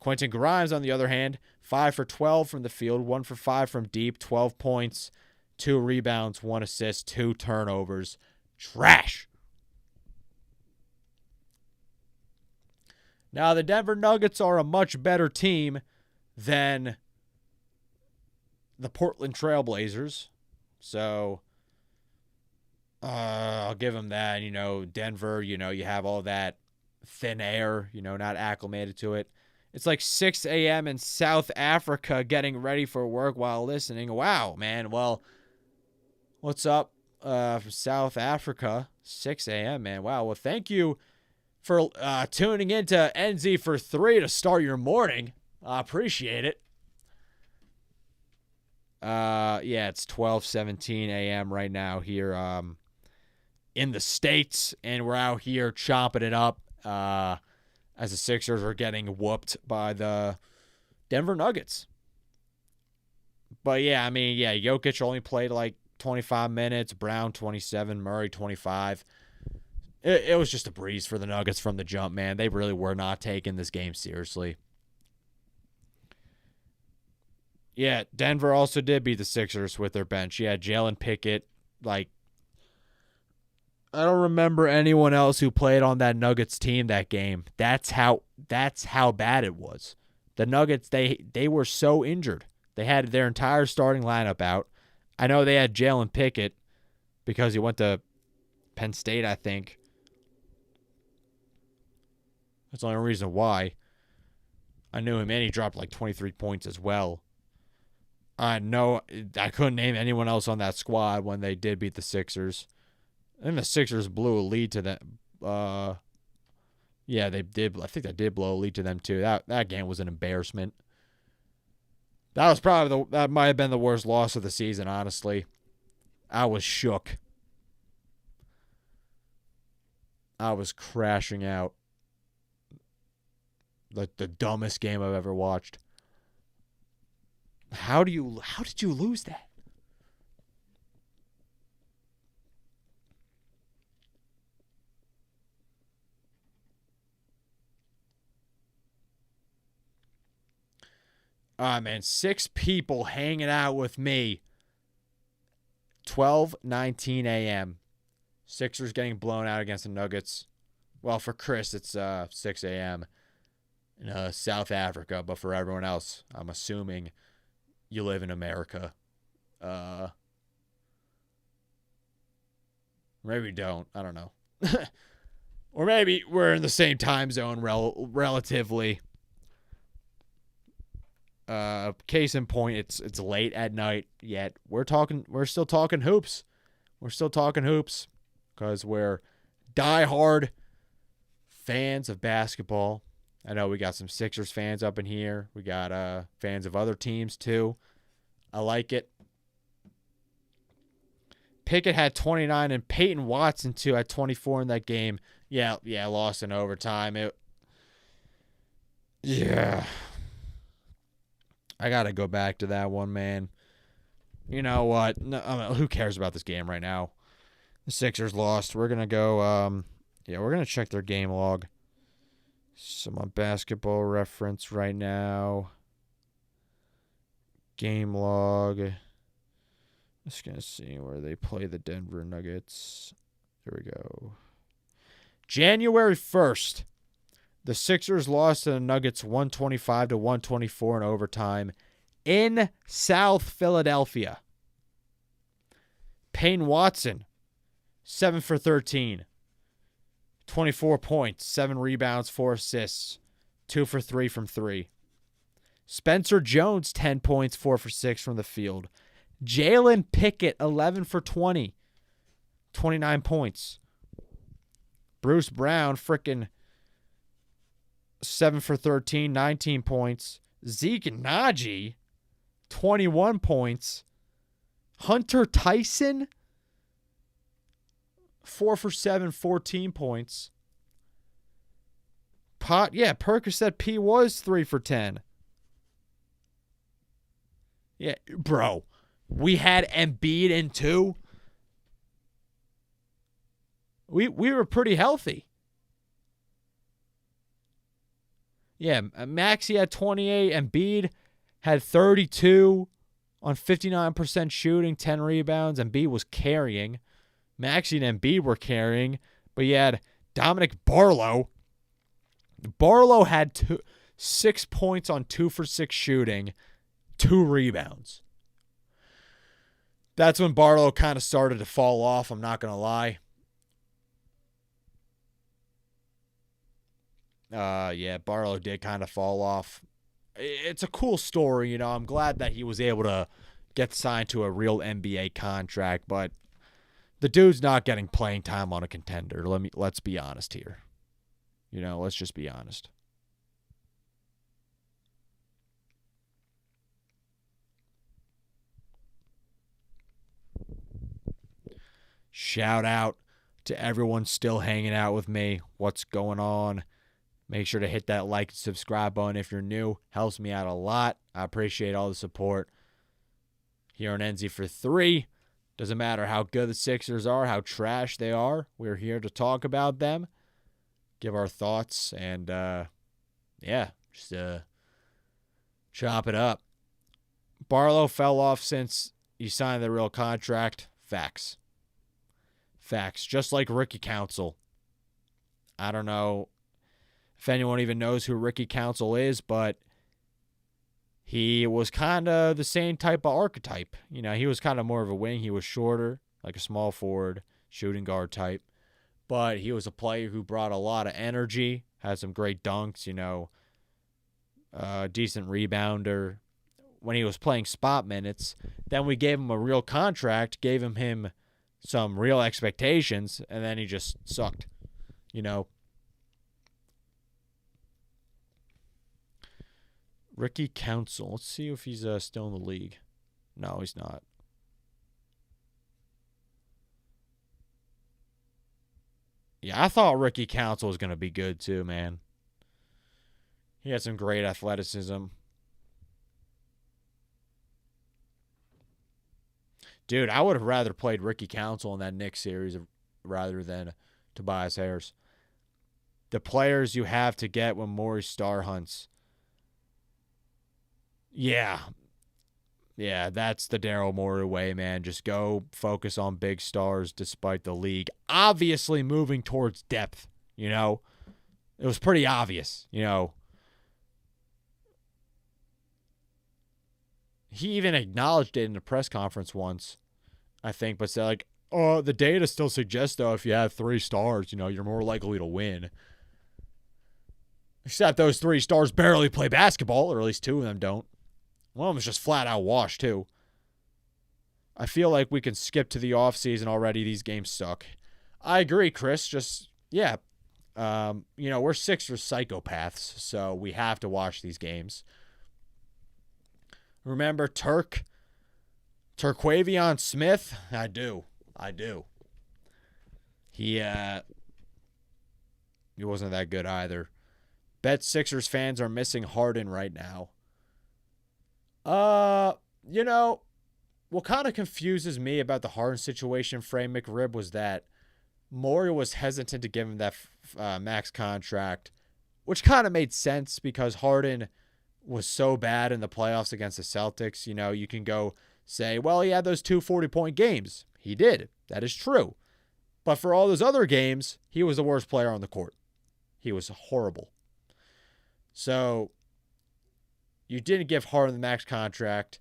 Quentin Grimes, on the other hand, 5 for 12 from the field, 1 for 5 from deep, 12 points, 2 rebounds, 1 assist, 2 turnovers. Trash. Now, the Denver Nuggets are a much better team than the Portland Trailblazers. So, I'll give them that. You know, Denver, you know, you have all that thin air, you know, not acclimated to it. It's like 6 a.m. in South Africa getting ready for work while listening. Wow, man. Well, what's up from South Africa? 6 a.m., man. Wow. Well, thank you for tuning in to NZ for 3 to start your morning. I appreciate it. Yeah, it's 12:17 a.m. right now here in the States, and we're out here chopping it up as the Sixers are getting whooped by the Denver Nuggets. But yeah, I mean, yeah, Jokic only played like 25 minutes, Brown 27, Murray 25. It was just a breeze for the Nuggets from the jump, man. They really were not taking this game seriously. Yeah, Denver also did beat the Sixers with their bench. Yeah, Jalen Pickett. Like, I don't remember anyone else who played on that Nuggets team that game. That's how bad it was. The Nuggets, they were so injured. They had their entire starting lineup out. I know they had Jalen Pickett because he went to Penn State, I think. That's the only reason why. I knew him, and he dropped like 23 points as well. I couldn't name anyone else on that squad when they did beat the Sixers. I think the Sixers blew a lead to them. Yeah, they did. I think they did blow a lead to them too. That game was an embarrassment. That might have been the worst loss of the season, honestly. I was shook. I was crashing out. The dumbest game I've ever watched. How did you lose that? Man, 6 people hanging out with me. 12:19 a.m. Sixers getting blown out against the Nuggets. Well, for Chris, it's 6 a.m. in South Africa, but for everyone else, I'm assuming you live in America. Maybe you don't. I don't know. Or maybe we're in the same time zone relatively. Case in point, it's late at night, yet we're still talking hoops. We're still talking hoops because we're diehard fans of basketball. I know we got some Sixers fans up in here. We got fans of other teams too. I like it. Pickett had 29 and Peyton Watson too had 24 in that game. Yeah, lost in overtime. I got to go back to that one, man. You know what? No, who cares about this game right now? The Sixers lost. We're going to go, we're going to check their game log. Some on Basketball Reference right now. Game log. Just going to see where they play the Denver Nuggets. Here we go. January 1st. The Sixers lost to the Nuggets 125-124 in overtime in South Philadelphia. Payne Watson, 7 for 13. 24 points, 7 rebounds, 4 assists, 2 for 3 from 3. Spencer Jones, 10 points, 4 for 6 from the field. Jalen Pickett, 11 for 20, 29 points. Bruce Brown, frickin' 7 for 13, 19 points. Zeke Naji, 21 points. Hunter Tyson, 4 for 7, 14 points. Percocet P was 3 for 10. Yeah, bro. We had Embiid in 2. We were pretty healthy. Yeah, Maxey had 28. Embiid had 32 on 59% shooting, 10 rebounds. Embiid was carrying. Maxey and Embiid were carrying. But you had Dominic Barlow. Barlow had 6 points on 2 for 6 shooting, 2 rebounds. That's when Barlow kind of started to fall off, I'm not going to lie. Barlow did kind of fall off. It's a cool story, you know. I'm glad that he was able to get signed to a real NBA contract, but the dude's not getting playing time on a contender. Let's be honest here. You know, let's just be honest. Shout out to everyone still hanging out with me. What's going on? Make sure to hit that like and subscribe button if you're new. Helps me out a lot. I appreciate all the support. Here on NZ for 3. Doesn't matter how good the Sixers are, how trash they are. We're here to talk about them, give our thoughts, and just chop it up. Barlow fell off since he signed the real contract. Facts. Just like Ricky Council. I don't know if anyone even knows who Ricky Council is, but he was kind of the same type of archetype. You know, he was kind of more of a wing. He was shorter, like a small forward, shooting guard type. But he was a player who brought a lot of energy, had some great dunks, you know, decent rebounder. When he was playing spot minutes, then we gave him a real contract, gave him some real expectations, and then he just sucked, you know. Ricky Council. Let's see if he's still in the league. No, he's not. Yeah, I thought Ricky Council was going to be good too, man. He had some great athleticism. Dude, I would have rather played Ricky Council in that Knicks series rather than Tobias Harris. The players you have to get when Maurice Star hunts. Yeah, that's the Daryl Morey way, man. Just go focus on big stars despite the league obviously moving towards depth, you know. It was pretty obvious, you know. He even acknowledged it in a press conference once, I think, but said, like, The data still suggests, though, if you have 3 stars, you're more likely to win. Except those 3 stars barely play basketball, or at least 2 of them don't. One of them is just flat out washed, too. I feel like we can skip to the offseason already. These games suck. I agree, Chris. Just, yeah. We're Sixers psychopaths, so we have to watch these games. Remember Turquavion Smith? I do. He wasn't that good either. Bet Sixers fans are missing Harden right now. What kind of confuses me about the Harden situation, Frey McRib, was that Morey was hesitant to give him that max contract, which kind of made sense because Harden was so bad in the playoffs against the Celtics. You can go say, well, he had those 2 40-point games. He did. That is true. But for all those other games, he was the worst player on the court. He was horrible. So you didn't give Harden the max contract.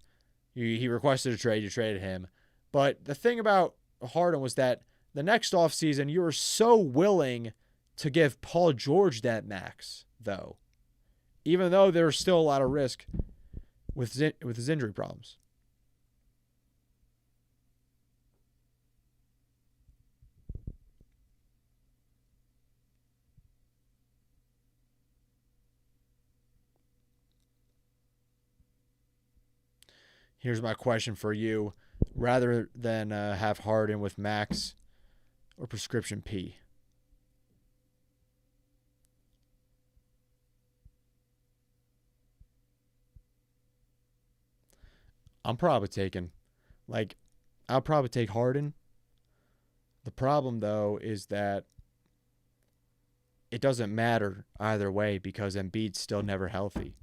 He requested a trade. You traded him. But the thing about Harden was that the next offseason, you were so willing to give Paul George that max, though. Even though there was still a lot of risk with his injury problems. Here's my question for you. Rather than have Harden with max or prescription P? I'll probably take Harden. The problem, though, is that it doesn't matter either way because Embiid's still never healthy.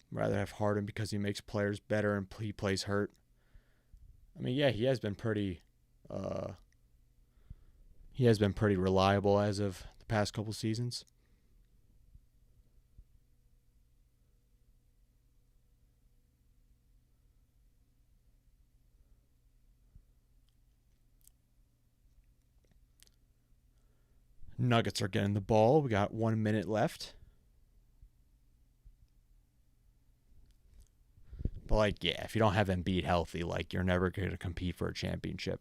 Rather have Harden because he makes players better and he plays hurt. I mean, yeah, he has been pretty reliable as of the past couple seasons. Nuggets are getting the ball. We got 1 minute left. But, if you don't have Embiid healthy, you're never going to compete for a championship.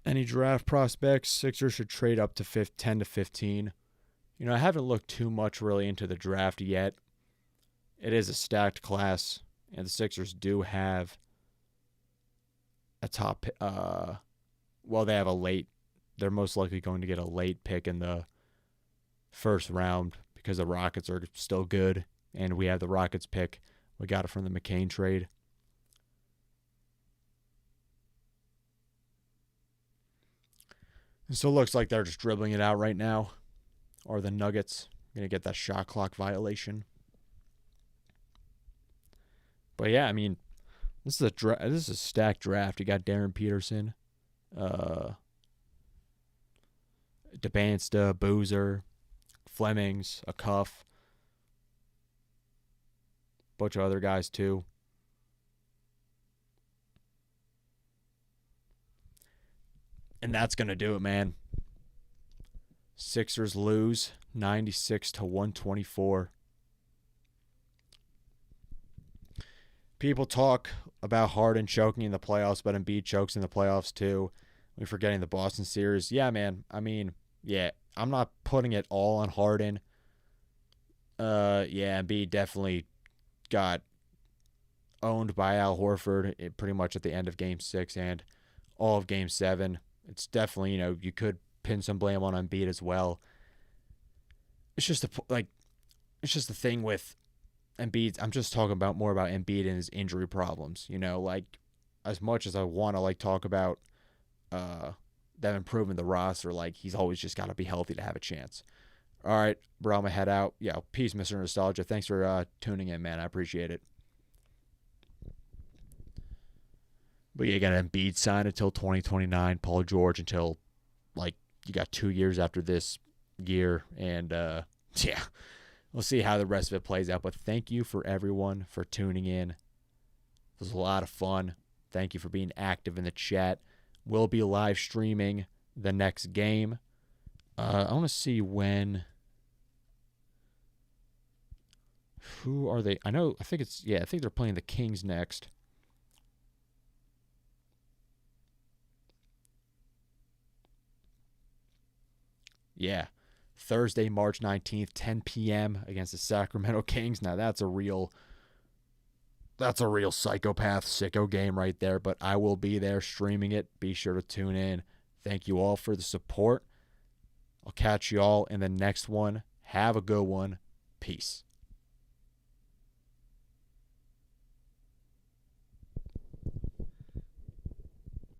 Any draft prospects? Sixers should trade up to 10 to 15. I haven't looked too much really into the draft yet. It is a stacked class, and the Sixers do have a top. They have a late. They're most likely going to get a late pick in the first round because the Rockets are still good, and we have the Rockets pick. We got it from the McCain trade. And so it looks like they're just dribbling it out right now, or the Nuggets going to get that shot clock violation. But yeah, I mean, this is a stacked draft. You got Darren Peterson, DeBansta, Boozer, Flemings, a Cuff, bunch of other guys too. And that's going to do it, man. Sixers lose 96 to 124. People talk about Harden choking in the playoffs, but Embiid chokes in the playoffs too. We're forgetting the Boston series. Yeah, man. I mean, yeah, I'm not putting it all on Harden. Embiid definitely got owned by Al Horford pretty much at the end of Game 6 and all of Game 7. it's definitely, you could pin some blame on Embiid as well. It's just it's just the thing with Embiid. I'm just talking about more about Embiid and his injury problems. Like as much as I want to talk about them improving the roster, he's always just got to be healthy to have a chance. All right, bro, I'm gonna head out. Yeah, peace, Mr. Nostalgia. Thanks for tuning in, man. I appreciate it. But yeah, you got Embiid signed until 2029. Paul George until you got 2 years after this year, and yeah, we'll see how the rest of it plays out. But thank you for everyone for tuning in. It was a lot of fun. Thank you for being active in the chat. We'll be live streaming the next game. I want to see when. Who are they? I think they're playing the Kings next. Yeah. Thursday, March 19th, 10 p.m. against the Sacramento Kings. Now that's a real psychopath, sicko game right there, but I will be there streaming it. Be sure to tune in. Thank you all for the support. I'll catch you all in the next one. Have a good one. Peace.